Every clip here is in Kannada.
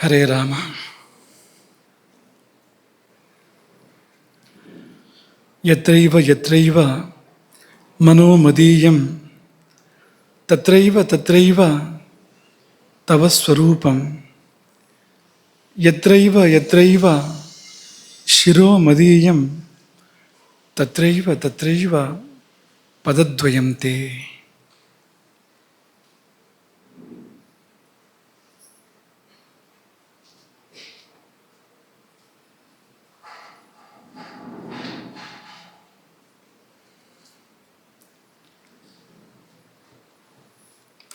ಹರೇ ರಾಮ. ಯತ್ರೈವ ಯತ್ರೈವ ಮನೋ ಮದೀಯಂ ತತ್ರೈವ ತತ್ರೈವ ತವ ಸ್ವರೂಪಂ. ಯತ್ರೈವ ಯತ್ರೈವ ಶಿರೋ ಮದೀಯಂ ತತ್ರೈವ ತತ್ರೈವ ಪದದ್ವಯಂ ತೇ.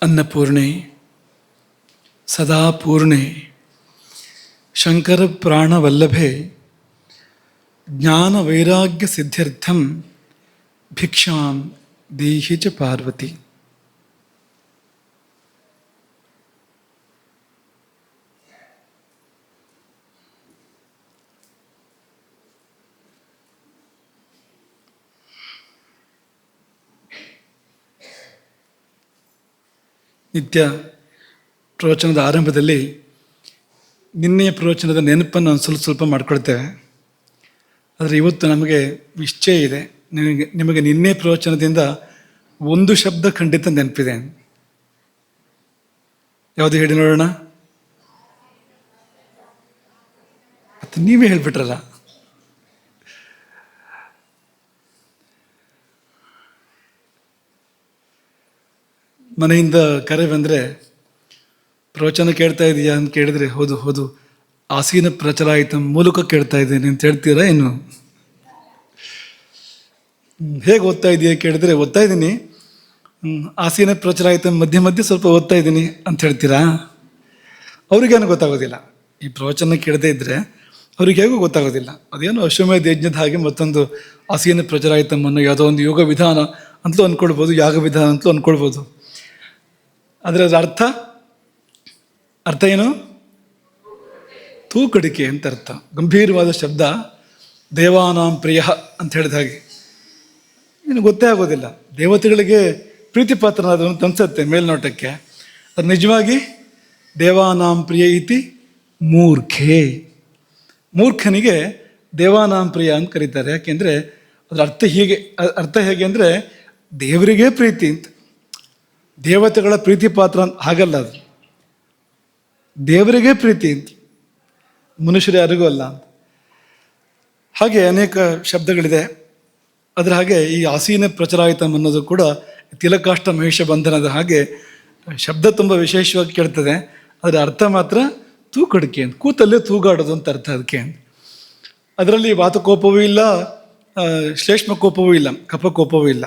ಅನ್ನಪೂರ್ಣೆ ಸದಾ ಪೂರ್ಣೆ ಶಂಕರ ಪ್ರಾಣವಲ್ಲಭೆ ಜ್ಞಾನ ವೈರಾಗ್ಯ ಸಿದ್ಧ್ಯರ್ಥಂ ಭಿಕ್ಷಾಂ ದೇಹಿ ಚ ಪಾರ್ವತಿ. ನಿತ್ಯ ಪ್ರವಚನದ ಆರಂಭದಲ್ಲಿ ನಿನ್ನೆಯ ಪ್ರವಚನದ ನೆನಪನ್ನು ಸ್ವಲ್ಪ ಮಾಡ್ಕೊಳ್ತೇವೆ. ಆದರೆ ಇವತ್ತು ನಮಗೆ ನಿಶ್ಚಯ ಇದೆ, ನಿಮಗೆ ನಿನ್ನೆ ಪ್ರವಚನದಿಂದ ಒಂದು ಶಬ್ದ ಖಂಡಿತ ನೆನಪಿದೆ. ಯಾವುದು ಹೇಳಿ ನೋಡೋಣ? ಅದು ನೀವೇ ಹೇಳ್ಬಿಟ್ರಲ್ಲ. ಮನೆಯಿಂದ ಕರೆ ಬಂದರೆ ಪ್ರವಚನ ಕೇಳ್ತಾ ಇದೆಯಾ ಅಂತ ಕೇಳಿದರೆ ಹೌದು ಹೌದು ಆಸೀನ ಪ್ರಚಲಾಯಿತ ಮೂಲಕ ಕೇಳ್ತಾ ಇದ್ದೇನೆ ಅಂತ ಹೇಳ್ತೀರಾ? ಏನು ಹೇಗೆ ಓದ್ತಾ ಇದೆಯಾ ಕೇಳಿದ್ರೆ ಓದ್ತಾ ಇದ್ದೀನಿ, ಆಸೀನ ಪ್ರಚಲಾಯಿತ ಮಧ್ಯೆ ಮಧ್ಯೆ ಸ್ವಲ್ಪ ಓದ್ತಾ ಇದ್ದೀನಿ ಅಂತ ಹೇಳ್ತೀರಾ? ಅವ್ರಿಗೇನು ಗೊತ್ತಾಗೋದಿಲ್ಲ. ಈ ಪ್ರವಚನ ಕೇಳದೇ ಇದ್ದರೆ ಅವ್ರಿಗೆ ಹೇಗೂ ಗೊತ್ತಾಗೋದಿಲ್ಲ. ಅದೇನು ಅಶ್ವಮೇಧ ಯಜ್ಞದ ಹಾಗೆ ಮತ್ತೊಂದು ಆಸೀನ ಪ್ರಚಲಾಯಿತಮ್ಮನ್ನು ಯಾವುದೋ ಒಂದು ಯೋಗ ವಿಧಾನ ಅಂತಲೂ ಅಂದ್ಕೊಳ್ಬೋದು, ಯಾಗ ವಿಧಾನ ಅಂತಲೂ ಅಂದ್ಕೊಳ್ಬೋದು. ಆದರೆ ಅದರ ಅರ್ಥ ಏನು? ತೂಕಡಿಕೆ ಅಂತ ಅರ್ಥ. ಗಂಭೀರವಾದ ಶಬ್ದ. ದೇವಾನಾಂ ಪ್ರಿಯ ಅಂತ ಹೇಳಿದ ಹಾಗೆ ಇನ್ನು ಗೊತ್ತೇ ಆಗೋದಿಲ್ಲ. ದೇವತೆಗಳಿಗೆ ಪ್ರೀತಿ ಪಾತ್ರನಾದವನು ಅಂತ ಅನ್ಸುತ್ತೆ ಮೇಲ್ನೋಟಕ್ಕೆ. ಅದು ನಿಜವಾಗಿ ದೇವಾನಾಂ ಪ್ರಿಯ ಇತಿ ಮೂರ್ಖೆ. ಮೂರ್ಖನಿಗೆ ದೇವಾನಾಂ ಪ್ರಿಯ ಅಂತ ಕರೀತಾರೆ. ಯಾಕೆಂದರೆ ಅದರ ಅರ್ಥ ಹೇಗೆ ಅಂದರೆ ದೇವರಿಗೇ ಪ್ರೀತಿ ಅಂತ. ದೇವತೆಗಳ ಪ್ರೀತಿ ಪಾತ್ರ ಹಾಗಲ್ಲ, ಅದು ದೇವರಿಗೇ ಪ್ರೀತಿ ಅಂತ, ಮನುಷ್ಯರು ಯಾರಿಗೂ ಅಲ್ಲ ಅಂತ. ಹಾಗೆ ಅನೇಕ ಶಬ್ದಗಳಿದೆ. ಅದರ ಹಾಗೆ ಈ ಆಸೀನ ಪ್ರಚಲಾಯಿತಂ ಅನ್ನೋದು ಕೂಡ ತಿಲಕಾಷ್ಟ ಮಹೇಶ ಬಂಧನದ ಹಾಗೆ ಶಬ್ದ ತುಂಬ ವಿಶೇಷವಾಗಿ ಕೇಳ್ತದೆ. ಅದರ ಅರ್ಥ ಮಾತ್ರ ತೂಕಡಿಕೆ ಅಂತ, ಕೂತಲ್ಲೇ ತೂಗಾಡೋದು ಅಂತ ಅರ್ಥ ಅದಕ್ಕೆ. ಅದರಲ್ಲಿ ವಾತಕೋಪವೂ ಇಲ್ಲ, ಶ್ಲೇಷ್ಮ ಕೋಪವೂ ಇಲ್ಲ, ಕಫಕೋಪವೂ ಇಲ್ಲ.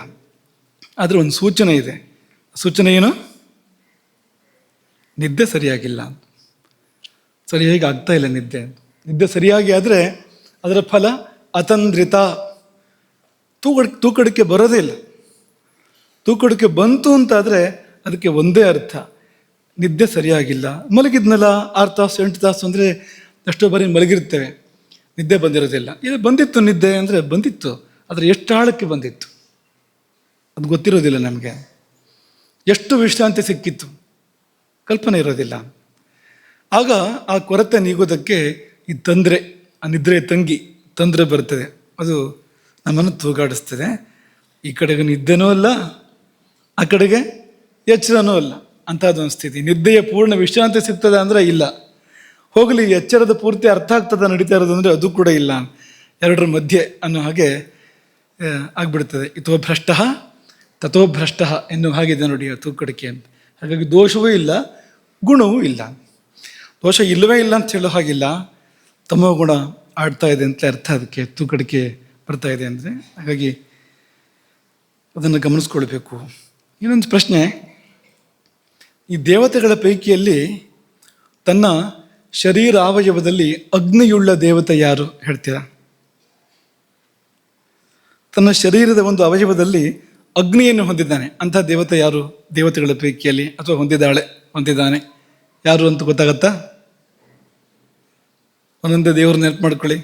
ಆದರೆ ಒಂದು ಸೂಚನೆ ಇದೆ. ಸೂಚನೆ ಏನು? ನಿದ್ದೆ ಸರಿಯಾಗಿಲ್ಲ, ಸರಿಯಾಗಿ ಆಗ್ತಾ ಇಲ್ಲ ನಿದ್ದೆ. ನಿದ್ದೆ ಸರಿಯಾಗಿ ಆದರೆ ಅದರ ಫಲ ಅತಂದ್ರಿತ, ತೂಕಡಿಕೆ ಬರೋದೇ ಇಲ್ಲ. ತೂಕಡಿಕೆ ಬಂತು ಅಂತಾದರೆ ಅದಕ್ಕೆ ಒಂದೇ ಅರ್ಥ, ನಿದ್ದೆ ಸರಿಯಾಗಿಲ್ಲ. ಮಲಗಿದ್ನಲ್ಲ 6 ತಾಸು 8 ತಾಸು ಅಂದರೆ ಎಷ್ಟೋ ಬಾರಿ ಮಲಗಿರ್ತೇವೆ, ನಿದ್ದೆ ಬಂದಿರೋದಿಲ್ಲ. ಇದು ಬಂದಿತ್ತು ನಿದ್ದೆ ಅಂದರೆ ಬಂದಿತ್ತು, ಆದರೆ ಎಷ್ಟು ಆಳಕ್ಕೆ ಬಂದಿತ್ತು ಅದು ಗೊತ್ತಿರೋದಿಲ್ಲ ನಮಗೆ. ಎಷ್ಟು ವಿಶ್ರಾಂತಿ ಸಿಕ್ಕಿತ್ತು ಕಲ್ಪನೆ ಇರೋದಿಲ್ಲ. ಆಗ ಆ ಕೊರತೆ ನೀಗೋದಕ್ಕೆ ಈ ತೊಂದರೆ, ಆ ನಿದ್ರೆ ತೊಂದರೆ ಬರ್ತದೆ. ಅದು ನಮ್ಮನ್ನು ತೂಗಾಡಿಸ್ತದೆ. ಈ ಕಡೆಗೆ ನಿದ್ದೆನೂ ಅಲ್ಲ, ಆ ಕಡೆಗೆ ಎಚ್ಚರನೂ ಅಲ್ಲ, ಅಂಥದ್ದೊಂದು ಸ್ಥಿತಿ. ನಿದ್ದೆಯ ಪೂರ್ಣ ವಿಶ್ರಾಂತಿ ಸಿಗ್ತದೆ ಅಂದರೆ ಇಲ್ಲ. ಹೋಗಲಿ, ಎಚ್ಚರದ ಪೂರ್ತಿ ಅರ್ಥ ಆಗ್ತದೆ ನಡೀತಾ ಇರೋದು ಅಂದರೆ ಅದು ಕೂಡ ಇಲ್ಲ. ಎರಡರ ಮಧ್ಯೆ ಅನ್ನೋ ಹಾಗೆ ಆಗ್ಬಿಡ್ತದೆ. ಇತೋ ಭ್ರಷ್ಟ ತಥೋ ಭ್ರಷ್ಟ ಎನ್ನುವ ಹಾಗಿದೆ ನೋಡಿ ಆ ತೂಕಡಿಕೆ ಅಂತ. ಹಾಗಾಗಿ ದೋಷವೂ ಇಲ್ಲ, ಗುಣವೂ ಇಲ್ಲ. ದೋಷ ಇಲ್ಲವೇ ಇಲ್ಲ ಅಂತ ಹೇಳೋ ಹಾಗಿಲ್ಲ, ತಮೋ ಗುಣ ಆಡ್ತಾ ಇದೆ ಅಂತ ಅರ್ಥ. ಅದಕ್ಕೆ ತೂಕಡಿಕೆ ಬರ್ತಾ ಇದೆ ಅಂದರೆ. ಹಾಗಾಗಿ ಅದನ್ನು ಗಮನಿಸ್ಕೊಳ್ಬೇಕು. ಇನ್ನೊಂದು ಪ್ರಶ್ನೆ, ಈ ದೇವತೆಗಳ ಪೈಕಿಯಲ್ಲಿ ತನ್ನ ಶರೀರಾವಯವದಲ್ಲಿ ಅಗ್ನಿಯುಳ್ಳ ದೇವತೆ ಯಾರು ಹೇಳ್ತೀರಾ? ತನ್ನ ಶರೀರದ ಒಂದು ಅವಯವದಲ್ಲಿ ಅಗ್ನಿಯನ್ನು ಹೊಂದಿದ್ದಾನೆ ಅಂಥ ದೇವತೆ ಯಾರು ದೇವತೆಗಳ ಪೈಕಿಯಲ್ಲಿ? ಅಥವಾ ಹೊಂದಿದ್ದಾನೆ ಯಾರು ಅಂತ ಗೊತ್ತಾಗತ್ತಾ? ಒಂದೊಂದೇ ದೇವರು ನೆನಪು ಮಾಡ್ಕೊಳ್ಳಿ.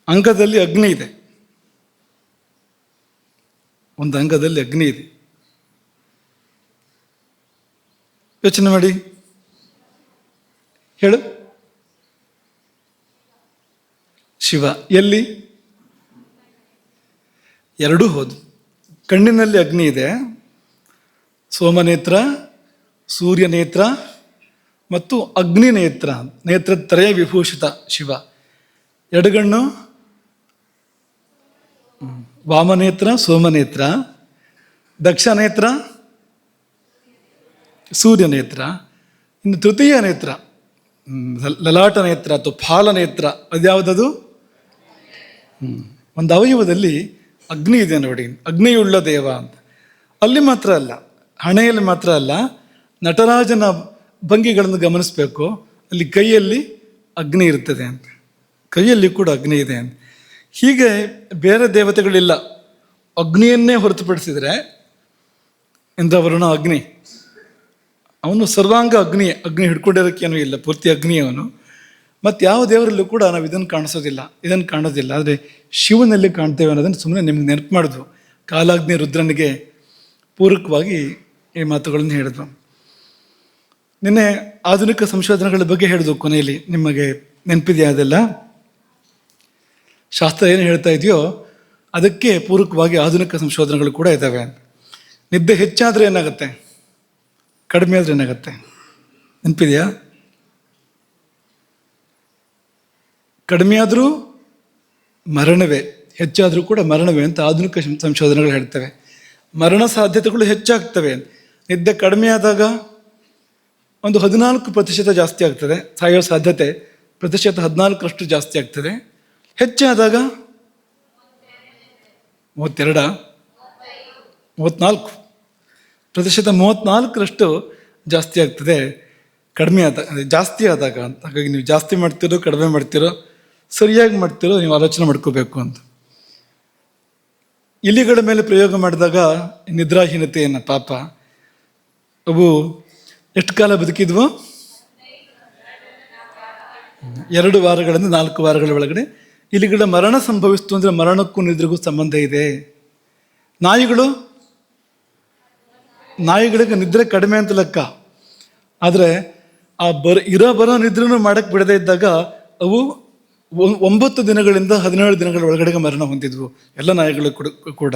ಅಂಗದಲ್ಲಿ ಅಗ್ನಿ ಇದೆ, ಒಂದು ಅಂಗದಲ್ಲಿ ಅಗ್ನಿ ಇದೆ. ಯೋಚನೆ ಮಾಡಿ. ಹೇಳು. ಶಿವ. ಎಲ್ಲಿ? ಎರಡೂ ಹೌದು. ಕಣ್ಣಿನಲ್ಲಿ ಅಗ್ನಿ ಇದೆ, ಸೋಮನೇತ್ರ, ಸೂರ್ಯನೇತ್ರ ಮತ್ತು ಅಗ್ನಿ ನೇತ್ರ, ನೇತ್ರತ್ರಯ ವಿಭೂಷಿತ ಶಿವ. ಎಡಗಣ್ಣು ವಾಮನೇತ್ರ, ಸೋಮನೇತ್ರ, ದಕ್ಷನೇತ್ರ, ಸೂರ್ಯನೇತ್ರ. ಇನ್ನು ತೃತೀಯ ನೇತ್ರ ಲಲಾಟ ನೇತ್ರ ಅಥವಾ ಫಾಲನೇತ್ರ, ಅದ್ಯಾವುದದು? ಒಂದು ಅವಯವದಲ್ಲಿ ಅಗ್ನಿ ಇದೆ ನೋಡಿ, ಅಗ್ನಿಯುಳ್ಳ ದೇವ ಅಂತ. ಅಲ್ಲಿ ಮಾತ್ರ ಅಲ್ಲ, ಹಣೆಯಲ್ಲಿ ಮಾತ್ರ ಅಲ್ಲ, ನಟರಾಜನ ಭಂಗಿಗಳನ್ನು ಗಮನಿಸಬೇಕು. ಅಲ್ಲಿ ಕೈಯಲ್ಲಿ ಅಗ್ನಿ ಇರ್ತದೆ ಅಂತ, ಕೈಯಲ್ಲಿ ಕೂಡ ಅಗ್ನಿ ಇದೆ ಅಂತ. ಹೀಗೆ ಬೇರೆ ದೇವತೆಗಳಿಲ್ಲ. ಅಗ್ನಿಯನ್ನೇ ಹೊರತುಪಡಿಸಿದರೆ ಇಂದ್ರವರುಣ ಅಗ್ನಿ, ಅವನು ಸರ್ವಾಂಗ ಅಗ್ನಿ, ಅಗ್ನಿ ಹಿಡ್ಕೊಂಡಿರೋಕ್ಕೇನೂ ಇಲ್ಲ, ಪೂರ್ತಿ ಅಗ್ನಿ ಅವನು. ಮತ್ತು ಯಾವ ದೇವರಲ್ಲೂ ಕೂಡ ನಾವು ಇದನ್ನು ಕಾಣೋದಿಲ್ಲ. ಆದರೆ ಶಿವನಲ್ಲಿ ಕಾಣ್ತೇವೆ ಅನ್ನೋದನ್ನು ಸುಮ್ಮನೆ ನಿಮ್ಗೆ ನೆನಪು ಮಾಡಿದ್ವು. ಕಾಲಾಗ್ನಿ ರುದ್ರನಿಗೆ ಪೂರಕವಾಗಿ ಈ ಮಾತುಗಳನ್ನು ಹೇಳಿದ್ವು. ನಿನ್ನೆ ಆಧುನಿಕ ಸಂಶೋಧನೆಗಳ ಬಗ್ಗೆ ಹೇಳಿದ್ವು ಕೊನೆಯಲ್ಲಿ, ನಿಮಗೆ ನೆನಪಿದೆಯಾ ಅದೆಲ್ಲ? ಶಾಸ್ತ್ರ ಏನು ಹೇಳ್ತಾ ಇದೆಯೋ ಅದಕ್ಕೆ ಪೂರಕವಾಗಿ ಆಧುನಿಕ ಸಂಶೋಧನೆಗಳು ಕೂಡ ಇದ್ದಾವೆ. ನಿದ್ದೆ ಹೆಚ್ಚಾದರೆ ಏನಾಗುತ್ತೆ, ಕಡಿಮೆ ಆದರೆ ಏನಾಗುತ್ತೆ ನೆನಪಿದೆಯಾ? ಕಡಿಮೆ ಆದರೂ ಮರಣವೇ, ಹೆಚ್ಚಾದರೂ ಕೂಡ ಮರಣವೇ ಅಂತ ಆಧುನಿಕ ಸಂಶೋಧನೆಗಳು ಹೇಳ್ತವೆ. ಮರಣ ಸಾಧ್ಯತೆಗಳು ಹೆಚ್ಚಾಗ್ತವೆ. ನಿದ್ದೆ ಕಡಿಮೆ ಆದಾಗ ಒಂದು 14% ಜಾಸ್ತಿ ಆಗ್ತದೆ, ಸಾಯೋ ಸಾಧ್ಯತೆ ಪ್ರತಿಶತ 14% ಜಾಸ್ತಿ ಆಗ್ತದೆ. ಹೆಚ್ಚಾದಾಗ 32, 34, ಪ್ರತಿಶತ 34% ಜಾಸ್ತಿ ಆಗ್ತದೆ ಕಡಿಮೆ ಆದಾಗ, ಜಾಸ್ತಿ ಆದಾಗ ಅಂತ. ಹಾಗಾಗಿ ನೀವು ಜಾಸ್ತಿ ಮಾಡ್ತಿರೋ ಕಡಿಮೆ ಮಾಡ್ತಿರೋ ಸರಿಯಾಗಿ ಮಾಡ್ತಿರೋ ನೀವು ಆಲೋಚನೆ ಮಾಡ್ಕೋಬೇಕು ಅಂತ. ಇಲಿಗಳ ಮೇಲೆ ಪ್ರಯೋಗ ಮಾಡಿದಾಗ ನಿದ್ರಾಹೀನತೆಯನ್ನು ಪಾಪ ಅವು ಎಷ್ಟು ಕಾಲ ಬದುಕಿದ್ವು? 2 ವಾರಗಳಿಂದ 4 ವಾರಗಳ ಒಳಗಡೆ ಇಲಿಗಳ ಮರಣ ಸಂಭವಿಸ್ತು. ಅಂದರೆ ಮರಣಕ್ಕೂ ನಿದ್ರೆಗೂ ಸಂಬಂಧ ಇದೆ. ನಾಯಿಗಳಿಗೆ ನಿದ್ರೆ ಕಡಿಮೆ ಅಂತ ಲೆಕ್ಕ. ಆದರೆ ಆ ಬರೋ ನಿದ್ರೆನೂ ಮಾಡಕ್ಕೆ ಬಿಡದೇ ಇದ್ದಾಗ ಅವು 9 ದಿನಗಳಿಂದ 17 ದಿನಗಳ ಒಳಗಡೆಗೆ ಮರಣ ಹೊಂದಿದ್ವು, ಎಲ್ಲ ನಾಯಿಗಳು ಕೂಡ.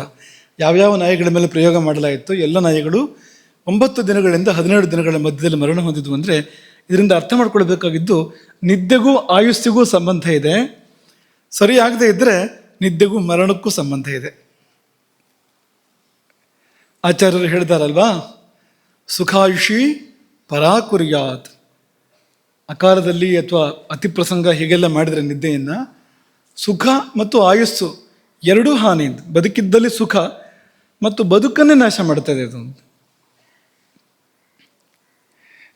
ಯಾವ್ಯಾವ ನಾಯಿಗಳ ಮೇಲೆ ಪ್ರಯೋಗ ಮಾಡಲಾಯಿತು ಎಲ್ಲ ನಾಯಿಗಳು 9 ದಿನಗಳಿಂದ 17 ದಿನಗಳ ಮಧ್ಯದಲ್ಲಿ ಮರಣ ಹೊಂದಿದ್ವು. ಅಂದರೆ ಇದರಿಂದ ಅರ್ಥ ಮಾಡ್ಕೊಳ್ಬೇಕಾಗಿದ್ದು, ನಿದ್ದೆಗೂ ಆಯುಸ್ಸಿಗೂ ಸಂಬಂಧ ಇದೆ. ಸರಿಯಾಗದೇ ಇದ್ದರೆ ನಿದ್ದೆಗೂ ಮರಣಕ್ಕೂ ಸಂಬಂಧ ಇದೆ. ಆಚಾರ್ಯರು ಹೇಳ್ತಾರಲ್ವಾ, ಸುಖಾಯುಷಿ ಪರಾಕುರ್ಯಾತ್. ಅಕಾಲದಲ್ಲಿ ಅಥವಾ ಅತಿ ಪ್ರಸಂಗ ಹೀಗೆಲ್ಲ ಮಾಡಿದರೆ ನಿದ್ದೆಯನ್ನು ಸುಖ ಮತ್ತು ಆಯುಸ್ಸು ಎರಡೂ ಹಾನಿ. ಬದುಕಿದ್ದಲ್ಲಿ ಸುಖ ಮತ್ತು ಬದುಕನ್ನೇ ನಾಶ ಮಾಡ್ತದೆ ಅದು.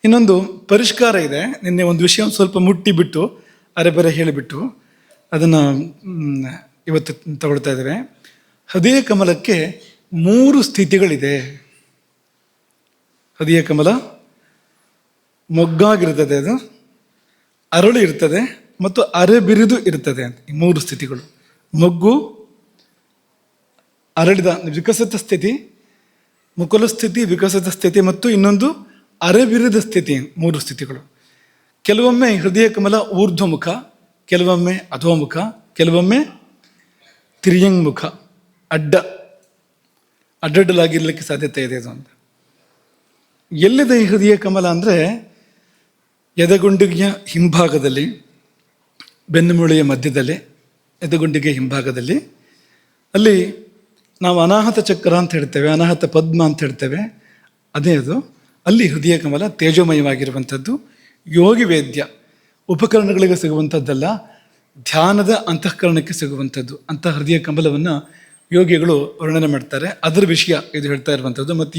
ಇನ್ನೊಂದು ಪರಿಷ್ಕಾರ ಇದೆ. ನಿನ್ನೆ ಒಂದು ವಿಷಯ ಸ್ವಲ್ಪ ಮುಟ್ಟಿಬಿಟ್ಟು ಅರೆಬರೆ ಹೇಳಿಬಿಟ್ಟು ಅದನ್ನು ಇವತ್ತು ತಗೊಳ್ತಾ ಇದ್ದೇವೆ. ಹೃದಯ ಕಮಲಕ್ಕೆ 3 ಸ್ಥಿತಿಗಳಿದೆ. ಹೃದಯ ಕಮಲ ಮೊಗ್ಗಾಗಿರ್ತದೆ, ಅದು ಅರಳು ಇರ್ತದೆ ಮತ್ತು ಅರೆಬಿರಿದು ಇರ್ತದೆ ಅಂತ. ಈ 3 ಸ್ಥಿತಿಗಳು, ಮೊಗ್ಗು, ಅರಳಿದ ವಿಕಸಿತ ಸ್ಥಿತಿ, ಮುಕುಲ ಸ್ಥಿತಿ, ವಿಕಸಿತ ಸ್ಥಿತಿ ಮತ್ತು ಇನ್ನೊಂದು ಅರೆಬಿರಿದ ಸ್ಥಿತಿ. 3 ಸ್ಥಿತಿಗಳು. ಕೆಲವೊಮ್ಮೆ ಹೃದಯ ಕಮಲ ಊರ್ಧ್ವಮುಖ, ಕೆಲವೊಮ್ಮೆ ಅಧೋಮುಖ, ಕೆಲವೊಮ್ಮೆ ತಿರ್ಯಂಗ್ಮುಖ, ಅಡ್ಡಡ್ಡಲಾಗಿರ್ಲಿಕ್ಕೆ ಸಾಧ್ಯತೆ ಇದೆ ಅದು ಅಂತ. ಎಲ್ಲಿದೆ ಈ ಹೃದಯ ಕಮಲ ಅಂದರೆ ಎದೆಗುಂಡಿಗೆಯ ಹಿಂಭಾಗದಲ್ಲಿ, ಬೆನ್ನುಮೂಳೆಯ ಮಧ್ಯದಲ್ಲಿ, ಎದೆಗುಂಡಿಗೆ ಹಿಂಭಾಗದಲ್ಲಿ. ಅಲ್ಲಿ ನಾವು ಅನಾಹತ ಚಕ್ರ ಅಂತ ಹೇಳ್ತೇವೆ, ಅನಾಹತ ಪದ್ಮ ಅಂತ ಹೇಳ್ತೇವೆ, ಅದೇ ಅದು. ಅಲ್ಲಿ ಹೃದಯ ಕಮಲ ತೇಜೋಮಯವಾಗಿರುವಂಥದ್ದು. ಯೋಗಿ ವೇದ್ಯ, ಉಪಕರಣಗಳಿಗೆ ಸಿಗುವಂಥದ್ದಲ್ಲ, ಧ್ಯಾನದ ಅಂತಃಕರಣಕ್ಕೆ ಸಿಗುವಂಥದ್ದು. ಅಂಥ ಹೃದಯ ಕಮಲವನ್ನು ಯೋಗಿಗಳು ವರ್ಣನೆ ಮಾಡ್ತಾರೆ. ಅದರ ವಿಷಯ ಇದು ಹೇಳ್ತಾ ಇರುವಂಥದ್ದು. ಮತ್ತು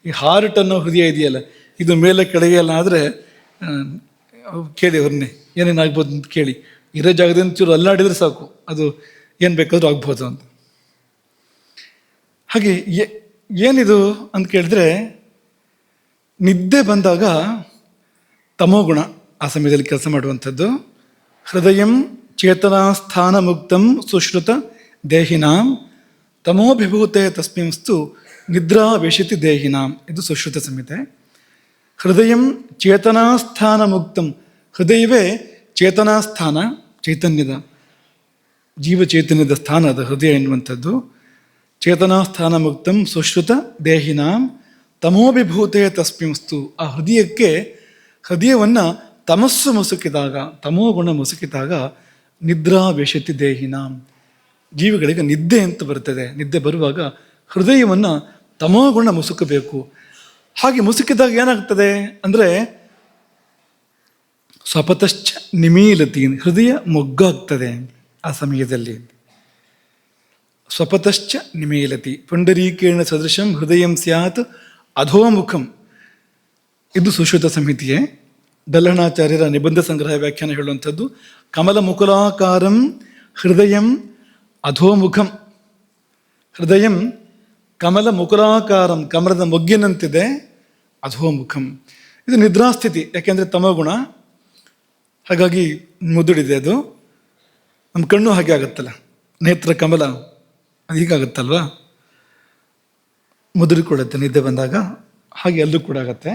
ಈ ಹಾರ್ಟ್ ಅನ್ನೋ ಹೃದಯ ಇದೆಯಲ್ಲ, ಇದು ಮೇಲೆ ಕೆಳಗೆ ಎಲ್ಲ ಆದರೆ ಕೇಳಿ ಅವ್ರನ್ನೇ ಏನೇನಾಗ್ಬೋದು ಅಂತ ಕೇಳಿ. ಇರೋ ಜಾಗದಿಂದ ಚೂರು ಅಲ್ಲಾಡಿದ್ರೆ ಸಾಕು, ಅದು ಏನು ಬೇಕಾದರೂ ಆಗ್ಬೋದು ಅಂತ. ಹಾಗೆ ಏನಿದು ಅಂತ ಕೇಳಿದ್ರೆ, ನಿದ್ದೆ ಬಂದಾಗ ತಮೋಗುಣ ಆ ಸಮಯದಲ್ಲಿ ಕೆಲಸ ಮಾಡುವಂಥದ್ದು. ಹೃದಯಂ ಚೇತನಾಸ್ಥಾನ ಮುಕ್ತಂ ಸುಶ್ರುತ ದೇಹಿನಾಂ ತಮೋಭಿಭೂತೆ ತಸ್ಮಿಂಸ್ತು ನಿದ್ರಾ ವೇಷಿತಿ ದೇಹಿನಾಂ. ಇದು ಸುಶ್ರುತ ಸಂಹಿತೆ. ಹೃದಯಂ ಚೇತನಾಸ್ಥಾನ ಮುಕ್ತಂ, ಹೃದಯವೇ ಚೇತನಾ ಸ್ಥಾನ, ಚೈತನ್ಯದ ಜೀವ ಚೈತನ್ಯದ ಸ್ಥಾನ ಅದು ಹೃದಯ ಎನ್ನುವಂಥದ್ದು. ಚೇತನಾ ಸ್ಥಾನ ಮುಕ್ತಂ ಸುಶ್ರುತ ದೇಹಿನಾಂ ತಮೋಭಿಭೂತೆ ತಸ್ಮಿಂಸ್ತು. ಆ ಹೃದಯವನ್ನು ತಮಸ್ಸು ಮುಸುಕಿದಾಗ, ತಮೋ ಗುಣ ಮುಸುಕಿದಾಗ ನಿದ್ರಾ ವೇಷತಿ ದೇಹಿನಾಂ, ಜೀವಿಗಳಿಗೆ ನಿದ್ದೆ ಅಂತ ಬರ್ತದೆ. ನಿದ್ದೆ ಬರುವಾಗ ಹೃದಯವನ್ನು ತಮೋಗುಣ ಮುಸುಕಬೇಕು. ಹಾಗೆ ಮುಸುಕಿದಾಗ ಏನಾಗ್ತದೆ ಅಂದರೆ ಸ್ವಪತಶ್ಚ ನಿಮೀಲತಿ, ಹೃದಯ ಮೊಗ್ಗಾಗ್ತದೆ ಆ ಸಮಯದಲ್ಲಿ. ಸ್ವಪತಶ್ಚ ನಿಮೀಲತಿ ಪುಂಡರೀಕೇಣ ಸದೃಶಂ ಹೃದಯಂ ಸ್ಯಾತ್ ಅಧೋಮುಖಂ. ಇದು ಸುಶ್ರುತ ಸಂಹಿತೆಯೇ. ದಲ್ಲಣಾಚಾರ್ಯರ ನಿಬಂಧ ಸಂಗ್ರಹ ವ್ಯಾಖ್ಯಾನ ಹೇಳುವಂಥದ್ದು ಕಮಲ ಮುಕುಲಾಕಾರಂ ಹೃದಯಂ ಅಧೋಮುಖಂ. ಹೃದಯಂ ಕಮಲ ಮುಕುಲಾಕಾರಂ, ಕಮಲದ ಮೊಗ್ಗಿನಂತಿದೆ, ಅಧೋಮುಖಂ. ಇದು ನಿದ್ರಾಸ್ಥಿತಿ, ಯಾಕೆಂದರೆ ತಮೋಗುಣ, ಹಾಗಾಗಿ ಮುದುಡಿದೆ ಅದು. ನಮ್ಮ ಕಣ್ಣು ಹಾಗೆ ಆಗುತ್ತಲ್ಲ, ನೇತ್ರ ಕಮಲ ಅದು ಹೀಗಾಗುತ್ತಲ್ವಾ, ಮುದುಡಿಕೊಳ್ಳುತ್ತೆ ನಿದ್ದೆ ಬಂದಾಗ, ಹಾಗೆ ಅಲ್ಲೂ ಕೂಡ ಆಗತ್ತೆ.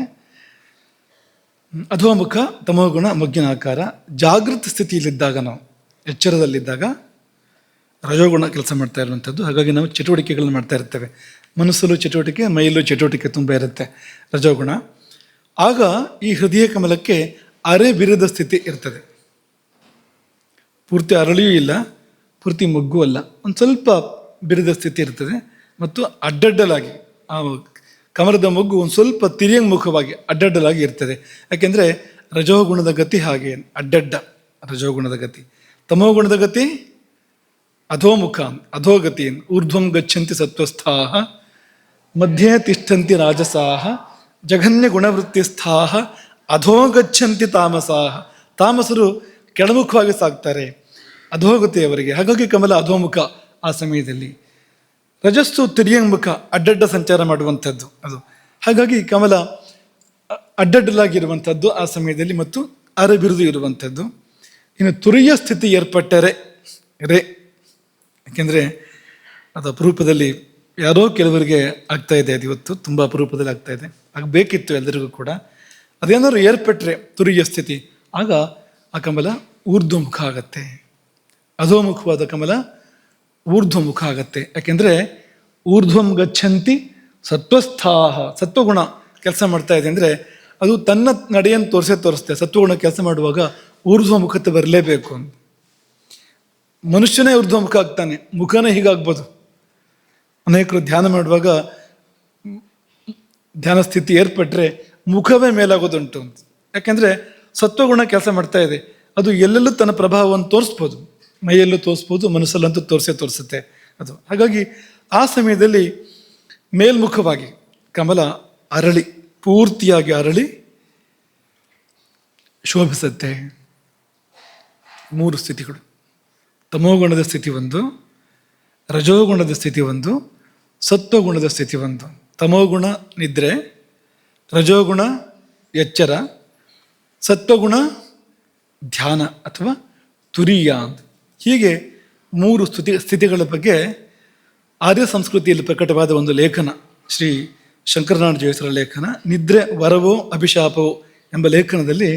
ಅಧೋಮುಖ ತಮೋಗುಣ ಮೊಗ್ಗಿನ ಆಕಾರ. ಜಾಗೃತ ಸ್ಥಿತಿಯಲ್ಲಿದ್ದಾಗ, ನಾವು ಎಚ್ಚರದಲ್ಲಿದ್ದಾಗ ರಜೋಗುಣ ಕೆಲಸ ಮಾಡ್ತಾ ಇರುವಂಥದ್ದು. ಹಾಗಾಗಿ ನಾವು ಚಟುವಟಿಕೆಗಳನ್ನ ಮಾಡ್ತಾ ಇರ್ತೇವೆ, ಮನಸ್ಸಲ್ಲೂ ಚಟುವಟಿಕೆ, ಮೈಯಲ್ಲೂ ಚಟುವಟಿಕೆ ತುಂಬ ಇರುತ್ತೆ, ರಜೋಗುಣ. ಆಗ ಈ ಹೃದಯ ಕಮಲಕ್ಕೆ ಅರೆ ಬಿರಿದ ಸ್ಥಿತಿ ಇರ್ತದೆ. ಪೂರ್ತಿ ಅರಳಿಯೂ ಇಲ್ಲ, ಪೂರ್ತಿ ಮೊಗ್ಗು ಅಲ್ಲ, ಒಂದು ಸ್ವಲ್ಪ ಬಿರಿದ ಸ್ಥಿತಿ ಇರ್ತದೆ. ಮತ್ತು ಅಡ್ಡಡ್ಡಲಾಗಿ ಆ ಕಮಲದ ಮೊಗ್ಗು ಒಂದು ಸ್ವಲ್ಪ ತಿರ್ಯಂಗುಖವಾಗಿ ಅಡ್ಡಡ್ಡಲಾಗಿ ಇರ್ತದೆ. ಯಾಕೆಂದರೆ ರಜೋಗುಣದ ಗತಿ ಹಾಗೆ ಅಡ್ಡಡ್ಡ, ರಜೋಗುಣದ ಗತಿ. ತಮೋಗುಣದ ಗತಿ ಅಧೋಮುಖ, ಅಧೋಗತಿ. ಊರ್ಧ್ವಂ ಗಚ್ಚಂತಿ ಸತ್ವಸ್ಥಾಃ ಮಧ್ಯೆ ತಿಷ್ಠಂತಿ ರಾಜಸಾಃ ಜಘನ್ಯ ಗುಣವೃತ್ತಿಸ್ಥಾಃ ಅಧೋಗಚ್ಚಂತಿ ತಾಮಸಾಃ. ತಾಮಸರು ಕೆಳಮುಖವಾಗಿ ಸಾಗ್ತಾರೆ, ಅಧೋಗತಿ ಅವರಿಗೆ. ಹಾಗಾಗಿ ಕಮಲ ಅಧೋಮುಖ ಆ ಸಮಯದಲ್ಲಿ. ರಜಸ್ಸು ತಿರ್ಯಂಗುಖ, ಅಡ್ಡಡ್ಡ ಸಂಚಾರ ಮಾಡುವಂಥದ್ದು ಅದು. ಹಾಗಾಗಿ ಕಮಲ ಅಡ್ಡಡ್ಡಲಾಗಿರುವಂಥದ್ದು ಆ ಸಮಯದಲ್ಲಿ, ಮತ್ತು ಅರೆಬಿರುದು ಇರುವಂಥದ್ದು. ಇನ್ನು ತುರಿಯ ಸ್ಥಿತಿ ಏರ್ಪಟ್ಟರೆ ರೇ, ಯಾಕೆಂದರೆ ಅದು ಅಪರೂಪದಲ್ಲಿ ಯಾರೋ ಕೆಲವರಿಗೆ ಆಗ್ತಾ ಇದೆ, ಅದು ಇವತ್ತು ತುಂಬ ಅಪರೂಪದಲ್ಲಿ ಆಗ್ತಾ ಇದೆ, ಆಗಬೇಕಿತ್ತು ಎಲ್ಲರಿಗೂ ಕೂಡ. ಅದೇನಾದ್ರು ಏರ್ಪಟ್ಟರೆ ತುರಿಯ ಸ್ಥಿತಿ, ಆಗ ಆ ಕಮಲ ಊರ್ಧ್ವಮುಖ ಆಗತ್ತೆ. ಅಧೋಮುಖವಾದ ಕಮಲ ಊರ್ಧ್ವಮುಖ ಆಗತ್ತೆ. ಯಾಕೆಂದರೆ ಊರ್ಧ್ವಂ ಗಚ್ಚಂತಿ ಸತ್ವಸ್ಥಾಹ, ಸತ್ವಗುಣ ಕೆಲಸ ಮಾಡ್ತಾ ಇದೆ ಅಂದರೆ ಅದು ತನ್ನ ನಡೆಯನ್ನು ತೋರಿಸುತ್ತೆ. ಸತ್ವಗುಣ ಕೆಲಸ ಮಾಡುವಾಗ ಊರ್ಧ್ವಮುಖತೆ ಬರಲೇಬೇಕು. ಮನುಷ್ಯನೇ ಊರ್ಧ್ವಮುಖ ಆಗ್ತಾನೆ, ಮುಖನೇ ಹೀಗಾಗ್ಬೋದು. ಅನೇಕರು ಧ್ಯಾನ ಮಾಡುವಾಗ ಧ್ಯಾನ ಸ್ಥಿತಿ ಏರ್ಪಟ್ಟರೆ ಮುಖವೇ ಮೇಲಾಗೋದುಂಟು ಅಂತ. ಯಾಕೆಂದರೆ ಸತ್ವಗುಣ ಕೆಲಸ ಮಾಡ್ತಾ ಇದೆ, ಅದು ಎಲ್ಲೆಲ್ಲೂ ತನ್ನ ಪ್ರಭಾವವನ್ನು ತೋರಿಸ್ಬೋದು, ಮೈಯಲ್ಲೂ ತೋರಿಸ್ಬೋದು, ಮನಸ್ಸಲ್ಲಂತೂ ತೋರಿಸುತ್ತೆ ಅದು. ಹಾಗಾಗಿ ಆ ಸಮಯದಲ್ಲಿ ಮೇಲ್ಮುಖವಾಗಿ ಕಮಲ ಅರಳಿ, ಪೂರ್ತಿಯಾಗಿ ಅರಳಿ ಶೋಭಿಸುತ್ತೆ. 3 ಸ್ಥಿತಿಗಳು: ತಮೋಗುಣದ ಸ್ಥಿತಿ ಒಂದು, ರಜೋಗುಣದ ಸ್ಥಿತಿ ಒಂದು, ಸತ್ವಗುಣದ ಸ್ಥಿತಿ ಒಂದು. ತಮೋಗುಣ ನಿದ್ರೆ, ರಜೋಗುಣ ಎಚ್ಚರ, ಸತ್ವಗುಣ ಧ್ಯಾನ ಅಥವಾ ತುರಿಯ. ಹೀಗೆ 3 ಸ್ಥಿತಿಗಳ ಬಗ್ಗೆ ಆರ್ಯ ಸಂಸ್ಕೃತಿಯಲ್ಲಿ ಪ್ರಕಟವಾದ ಒಂದು ಲೇಖನ, ಶ್ರೀ ಶಂಕರನಾರಾಯಣ ಜೋಯಿಸರ ಲೇಖನ ನಿದ್ರೆ ವರವೋ ಅಭಿಶಾಪವೋ ಎಂಬ ಲೇಖನದಲ್ಲಿ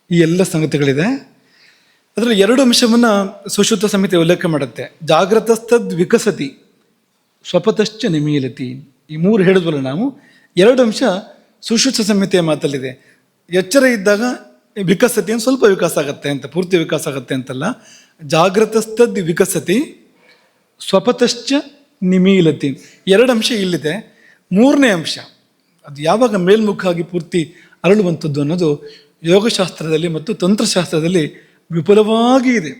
ಈ ಎಲ್ಲ ಸಂಗತಿಗಳಿದೆ. ಅದರಲ್ಲಿ 2 ಅಂಶವನ್ನು ಸುಶ್ರುತ ಸಂಹಿತೆ ಉಲ್ಲೇಖ ಮಾಡುತ್ತೆ. ಜಾಗ್ರತಸ್ತದ್ ವಿಕಸತಿ ಸ್ವಪತಶ್ಚ ನಿಮೀಲತಿ. ಈ 3 ಹೇಳಿದ್ವಲ್ಲ ನಾವು, 2 ಅಂಶ ಸುಶ್ರುತ ಸಂಹಿತೆಯ ಮಾತಲ್ಲಿದೆ. ಎಚ್ಚರ ಇದ್ದಾಗ ವಿಕಸತಿ ಅಂತ ಸ್ವಲ್ಪ ವಿಕಾಸ ಆಗುತ್ತೆ ಅಂತ, ಪೂರ್ತಿ ವಿಕಾಸ ಆಗುತ್ತೆ ಅಂತಲ್ಲ. ಜಾಗ್ರತಸ್ತದ್ ವಿಕಸತಿ ಸ್ವಪತಶ್ಚ ನಿಮೀಲತಿ, 2 ಅಂಶ ಇಲ್ಲಿದೆ. 3ನೇ ಅಂಶ ಅದು ಯಾವಾಗ ಮೇಲ್ಮುಖವಾಗಿ ಪೂರ್ತಿ ಅರಳುವಂಥದ್ದು ಅನ್ನೋದು ಯೋಗಶಾಸ್ತ್ರದಲ್ಲಿ ಮತ್ತು ತಂತ್ರಶಾಸ್ತ್ರದಲ್ಲಿ ವಿಪುಲವಾಗಿ ಇದೆ,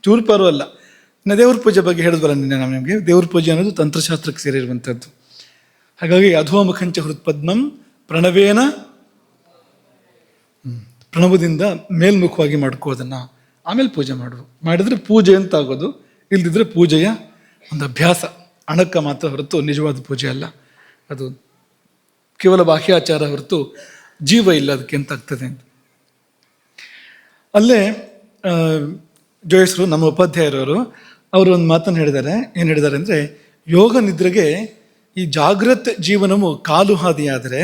ಚೂರುಪಾರು ಅಲ್ಲ. ಇನ್ನು ದೇವ್ರ ಪೂಜೆ ಬಗ್ಗೆ ಹೇಳಿದ್ವಲ್ಲ ನಿನ್ನೆ ನಾವು ನಿಮಗೆ, ದೇವ್ರ ಪೂಜೆ ಅನ್ನೋದು ತಂತ್ರಶಾಸ್ತ್ರಕ್ಕೆ ಸೇರಿರುವಂಥದ್ದು. ಹಾಗಾಗಿ ಅಧೋಮುಖಂಚ ಹೃತ್ಪದ್ಮಂ ಪ್ರಣವೇನ, ಪ್ರಣವದಿಂದ ಮೇಲ್ಮುಖವಾಗಿ ಮಾಡ್ಕೋದನ್ನು, ಆಮೇಲೆ ಪೂಜೆ ಮಾಡಿದ್ರೆ ಪೂಜೆ ಅಂತ ಆಗೋದು, ಇಲ್ದಿದ್ರೆ ಪೂಜೆಯ ಒಂದು ಅಭ್ಯಾಸ, ಅಣಕ ಮಾತ್ರ ಹೊರತು ನಿಜವಾದ ಪೂಜೆ ಅಲ್ಲ. ಅದು ಕೇವಲ ಬಾಹ್ಯಾಚಾರ ಹೊರತು ಜೀವ ಇಲ್ಲ ಅದಕ್ಕೆ ಅಂತ ಆಗ್ತದೆ ಅಂತ. ಅಲ್ಲೇ ಜೋಯಿಸರು, ನಮ್ಮ ಉಪಾಧ್ಯಾಯರವರು, ಅವರು ಒಂದು ಮಾತನ್ನು ಹೇಳಿದ್ದಾರೆ. ಏನು ಹೇಳಿದ್ದಾರೆ ಅಂದರೆ, ಯೋಗ ನಿದ್ರೆಗೆ ಈ ಜಾಗೃತ ಜೀವನವು ಕಾಲು ಹಾದಿಯಾದರೆ,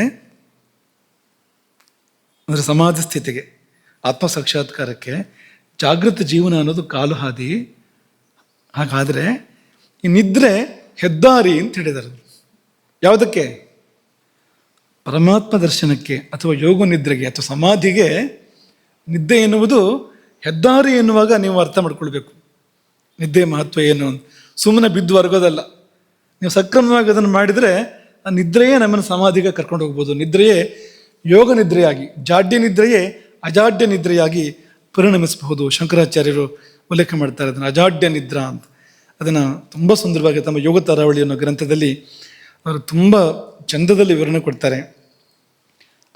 ಅಂದರೆ ಸಮಾಧಿ ಸ್ಥಿತಿಗೆ ಆತ್ಮ ಸಾಕ್ಷಾತ್ಕಾರಕ್ಕೆ ಜಾಗೃತ ಜೀವನ ಅನ್ನೋದು ಕಾಲು ಹಾದಿ. ಹಾಗಾದರೆ ಈ ನಿದ್ರೆ ಹೆದ್ದಾರಿ ಅಂತ ಹೇಳಿದರು. ಯಾವುದಕ್ಕೆ? ಪರಮಾತ್ಮ ದರ್ಶನಕ್ಕೆ ಅಥವಾ ಯೋಗ ನಿದ್ರೆಗೆ ಅಥವಾ ಸಮಾಧಿಗೆ ನಿದ್ದೆ ಎನ್ನುವುದು ಹೆದ್ದಾರಿ ಎನ್ನುವಾಗ ನೀವು ಅರ್ಥ ಮಾಡ್ಕೊಳ್ಬೇಕು. ನಿದ್ದೆ ಮಹತ್ವ ಏನು ಅಂತ ಸುಮ್ಮನೆ ಬಿದ್ದು ಹೊರಗೋದಲ್ಲ. ನೀವು ಸಕ್ರಮವಾಗಿ ಅದನ್ನು ಮಾಡಿದರೆ ಆ ನಿದ್ರೆಯೇ ನಮ್ಮನ್ನು ಸಮಾಧಿಗೆ ಕರ್ಕೊಂಡು ಹೋಗ್ಬೋದು. ನಿದ್ರೆಯೇ ಯೋಗ ನಿದ್ರೆಯಾಗಿ, ಜಾಡ್ಯ ನಿದ್ರೆಯೇ ಅಜಾಡ್ಯ ನಿದ್ರೆಯಾಗಿ ಪರಿಣಮಿಸಬಹುದು. ಶಂಕರಾಚಾರ್ಯರು ಉಲ್ಲೇಖ ಮಾಡ್ತಾರೆ ಅದನ್ನು ಅಜಾಡ್ಯ ನಿದ್ರಾ ಅಂತ. ಅದನ್ನು ತುಂಬ ಸುಂದರವಾಗಿ ತಮ್ಮ ಯೋಗ ತಾರಾವಳಿ ಅನ್ನೋ ಗ್ರಂಥದಲ್ಲಿ ಅವರು ತುಂಬ ಚಂದದಲ್ಲಿ ವಿವರಣೆ ಕೊಡ್ತಾರೆ.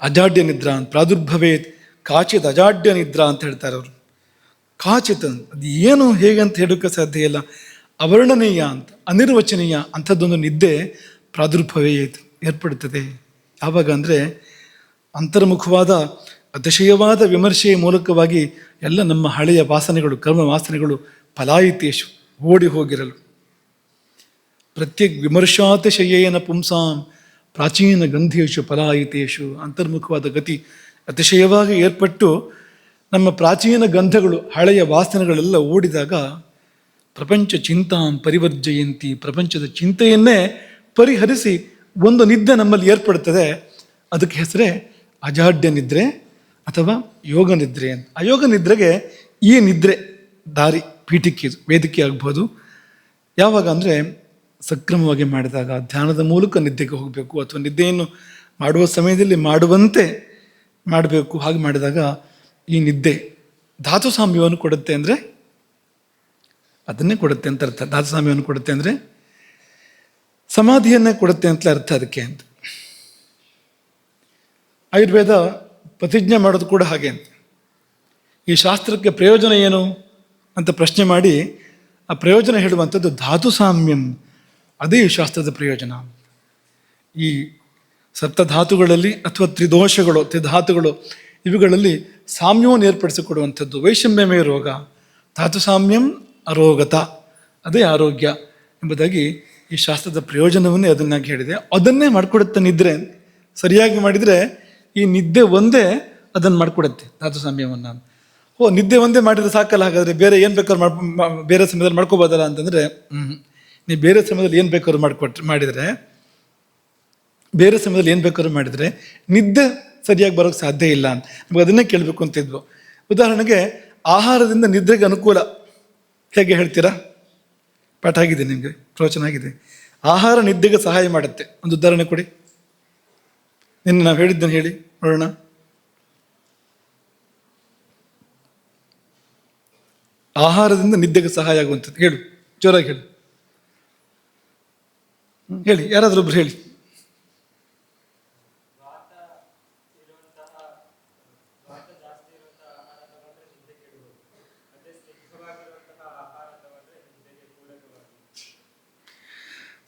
ಅಜಾಡ್ಯ ನಿದ್ರಾ ಅಂತ ಪ್ರಾದುರ್ಭವೇ ಕಾಚಿತ್ ಅಜಾಡ್ಯ ನಿದ್ರಾ ಅಂತ ಹೇಳ್ತಾರೆ ಅವರು. ಕಾಚಿತ್ ಅದು ಏನು ಹೇಗೆ ಅಂತ ಹೇಳೋಕ್ಕೆ ಸಾಧ್ಯ ಇಲ್ಲ, ಅವರ್ಣನೀಯ ಅಂತ, ಅನಿರ್ವಚನೀಯ ಅಂಥದ್ದೊಂದು ನಿದ್ದೆ ಪ್ರಾದುರ್ಭವೇ ಏರ್ಪಡುತ್ತದೆ. ಯಾವಾಗ ಅಂದರೆ ಅಂತರ್ಮುಖವಾದ ಅತಿಶಯವಾದ ವಿಮರ್ಶೆಯ ಮೂಲಕವಾಗಿ ಎಲ್ಲ ನಮ್ಮ ಹಳೆಯ ವಾಸನೆಗಳು, ಕರ್ಮ ವಾಸನೆಗಳು ಫಲಾಯಿತೇಶು ಓಡಿ ಹೋಗಿರಲು. ಪ್ರತ್ಯೇಕ ವಿಮರ್ಶಾತಿಶಯೇನ ಪುಂಸಾಂ ಪ್ರಾಚೀನ ಗಂಧೇಶು ಫಲಾಯಿತೇಶು. ಅಂತರ್ಮುಖವಾದ ಗತಿ ಅತಿಶಯವಾಗಿ ಏರ್ಪಟ್ಟು ನಮ್ಮ ಪ್ರಾಚೀನ ಗಂಧಗಳು, ಹಳೆಯ ವಾಸನೆಗಳೆಲ್ಲ ಓಡಿದಾಗ ಪ್ರಪಂಚ ಚಿಂತಾಂ ಪರಿವರ್ಜಯಂತಿ, ಪ್ರಪಂಚದ ಚಿಂತೆಯನ್ನೇ ಪರಿಹರಿಸಿ ಒಂದು ನಿದ್ದೆ ನಮ್ಮಲ್ಲಿ ಏರ್ಪಡುತ್ತದೆ. ಅದಕ್ಕೆ ಹೆಸರೇ ಅಜಾಡ್ಯ ನಿದ್ರೆ ಅಥವಾ ಯೋಗ ನಿದ್ರೆ ಅಂತ. ಅಯೋಗ ನಿದ್ರೆಗೆ ಈ ನಿದ್ರೆ ದಾರಿ, ಪೀಠಿಕೆ, ವೇದಿಕೆ ಆಗ್ಬೋದು. ಯಾವಾಗ ಅಂದರೆ ಸಕ್ರಮವಾಗಿ ಮಾಡಿದಾಗ, ಧ್ಯಾನದ ಮೂಲಕ ನಿದ್ದೆಗೆ ಹೋಗಬೇಕು ಅಥವಾ ನಿದ್ದೆಯನ್ನು ಮಾಡುವ ಸಮಯದಲ್ಲಿ ಮಾಡುವಂತೆ ಮಾಡಬೇಕು. ಹಾಗೆ ಮಾಡಿದಾಗ ಈ ನಿದ್ದೆ ಧಾತು ಸಾಮ್ಯವನ್ನು ಕೊಡುತ್ತೆ. ಅಂದರೆ ಅದನ್ನೇ ಕೊಡುತ್ತೆ ಅಂತ ಅರ್ಥ. ಧಾತು ಸಾಮ್ಯವನ್ನು ಕೊಡುತ್ತೆ ಅಂದರೆ ಸಮಾಧಿಯನ್ನೇ ಕೊಡುತ್ತೆ ಅಂತಲೇ ಅರ್ಥ ಅದಕ್ಕೆ ಅಂತ. ಆಯುರ್ವೇದ ಪ್ರತಿಜ್ಞೆ ಮಾಡೋದು ಕೂಡ ಹಾಗೆ ಅಂತ. ಈ ಶಾಸ್ತ್ರಕ್ಕೆ ಪ್ರಯೋಜನ ಏನು ಅಂತ ಪ್ರಶ್ನೆ ಮಾಡಿ ಆ ಪ್ರಯೋಜನ ಹೇಳುವಂಥದ್ದು ಧಾತು ಸಾಮ್ಯಂ. ಅದೇ ಈ ಶಾಸ್ತ್ರದ ಪ್ರಯೋಜನ. ಈ ಸಪ್ತಧಾತುಗಳಲ್ಲಿ ಅಥವಾ ತ್ರಿಧಾತುಗಳು ಇವುಗಳಲ್ಲಿ ಸಾಮ್ಯವನ್ನು ಏರ್ಪಡಿಸಿಕೊಡುವಂಥದ್ದು. ವೈಷಮ್ಯಮೇ ರೋಗ, ಧಾತು ಸಾಮ್ಯಂ ಅರೋಗತ, ಅದೇ ಆರೋಗ್ಯ ಎಂಬುದಾಗಿ ಈ ಶಾಸ್ತ್ರದ ಪ್ರಯೋಜನವನ್ನೇ ಅದನ್ನಾಗಿ ಹೇಳಿದೆ. ಅದನ್ನೇ ಮಾಡಿಕೊಡುತ್ತೆ ನಿದ್ರೆ. ಸರಿಯಾಗಿ ಮಾಡಿದರೆ ಈ ನಿದ್ದೆ ಒಂದೇ ಅದನ್ನು ಮಾಡಿಕೊಡುತ್ತೆ, ಧಾತು ಸಾಮ್ಯವನ್ನು. ನಿದ್ದೆ ಒಂದೇ ಮಾಡಿದರೆ ಸಾಕಲ್ಲ, ಹಾಗಾದರೆ ಬೇರೆ ಏನು ಬೇಕಾದ್ರೂ ಬೇರೆ ಸಮಯದಲ್ಲಿ ಮಾಡ್ಕೋಬೋದಲ್ಲ ಅಂತಂದರೆ, ನೀವು ಬೇರೆ ಸಮಯದಲ್ಲಿ ಏನು ಬೇಕಾದ್ರೂ ಬೇರೆ ಸಮಯದಲ್ಲಿ ಏನು ಬೇಕಾದ್ರೂ ಮಾಡಿದರೆ ನಿದ್ದೆ ಸರಿಯಾಗಿ ಬರೋಕ್ಕೆ ಸಾಧ್ಯ ಇಲ್ಲ ಅಂತ ನಮಗೆ ಅದನ್ನೇ ಕೇಳಬೇಕು ಅಂತಿದ್ವು. ಉದಾಹರಣೆಗೆ ಆಹಾರದಿಂದ ನಿದ್ರೆಗೆ ಅನುಕೂಲ ಹೇಗೆ ಹೇಳ್ತೀರಾ? ಪಾಠ ಆಗಿದೆ ನಿಮಗೆ, ಪ್ರವಚನ ಆಗಿದೆ. ಆಹಾರ ನಿದ್ದೆಗೆ ಸಹಾಯ ಮಾಡುತ್ತೆ. ಒಂದು ಉದಾಹರಣೆ ಕೊಡಿ. ನಿನ್ನೆ ನಾವು ಹೇಳಿದ್ದನ್ನು ಹೇಳಿ ನೋಡೋಣ. ಆಹಾರದಿಂದ ನಿದ್ದೆಗೆ ಸಹಾಯ ಆಗುವಂಥದ್ದು ಹೇಳು, ಜೋರಾಗಿ ಹೇಳಿ. ಹೇಳಿ, ಯಾರಾದರೂ ಒಬ್ರು ಹೇಳಿ.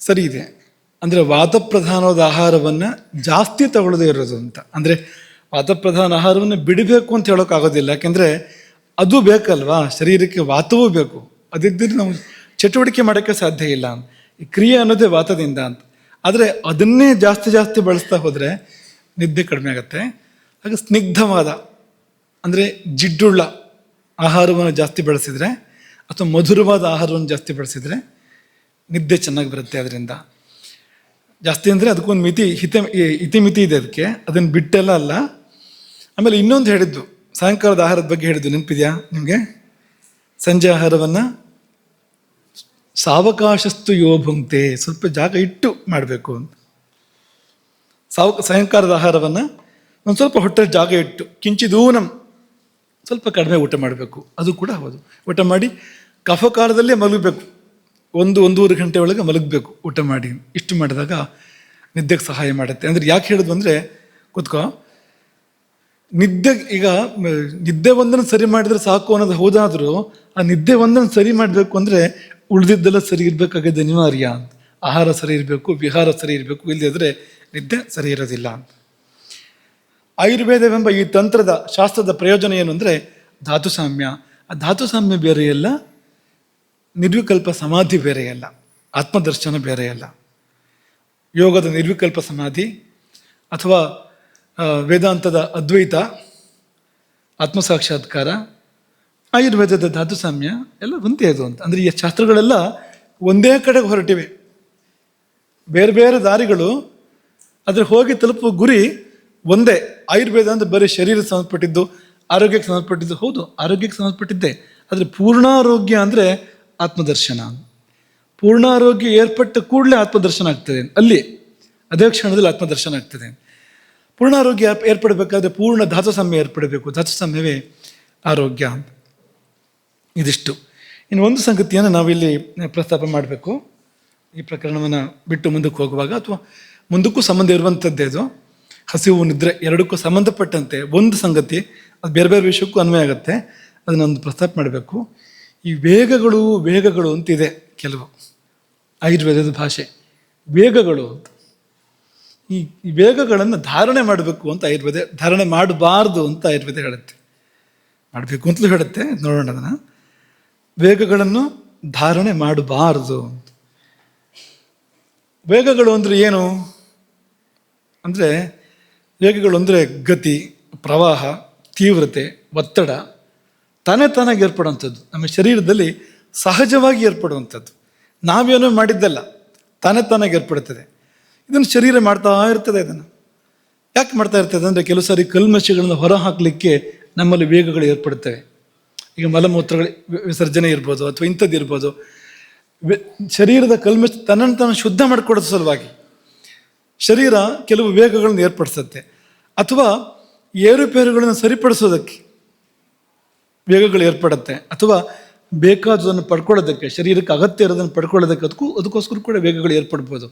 ಸರಿ ಇದೆ. ಅಂದರೆ ವಾತಪ್ರಧಾನವಾದ ಆಹಾರವನ್ನು ಜಾಸ್ತಿ ತಗೊಳ್ಳೋದೇ ಇರೋದು ಅಂತ. ಅಂದರೆ ವಾತಪ್ರಧಾನ ಆಹಾರವನ್ನು ಬಿಡಬೇಕು ಅಂತ ಹೇಳೋಕ್ಕಾಗೋದಿಲ್ಲ. ಯಾಕೆಂದರೆ ಅದು ಬೇಕಲ್ವಾ, ಶರೀರಕ್ಕೆ ವಾತವೂ ಬೇಕು. ಅದಿದ್ದರೆ ನಾವು ಚಟುವಟಿಕೆ ಮಾಡೋಕ್ಕೆ ಸಾಧ್ಯ ಇಲ್ಲ. ಈ ಕ್ರಿಯೆ ಅನ್ನೋದೇ ವಾತದಿಂದ ಅಂತ. ಆದರೆ ಅದನ್ನೇ ಜಾಸ್ತಿ ಬಳಸ್ತಾ ಹೋದರೆ ನಿದ್ದೆ ಕಡಿಮೆ ಆಗುತ್ತೆ. ಹಾಗೆ ಸ್ನಿಗ್ಧವಾದ ಅಂದರೆ ಜಿಡ್ಡುಳ್ಳ ಆಹಾರವನ್ನು ಜಾಸ್ತಿ ಬಳಸಿದರೆ ಅಥವಾ ಮಧುರವಾದ ಆಹಾರವನ್ನು ಜಾಸ್ತಿ ಬಳಸಿದರೆ ನಿದ್ದೆ ಚೆನ್ನಾಗಿ ಬರುತ್ತೆ. ಅದರಿಂದ ಜಾಸ್ತಿ ಅಂದರೆ ಅದಕ್ಕೊಂದು ಇತಿಮಿತಿ ಇದೆ ಅದಕ್ಕೆ, ಅದನ್ನು ಬಿಟ್ಟೆಲ್ಲ ಅಲ್ಲ. ಆಮೇಲೆ ಇನ್ನೊಂದು ಹೇಳಿದ್ದು, ಸಾಯಂಕಾಲದ ಆಹಾರದ ಬಗ್ಗೆ ಹೇಳಿದ್ದು ನೆನಪಿದೆಯಾ ನಿಮಗೆ? ಸಂಜೆ ಆಹಾರವನ್ನು ಸಾವಕಾಶಸ್ತು ಯೋಭುಂಕ್ತೆ, ಸ್ವಲ್ಪ ಜಾಗ ಇಟ್ಟು ಮಾಡಬೇಕು ಅಂತ. ಸಾಯಂಕಾಲದ ಆಹಾರವನ್ನು ಒಂದು ಸ್ವಲ್ಪ ಹೊಟ್ಟೆ ಜಾಗ ಇಟ್ಟು ಕಿಂಚಿದೂನಂ ಸ್ವಲ್ಪ ಕಡಿಮೆ ಊಟ ಮಾಡಬೇಕು. ಅದು ಕೂಡ ಹೌದು. ಊಟ ಮಾಡಿ ಕಫಕಾಲದಲ್ಲೇ ಮಲಗಬೇಕು. 1-1.5 ಗಂಟೆ ಒಳಗೆ ಮಲಗಬೇಕು ಊಟ ಮಾಡಿ. ಇಷ್ಟು ಮಾಡಿದಾಗ ನಿದ್ದೆಗೆ ಸಹಾಯ ಮಾಡುತ್ತೆ. ಅಂದರೆ ಯಾಕೆ ಹೇಳಿದ್ವು ಅಂದರೆ, ಕೂತ್ಕೋ, ನಿದ್ದೆ ಒಂದನ್ನು ಸರಿ ಮಾಡಿದರೆ ಸಾಕು ಅನ್ನೋದು ಹೌದಾದರೂ ಆ ನಿದ್ದೆ ಒಂದನ್ನು ಸರಿ ಮಾಡಬೇಕು ಅಂದರೆ ಉಳಿದಿದ್ದೆಲ್ಲ ಸರಿ ಇರಬೇಕಾಗಿದೆ, ಅನಿವಾರ್ಯ ಅಂತ. ಆಹಾರ ಸರಿ ಇರಬೇಕು, ವಿಹಾರ ಸರಿ ಇರಬೇಕು, ಇಲ್ಲದಿದ್ದರೆ ನಿದ್ದೆ ಸರಿ ಇರೋದಿಲ್ಲ ಅಂತ. ಆಯುರ್ವೇದವೆಂಬ ಈ ತಂತ್ರದ ಶಾಸ್ತ್ರದ ಪ್ರಯೋಜನ ಏನು ಅಂದರೆ ಧಾತು ಸಾಮ್ಯ. ಆ ಧಾತು ಸಾಮ್ಯ ಬೇರೆಯಲ್ಲ, ನಿರ್ವಿಕಲ್ಪ ಸಮಾಧಿ ಬೇರೆಯಲ್ಲ, ಆತ್ಮದರ್ಶನ ಬೇರೆಯಲ್ಲ. ಯೋಗದ ನಿರ್ವಿಕಲ್ಪ ಸಮಾಧಿ ಅಥವಾ ವೇದಾಂತದ ಅದ್ವೈತ ಆತ್ಮಸಾಕ್ಷಾತ್ಕಾರ, ಆಯುರ್ವೇದದ ಧಾತು ಸಾಮ್ಯ ಎಲ್ಲ ಒಂದೇ ಅದು ಅಂತ. ಅಂದರೆ ಈ ಶಾಸ್ತ್ರಗಳೆಲ್ಲ ಒಂದೇ ಕಡೆಗೆ ಹೊರಟಿವೆ. ಬೇರೆ ಬೇರೆ ದಾರಿಗಳು ಅದ್ರ ಹೋಗಿ ತಲುಪುವ ಗುರಿ ಒಂದೇ. ಆಯುರ್ವೇದ ಅಂದರೆ ಬರೀ ಶರೀರಕ್ಕೆ ಸಂಬಂಧಪಟ್ಟಿದ್ದು, ಆರೋಗ್ಯಕ್ಕೆ ಸಂಬಂಧಪಟ್ಟಿದ್ದು. ಹೌದು, ಆರೋಗ್ಯಕ್ಕೆ ಸಂಬಂಧಪಟ್ಟಿದ್ದೆ. ಆದರೆ ಪೂರ್ಣಾರೋಗ್ಯ ಅಂದರೆ ಆತ್ಮದರ್ಶನ. ಪೂರ್ಣಾರೋಗ್ಯ ಏರ್ಪಟ್ಟ ಕೂಡಲೇ ಆತ್ಮದರ್ಶನ ಆಗ್ತದೆ. ಅಲ್ಲಿ ಅದೇ ಕ್ಷಣದಲ್ಲಿ ಆತ್ಮದರ್ಶನ ಆಗ್ತದೆ. ಪೂರ್ಣಾರೋಗ್ಯ ಏರ್ಪಡಬೇಕಾದ್ರೆ ಪೂರ್ಣ ಧಾತು ಸಾಮ್ಯ ಏರ್ಪಡಬೇಕು. ಧಾತು ಸಾಮ್ಯವೇ ಆರೋಗ್ಯ ಅಂತ. ಇದಿಷ್ಟು. ಇನ್ನು ಒಂದು ಸಂಗತಿಯನ್ನು ನಾವಿಲ್ಲಿ ಪ್ರಸ್ತಾಪ ಮಾಡಬೇಕು. ಈ ಪ್ರಕರಣವನ್ನು ಬಿಟ್ಟು ಮುಂದಕ್ಕೆ ಹೋಗುವಾಗ, ಅಥವಾ ಮುಂದಕ್ಕೂ ಸಂಬಂಧ ಇರುವಂಥದ್ದೇ ಅದು. ಹಸಿವು ನಿದ್ರೆ ಎರಡಕ್ಕೂ ಸಂಬಂಧಪಟ್ಟಂತೆ ಒಂದು ಸಂಗತಿ, ಅದು ಬೇರೆ ಬೇರೆ ವಿಷಯಕ್ಕೂ ಅನ್ವಯ ಆಗುತ್ತೆ. ಅದನ್ನೊಂದು ಪ್ರಸ್ತಾಪ ಮಾಡಬೇಕು. ಈ ವೇಗಗಳು ಅಂತಿದೆ ಕೆಲವು ಆಯುರ್ವೇದದ ಭಾಷೆ. ವೇಗಗಳು ಅಂತ, ಈ ವೇಗಗಳನ್ನು ಧಾರಣೆ ಮಾಡಬೇಕು ಅಂತ ಆಯುರ್ವೇದ, ಧಾರಣೆ ಮಾಡಬಾರ್ದು ಅಂತ ಆಯುರ್ವೇದ ಹೇಳುತ್ತೆ. ಮಾಡಬೇಕು ಅಂತಲೂ ಹೇಳುತ್ತೆ. ನೋಡೋಣ ಅದನ್ನು. ವೇಗಗಳನ್ನು ಧಾರಣೆ ಮಾಡಬಾರ್ದು ಅಂತ. ವೇಗಗಳು ಅಂದರೆ ಏನು ಅಂದರೆ, ವೇಗಗಳು ಅಂದರೆ ಗತಿ, ಪ್ರವಾಹ, ತೀವ್ರತೆ, ಒತ್ತಡ ತಾನಾಗಿ ಏರ್ಪಡುವಂಥದ್ದು. ನಮ್ಮ ಶರೀರದಲ್ಲಿ ಸಹಜವಾಗಿ ಏರ್ಪಡುವಂಥದ್ದು. ನಾವೇನೋ ಮಾಡಿದ್ದಲ್ಲ, ತಾನಾಗಿ ಏರ್ಪಡುತ್ತದೆ. ಇದನ್ನು ಶರೀರ ಮಾಡ್ತಾ ಇರ್ತದೆ. ಇದನ್ನು ಯಾಕೆ ಮಾಡ್ತಾ ಇರ್ತದೆ ಅಂದರೆ, ಕೆಲವು ಸಾರಿ ಕಲ್ಮಶಗಳನ್ನು ಹೊರ ಹಾಕಲಿಕ್ಕೆ ನಮ್ಮಲ್ಲಿ ವೇಗಗಳು ಏರ್ಪಡುತ್ತವೆ. ಈಗ ಮಲಮೂತ್ರಗಳ ವಿಸರ್ಜನೆ ಇರ್ಬೋದು, ಅಥವಾ ಇಂಥದ್ದು ಇರ್ಬೋದು. ಶರೀರದ ಕಲ್ಮಶ ತನ್ನನ್ನು ತಾನು ಶುದ್ಧ ಮಾಡಿಕೊಡೋ ಸಲುವಾಗಿ ಶರೀರ ಕೆಲವು ವೇಗಗಳನ್ನು ಏರ್ಪಡಿಸುತ್ತೆ. ಅಥವಾ ಏರುಪೇರುಗಳನ್ನು ಸರಿಪಡಿಸೋದಕ್ಕೆ ವೇಗಗಳು ಏರ್ಪಡುತ್ತೆ. ಅಥವಾ ಬೇಕಾದದನ್ನು ಪಡ್ಕೊಳ್ಳೋದಕ್ಕೆ, ಶರೀರಕ್ಕೆ ಅಗತ್ಯ ಇರೋದನ್ನು ಪಡ್ಕೊಳ್ಳೋದಕ್ಕೆ ಅದಕ್ಕೋಸ್ಕರ ಕೂಡ ವೇಗಗಳು ಏರ್ಪಡ್ಬೋದು.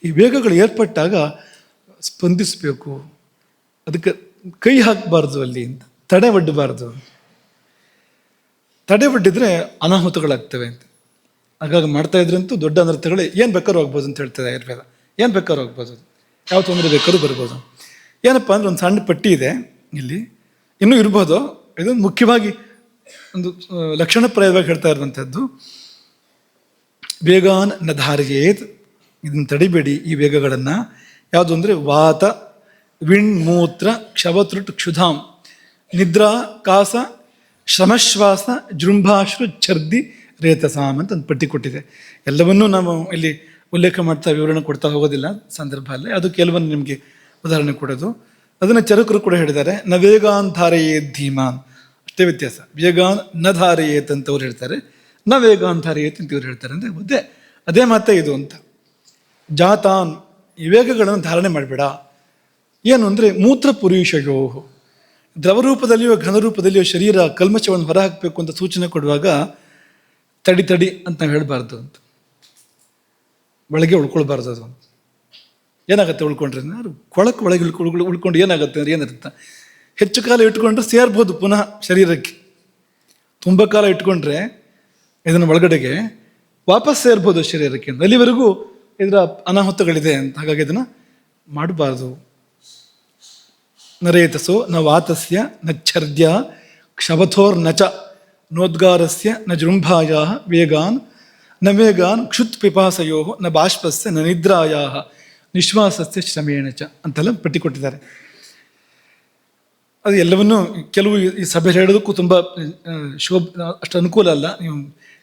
ಈ ವೇಗಗಳು ಏರ್ಪಟ್ಟಾಗ ಸ್ಪಂದಿಸಬೇಕು. ಅದಕ್ಕೆ ಕೈ ಹಾಕಬಾರ್ದು, ಅಲ್ಲಿ ಅಂತ ತಡೆ ಒಡ್ಡಬಾರ್ದು. ತಡೆ ಒಡ್ಡಿದ್ರೆ ಅನಾಹುತಗಳಾಗ್ತವೆ ಅಂತ. ಹಾಗಾಗಿ ಮಾಡ್ತಾ ಇದ್ರಂತೂ ದೊಡ್ಡ ಅನರ್ಥಗಳು ಏನು ಬೇಕಾದ್ರೂ ಹೋಗ್ಬೋದು ಅಂತ ಹೇಳ್ತದೆ ಆಯುರ್ವೇದ. ಏನು ಬೇಕಾದ್ರೂ ಹೋಗ್ಬೋದು, ಯಾವ ತೊಂದರೆ ಬೇಕಾದ್ರೂ ಬರ್ಬೋದು. ಏನಪ್ಪ ಅಂದ್ರೆ ಒಂದು ಸಣ್ಣ ಪಟ್ಟಿ ಇದೆ ಇಲ್ಲಿ, ಇನ್ನೂ ಇರ್ಬೋದು. ಇದೊಂದು ಮುಖ್ಯವಾಗಿ ಒಂದು ಲಕ್ಷಣಪ್ರಾಯವಾಗಿ ಹೇಳ್ತಾ ಇರುವಂಥದ್ದು. ವೇಗಾನ್ ನ ಧಾರ್ಯೇತ್, ಇದನ್ನು ತಡಿಬೇಡಿ ಈ ವೇಗಗಳನ್ನು. ಯಾವುದು ಅಂದರೆ ವಾತ, ವಿಣ್, ಮೂತ್ರ, ಕ್ಷವತೃಟ್, ಕ್ಷುಧಾಂ, ನಿದ್ರಾ, ಕಾಸ, ಶ್ರಮಶ್ವಾಸ, ಜೃಂಭಾಶ್ರು, ಛರ್ದಿ, ರೇತಸಾಮ್ ಅಂತ ಒಂದು ಪಟ್ಟಿ ಕೊಟ್ಟಿದೆ. ಎಲ್ಲವನ್ನೂ ನಾವು ಇಲ್ಲಿ ಉಲ್ಲೇಖ ಮಾಡ್ತಾ ವಿವರಣೆ ಕೊಡ್ತಾ ಹೋಗೋದಿಲ್ಲ ಸಂದರ್ಭ ಅಲ್ಲೇ. ಅದು ಕೆಲವೊಂದು ನಿಮಗೆ ಉದಾಹರಣೆ ಕೊಡೋದು. ಅದನ್ನು ಚರಕರು ಕೂಡ ಹೇಳಿದ್ದಾರೆ. ನ ವೇಗಾನ್ ಧಾರೆಯೇತ್ ಧೀಮಾನ್, ಅಷ್ಟೇ ವ್ಯತ್ಯಾಸ. ವೇಗಾನ್ ನ ಧಾರೆಯೇತ್ ಅಂತ ಅವ್ರು ಹೇಳ್ತಾರೆ, ನ ವೇಗಾನ್ ಧಾರೆಯೇತ್ ಅಂತ ಇವ್ರು ಹೇಳ್ತಾರೆ. ಅಂದರೆ ಅದೇ ಮಾತೇ ಇದು ಅಂತ. ಜಾತಾನ್, ಈ ವೇಗಗಳನ್ನು ಧಾರಣೆ ಮಾಡಬೇಡ. ಏನು ಅಂದರೆ ಮೂತ್ರ ಪುರುಷಯೋ, ದ್ರವರೂಪದಲ್ಲಿಯೋ ಘನರೂಪದಲ್ಲಿಯೋ ಶರೀರ ಕಲ್ಮಶವನ್ನು ಹೊರಹಾಕಬೇಕು ಅಂತ ಸೂಚನೆ ಕೊಡುವಾಗ ತಡಿ ಅಂತ ನಾವು ಹೇಳಬಾರ್ದು ಅಂತ. ಒಳಗೆ ಉಳ್ಕೊಳ್ಬಾರ್ದು. ಅದು ಏನಾಗುತ್ತೆ ಉಳ್ಕೊಂಡ್ರೆ, ಒಳಗೆ ಉಳ್ಕೊಂಡು ಏನಾಗುತ್ತೆ ಅಂದ್ರೆ ಏನರ್ಥ, ಹೆಚ್ಚು ಕಾಲ ಇಟ್ಕೊಂಡ್ರೆ ಸೇರ್ಬೋದು ಪುನಃ ಶರೀರಕ್ಕೆ. ತುಂಬ ಕಾಲ ಇಟ್ಕೊಂಡ್ರೆ ಇದನ್ನು ಒಳಗಡೆಗೆ ವಾಪಸ್ ಸೇರ್ಬೋದು ಶರೀರಕ್ಕೆ. ಅಲ್ಲಿವರೆಗೂ ಇದರ ಅನಾಹುತಗಳಿದೆ ಅಂತ. ಹಾಗಾಗಿ ಇದನ್ನು ಮಾಡಬಾರ್ದು. ನರೇತಸೋ ನ ವಾತಸ್ಯ ನ ಛರ್ದ್ಯ ಕ್ಷವಥೋರ್ ನಚ ನೋದ್ಗಾರಸ್ಯ ನ ಜೃಂಭಾಯ ವೇಗಾನ್ ನ ವೇಗಾನ್ ಕ್ಷುತ್ ಪಿಪಾಸಯೋ ನ ಬಾಷ್ಪಸ್ಯ ನ ನಿದ್ರಾಯ ನಿಶ್ವಾಸಸ್ಯ ಶ್ರಮೇಣ ಚ ಅಂತೆಲ್ಲ ಪಟ್ಟಿ ಕೊಟ್ಟಿದ್ದಾರೆ. ಅದು ಎಲ್ಲವನ್ನೂ ಕೆಲವು ಈ ಸಭೆ ಹೇಳೋದಕ್ಕೂ ತುಂಬ ಅಷ್ಟು ಅನುಕೂಲ ಅಲ್ಲ. ನೀವು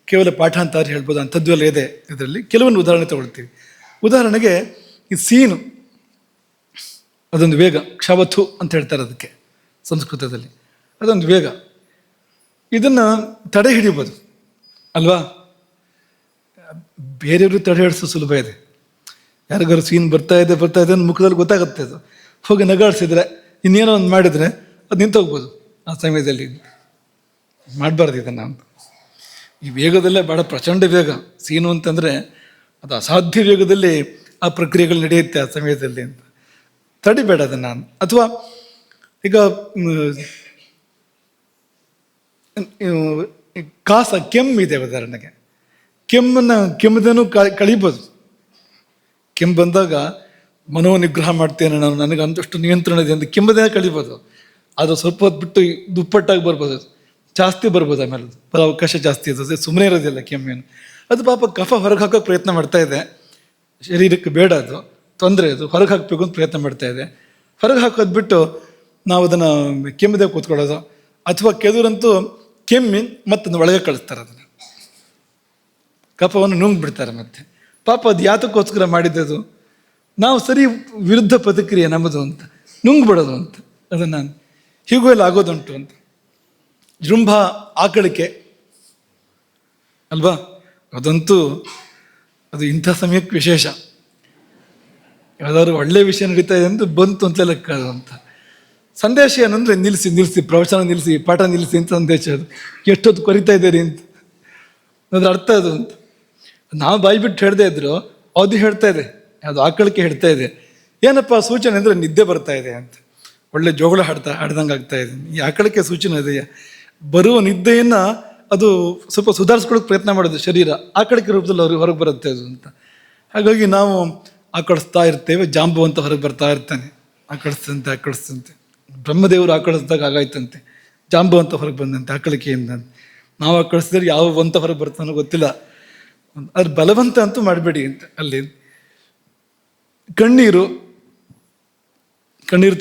ಕೇವಲ ಪಾಠ ಅಂತ ಹೇಳ್ಬೋದು, ಅಂಥದ್ದು ಎಲ್ಲ ಇದೆ ಇದರಲ್ಲಿ. ಕೆಲವೊಂದು ಉದಾಹರಣೆ ತಗೊಳ್ತೀವಿ. ಉದಾಹರಣೆಗೆ ಈ ಸೀನು, ಅದೊಂದು ವೇಗ. ಕ್ಷವಥು ಅಂತ ಹೇಳ್ತಾರೆ ಅದಕ್ಕೆ ಸಂಸ್ಕೃತದಲ್ಲಿ. ಅದೊಂದು ವೇಗ. ಇದನ್ನು ತಡೆ ಹಿಡಿಬೋದು ಅಲ್ವಾ? ಬೇರೆಯವ್ರಿಗೆ ತಡೆ ಹಿಡಿಸೋ ಸುಲಭ ಇದೆ. ಯಾರಿಗಾರು ಸೀನ್ ಬರ್ತಾ ಇದೆ ಅಂತ ಮುಖದಲ್ಲಿ ಗೊತ್ತಾಗುತ್ತೆ. ಅದು ಹೋಗಿ ನಗಾಡಿಸಿದ್ರೆ, ಇನ್ನೇನೋ ಒಂದು ಮಾಡಿದರೆ ಅದು ನಿಂತು ಹೋಗ್ಬೋದು ಆ ಸಮಯದಲ್ಲಿ. ಮಾಡಬಾರ್ದು ಇದನ್ನು ಅಂತ. ಈ ವೇಗದಲ್ಲೇ ಭಾಳ ಪ್ರಚಂಡ ವೇಗ. ಸೀನು ಅಂತಂದರೆ ಅದು ಅಸಾಧ್ಯ ವೇಗದಲ್ಲಿ ಆ ಪ್ರಕ್ರಿಯೆಗಳು ನಡೆಯುತ್ತೆ ಆ ಸಮಯದಲ್ಲಿ ಅಂತ. ತಡಿಬೇಡ ಅದನ್ನು. ಅಥವಾ ಈಗ ಕಾಸ, ಕೆಮ್ಮಿದೆ ಉದಾಹರಣೆಗೆ. ಕೆಮ್ಮದನ್ನು ಕಳಿಬೋದು. ಕೆಮ್ಮು ಬಂದಾಗ ಮನೋನಿಗ್ರಹ ಮಾಡ್ತೇನೆ ನಾನು, ನನಗೆ ಅಂತಷ್ಟು ನಿಯಂತ್ರಣ ಇದೆ ಅಂತ ಕೆಮ್ಮದೇ ಕಳಿಬೋದು. ಅದು ಸ್ವಲ್ಪ ಹೊತ್ತು ಬಿಟ್ಟು ದುಪ್ಪಟ್ಟಾಗಿ ಬರ್ಬೋದು, ಜಾಸ್ತಿ ಬರ್ಬೋದು. ಆಮೇಲೆ ಅದು ಅವಕಾಶ ಜಾಸ್ತಿ ಇರ್ತದೆ, ಸುಮ್ಮನೆ ಇರೋದಿಲ್ಲ ಕೆಮ್ಮೇನು. ಅದು ಪಾಪ ಕಫ ಹೊರಗೆ ಹಾಕೋಕೆ ಪ್ರಯತ್ನ ಮಾಡ್ತಾ ಇದೆ. ಶರೀರಕ್ಕೆ ಬೇಡ, ಅದು ತೊಂದರೆ. ಅದು ಹೊರಗೆ ಹಾಕಬೇಕು ಅಂತ ಪ್ರಯತ್ನ ಮಾಡ್ತಾ ಇದೆ. ಹೊರಗೆ ಹಾಕೋದು ಬಿಟ್ಟು ನಾವು ಅದನ್ನು ಕೆಮ್ಮದೆ ಕೂತ್ಕೊಳ್ಳೋದು. ಅಥವಾ ಕೆಲವರಂತೂ ಕೆಮ್ಮಿ ಮತ್ತೊಂದು ಒಳಗೆ ಕಳಿಸ್ತಾರೆ, ಅದನ್ನು ಕಫವನ್ನು ನುಂಗ್ಬಿಡ್ತಾರೆ. ಮತ್ತೆ ಪಾಪ ಅದು ಯಾತಕ್ಕೋಸ್ಕರ ಮಾಡಿದ್ದದು, ನಾವು ಸರಿ ವಿರುದ್ಧ ಪ್ರತಿಕ್ರಿಯೆ ನಮ್ಮದು ಅಂತ ನುಂಗ್ಬಿಡೋದು ಅಂತ, ಅದನ್ನು ಹೀಗೂ ಎಲ್ಲ ಆಗೋದುಂಟು ಅಂತ. ಜೃಂಭ ಆಕಳಿಕೆ ಅಲ್ವಾ, ಅದಂತೂ ಅದು ಇಂಥ ಸಮಯಕ್ಕೆ ವಿಶೇಷ. ಯಾವ್ದಾದ್ರು ಒಳ್ಳೆಯ ವಿಷಯ ನಡೀತಾ ಇದೆ ಅಂತ ಬಂತು ಅಂತ ಲೆಕ್ಕ ಅದು ಅಂತ. ಸಂದೇಶ ಏನಂದರೆ ನಿಲ್ಲಿಸಿ ಪ್ರವಚನ ನಿಲ್ಲಿಸಿ, ಪಾಠ ನಿಲ್ಲಿಸಿ ಅಂತ ಸಂದೇಶ. ಅದು ಎಷ್ಟೊತ್ತು ಕೊರಿತಾ ಇದ್ದೀರಿ ಅಂತ, ಅದ್ರ ಅರ್ಥ ಅದು ಅಂತ. ನಾವು ಬಾಯಿ ಬಿಟ್ಟು ಹೇಳ್ದೇ ಇದ್ರು ಅದು ಹೇಳ್ತಾ ಇದೆ, ಅದು ಆಕಳಿಕೆ ಹೇಳ್ತಾ ಇದೆ. ಏನಪ್ಪ ಸೂಚನೆ ಅಂದರೆ ನಿದ್ದೆ ಬರ್ತಾ ಇದೆ ಅಂತ, ಒಳ್ಳೆ ಜೋಗಳ ಹಾಡ್ದಂಗೆ ಆಗ್ತಾ ಇದೆ. ಈ ಆಕಳಿಕೆ ಸೂಚನೆ ಇದೆಯಾ, ಬರುವ ನಿದ್ದೆಯನ್ನು ಅದು ಸ್ವಲ್ಪ ಸುಧಾರಿಸ್ಕೊಳ್ಳೋಕೆ ಪ್ರಯತ್ನ ಮಾಡೋದು ಶರೀರ, ಆಕಳಿಕೆ ರೂಪದಲ್ಲಿ ಅವ್ರಿಗೆ ಹೊರಗೆ ಬರುತ್ತೆ ಅದು ಅಂತ. ಹಾಗಾಗಿ ನಾವು ಆಕಳಿಸ್ತಾ ಇರ್ತೇವೆ, ಜಾಂಬು ಅಂತ ಹೊರಗೆ ಬರ್ತಾ ಇರ್ತಾನೆ, ಆಕಳಿಸ್ತಂತೆ. ಬ್ರಹ್ಮದೇವರು ಆಕಳಿಸ್ದಾಗ ಆಗಾಯ್ತಂತೆ, ಜಾಂಬು ಅಂತ ಹೊರಗೆ ಬಂದಂತೆ ಆಕಳಿಕೆಯಿಂದ. ನಾವು ಆಕಳಿಸಿದ್ರೆ ಯಾವ ಅಂತ ಹೊರಗೆ ಬರ್ತಾನೋ ಗೊತ್ತಿಲ್ಲ, ಅದ್ರ ಬಲವಂತ ಅಂತೂ ಮಾಡಬೇಡಿ ಅಂತ. ಅಲ್ಲಿ ಕಣ್ಣೀರು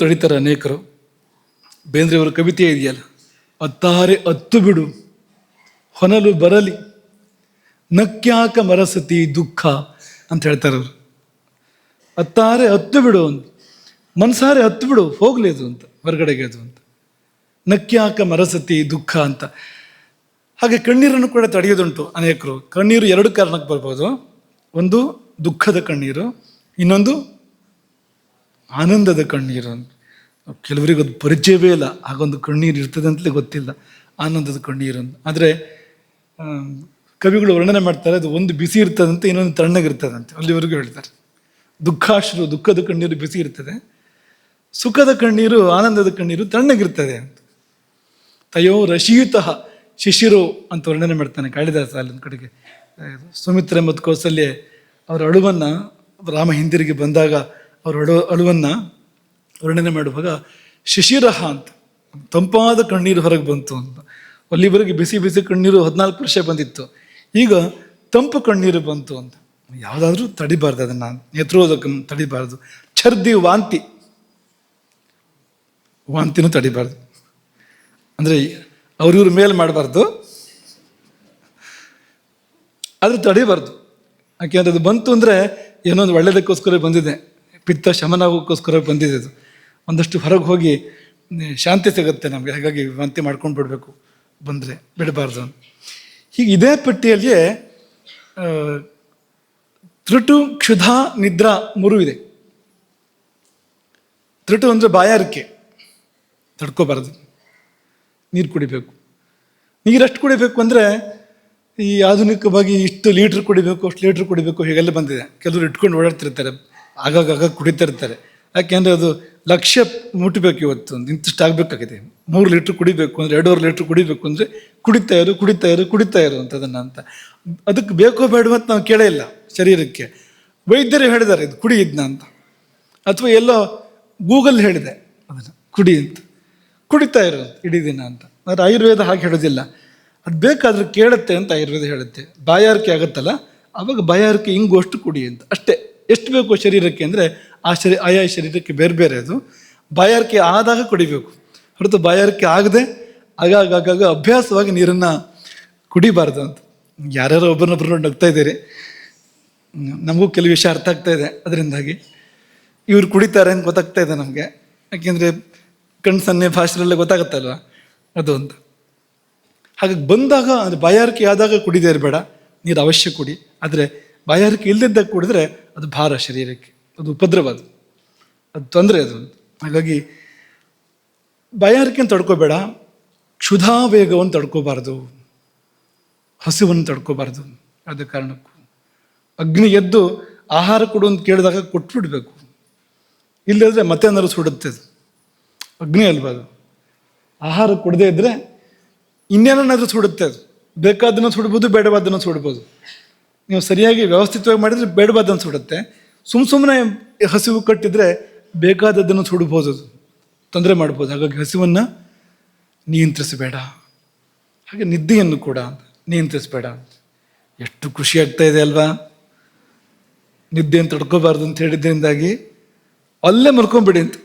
ತೊಳಿತಾರೆ ಅನೇಕರು. ಬೇಂದ್ರೆಯವರ ಕವಿತೆ ಇದೆಯಲ್ಲ, ಅತ್ತಾರೆ ಅತ್ತು ಬಿಡು ಹೊನಲು ಬರಲಿ ನಕ್ಯಾಕ ಮರಸತಿ ದುಃಖ ಅಂತ ಹೇಳ್ತಾರೆ ಅವರು. ಅತ್ತಾರೆ ಹತ್ತು ಬಿಡು ಅಂತ, ಮನ್ಸಾರೆ ಹತ್ತು ಬಿಡು, ಹೋಗ್ಲಿ ಅದು ಅಂತ, ಹೊರಗಡೆಗೆ ಅದು ಅಂತ. ನಕ್ಯಾಕ ಮರಸತಿ ದುಃಖ ಅಂತ. ಹಾಗೆ ಕಣ್ಣೀರನ್ನು ಕೂಡ ತಡೆಯೋದುಂಟು ಅನೇಕರು. ಕಣ್ಣೀರು ಎರಡು ಕಾರಣಕ್ಕೆ ಬರ್ಬೋದು. ಒಂದು ದುಃಖದ ಕಣ್ಣೀರು, ಇನ್ನೊಂದು ಆನಂದದ ಕಣ್ಣೀರು. ಕೆಲವರಿಗೆ ಅದು ಪರಿಚಯವೇ ಇಲ್ಲ, ಹಾಗೊಂದು ಕಣ್ಣೀರು ಇರ್ತದೆ ಅಂತಲೇ ಗೊತ್ತಿಲ್ಲ, ಆನಂದದ ಕಣ್ಣೀರು ಅಂತ. ಆದರೆ ಕವಿಗಳು ವರ್ಣನೆ ಮಾಡ್ತಾರೆ, ಅದು ಒಂದು ಬಿಸಿ ಇರ್ತದಂತೆ, ಇನ್ನೊಂದು ತಣ್ಣಗಿರ್ತದಂತೆ, ಅಲ್ಲಿವರೆಗೂ ಹೇಳ್ತಾರೆ. ದುಃಖಾಶ್ರು, ದುಃಖದ ಕಣ್ಣೀರು ಬಿಸಿ ಇರ್ತದೆ, ಸುಖದ ಕಣ್ಣೀರು, ಆನಂದದ ಕಣ್ಣೀರು ತಣ್ಣಗಿರ್ತದೆ ಅಂತ. ತಯೋ ರಶೀತಃ ಶಿಶಿರೋ ಅಂತ ವರ್ಣನೆ ಮಾಡ್ತಾನೆ ಕಾಳಿದಾಸ. ಅಲ್ಲೊಂದು ಕಡೆಗೆ ಸುಮಿತ್ರೆ ಮತ್ತು ಕೌಸಲ್ಯ ಅವರ ಅಳುವನ್ನು, ರಾಮ ಹಿಂದಿರುಗಿ ಬಂದಾಗ ಅವರ ಅಳುವನ್ನು ವರ್ಣನೆ ಮಾಡುವಾಗ ಶಿಶಿರಹ ಅಂತ, ತಂಪಾದ ಕಣ್ಣೀರು ಹೊರಗೆ ಬಂತು ಅಂತ. ಅಲ್ಲಿವರೆಗೆ ಬಿಸಿ ಬಿಸಿ ಕಣ್ಣೀರು 14 ವರ್ಷ ಬಂದಿತ್ತು, ಈಗ ತಂಪು ಕಣ್ಣೀರು ಬಂತು ಅಂತ. ಯಾವುದಾದ್ರೂ ತಡಿಬಾರ್ದು, ಅದನ್ನು ನೇತ್ರೋದಕ ತಡಿಬಾರ್ದು. ಛರ್ದಿ ವಾಂತಿನೂ ತಡಿಬಾರ್ದು, ಅಂದರೆ ಅವ್ರಿವ್ರ ಮೇಲೆ ಮಾಡಬಾರ್ದು, ಆದರೆ ತಡಿಬಾರ್ದು. ಯಾಕೆಂದರೆ ಅದು ಬಂತು ಅಂದರೆ ಏನೋ ಒಂದು ಒಳ್ಳೆಯದಕ್ಕೋಸ್ಕರ ಬಂದಿದೆ, ಪಿತ್ತ ಶಮನಕ್ಕೋಸ್ಕರ ಬಂದಿದೆ. ಅದು ಒಂದಷ್ಟು ಹೊರಗೆ ಹೋಗಿ ಶಾಂತಿ ಸಿಗುತ್ತೆ ನಮಗೆ. ಹಾಗಾಗಿ ವಾಂತಿ ಮಾಡ್ಕೊಂಡು ಬಿಡಬೇಕು, ಬಂದರೆ ಬಿಡಬಾರ್ದು. ಹೀಗೆ ಇದೇ ಪಟ್ಟಿಯಲ್ಲಿಯೇ ತ್ರುಟು, ಕ್ಷುಧಾ, ನಿದ್ರಾ 3 ಇದೆ. ತ್ರುಟು ಅಂದರೆ ಬಾಯಾರಿಕೆ, ತಡ್ಕೋಬಾರ್ದು, ನೀರು ಕುಡಿಬೇಕು. ನೀರೆಷ್ಟು ಕುಡಿಬೇಕು ಅಂದರೆ ಈ ಆಧುನಿಕವಾಗಿ ಇಷ್ಟು ಲೀಟ್ರ್ ಕುಡಿಬೇಕು, ಅಷ್ಟು ಲೀಟ್ರ್ ಕುಡಿಬೇಕು, ಹೀಗೆಲ್ಲ ಬಂದಿದೆ. ಕೆಲವರು ಇಟ್ಕೊಂಡು ಓಡಾಡ್ತಿರ್ತಾರೆ, ಆಗಾಗ ಕುಡಿತಾ ಇರ್ತಾರೆ. ಯಾಕೆಂದರೆ ಅದು ಲಕ್ಷ್ಯ ಮುಟ್ಟಬೇಕು. ಇವತ್ತು ಇಂತಿಷ್ಟು ಆಗಬೇಕಾಗಿದೆ, 3 ಲೀಟ್ರ್ ಕುಡಿಬೇಕು ಅಂದರೆ 2.5 ಲೀಟ್ರ್ ಕುಡಿಬೇಕು ಅಂದರೆ ಕುಡಿತಾ ಇರು ಅಂತದನ್ನು ಅಂತ. ಅದಕ್ಕೆ ಬೇಕೋ ಬೇಡ ಅಂತ ನಾವು ಕೇಳೇ ಇಲ್ಲ ಶರೀರಕ್ಕೆ. ವೈದ್ಯರು ಹೇಳಿದ್ದಾರೆ ಇದು ಕುಡಿ ಇದನ್ನ ಅಂತ, ಅಥವಾ ಎಲ್ಲೋ ಗೂಗಲ್ ಹೇಳಿದೆ ಅದನ್ನು ಕುಡಿ ಅಂತ, ಕುಡಿತಾ ಇರು ಇಡೀ ದಿನ ಅಂತ. ಆದರೆ ಆಯುರ್ವೇದ ಹಾಗೆ ಹೇಳೋದಿಲ್ಲ, ಅದು ಬೇಕಾದ್ರೆ ಕೇಳುತ್ತೆ ಅಂತ ಆಯುರ್ವೇದ ಹೇಳುತ್ತೆ. ಬಾಯಾರಿಕೆ ಆಗುತ್ತಲ್ಲ, ಆವಾಗ ಬಾಯಾರಿಕೆ ಹಿಂಗೋಷ್ಟು ಕುಡಿ ಅಂತ ಅಷ್ಟೇ. ಎಷ್ಟು ಬೇಕು ಶರೀರಕ್ಕೆ ಅಂದರೆ ಆಯಾ ಶರೀರಕ್ಕೆ ಬೇರೆ ಬೇರೆ. ಅದು ಬಾಯಾರಿಕೆ ಆದಾಗ ಕುಡಿಬೇಕು, ಹೊರತು ಬಾಯಾರಿಕೆ ಆಗದೆ ಆಗಾಗ ಅಭ್ಯಾಸವಾಗಿ ನೀರನ್ನು ಕುಡಿಬಾರ್ದು ಅಂತ. ಯಾರ್ಯಾರೋ ಒಬ್ಬರನ್ನೊಬ್ಬರು ನೋಡಿ ನಗ್ತಾ ಇದ್ದೀರಿ, ನಮಗೂ ಕೆಲವು ವಿಷಯ ಅರ್ಥ ಆಗ್ತಾ ಇದೆ. ಅದರಿಂದಾಗಿ ಇವ್ರು ಕುಡಿತಾರೆ ಅಂತ ಗೊತ್ತಾಗ್ತಾ ಇದೆ ನಮಗೆ. ಯಾಕೆಂದರೆ ಕಣ್ಣು ಸನ್ನೆ ಭಾಷೆಯಲ್ಲೇ ಗೊತ್ತಾಗುತ್ತಲ್ವ ಅದು ಅಂತ. ಹಾಗಾಗಿ ಬಂದಾಗ ಅಂದರೆ ಬಾಯಾರಿಕೆ ಆದಾಗ ಕುಡಿದೇ ಇರಬೇಡ, ನೀರು ಅವಶ್ಯ ಕುಡಿ. ಆದರೆ ಬಾಯಾರಿಕೆ ಇಲ್ಲದಿದ್ದಾಗ ಕುಡಿದ್ರೆ ಅದು ಭಾರ ಶರೀರಕ್ಕೆ, ಅದು ಉಪದ್ರವ, ಅದು ತೊಂದರೆ ಅದು. ಹಾಗಾಗಿ ಬಾಯಾರಿಕೆಯನ್ನು ತಡ್ಕೋಬೇಡ, ಕ್ಷುಧಾ ವೇಗವನ್ನು ತಡ್ಕೋಬಾರ್ದು, ಹಸಿವನ್ನು ತಡ್ಕೋಬಾರ್ದು. ಅದೇ ಕಾರಣಕ್ಕೂ ಅಗ್ನಿ ಎದ್ದು ಆಹಾರ ಕೊಡು ಅಂತ ಕೇಳಿದಾಗ ಕೊಟ್ಬಿಡ್ಬೇಕು, ಇಲ್ಲದ್ರೆ ಮತ್ತೆ ಏನಾದ್ರು ಸುಡುತ್ತೆ. ಅದು ಅಗ್ನಿ ಅಲ್ವಾ, ಅದು ಆಹಾರ ಕೊಡದೇ ಇದ್ದರೆ ಇನ್ನೇನಾದ್ರೂ ಸುಡುತ್ತೆ. ಅದು ಬೇಕಾದನ್ನು ಸುಡ್ಬೋದು, ಬೇಡವಾದನ್ನು ಸುಡ್ಬೋದು. ನೀವು ಸರಿಯಾಗಿ ವ್ಯವಸ್ಥಿತವಾಗಿ ಮಾಡಿದರೆ ಬೇಡವಾದನ್ನು ಸುಡುತ್ತೆ. ಸುಮ್ಮನೆ ಹಸಿವು ಕಟ್ಟಿದರೆ ಬೇಕಾದದ್ದನ್ನು ಸುಡ್ಬೋದು, ಅದು ತೊಂದರೆ ಮಾಡ್ಬೋದು. ಹಾಗಾಗಿ ಹಸಿವನ್ನು ನಿಯಂತ್ರಿಸಬೇಡ, ಹಾಗೆ ನಿದ್ದೆಯನ್ನು ಕೂಡ ನಿಯಂತ್ರಿಸಬೇಡ. ಎಷ್ಟು ಖುಷಿ ಆಗ್ತಾ ಇದೆ ಅಲ್ವಾ, ನಿದ್ದೆಯನ್ನು ತಡ್ಕೋಬಾರ್ದು ಅಂತ ಹೇಳಿದ್ದರಿಂದಾಗಿ ಅಲ್ಲೇ ಮಲ್ಕೊಂಬಿಡಿ ಅಂತ.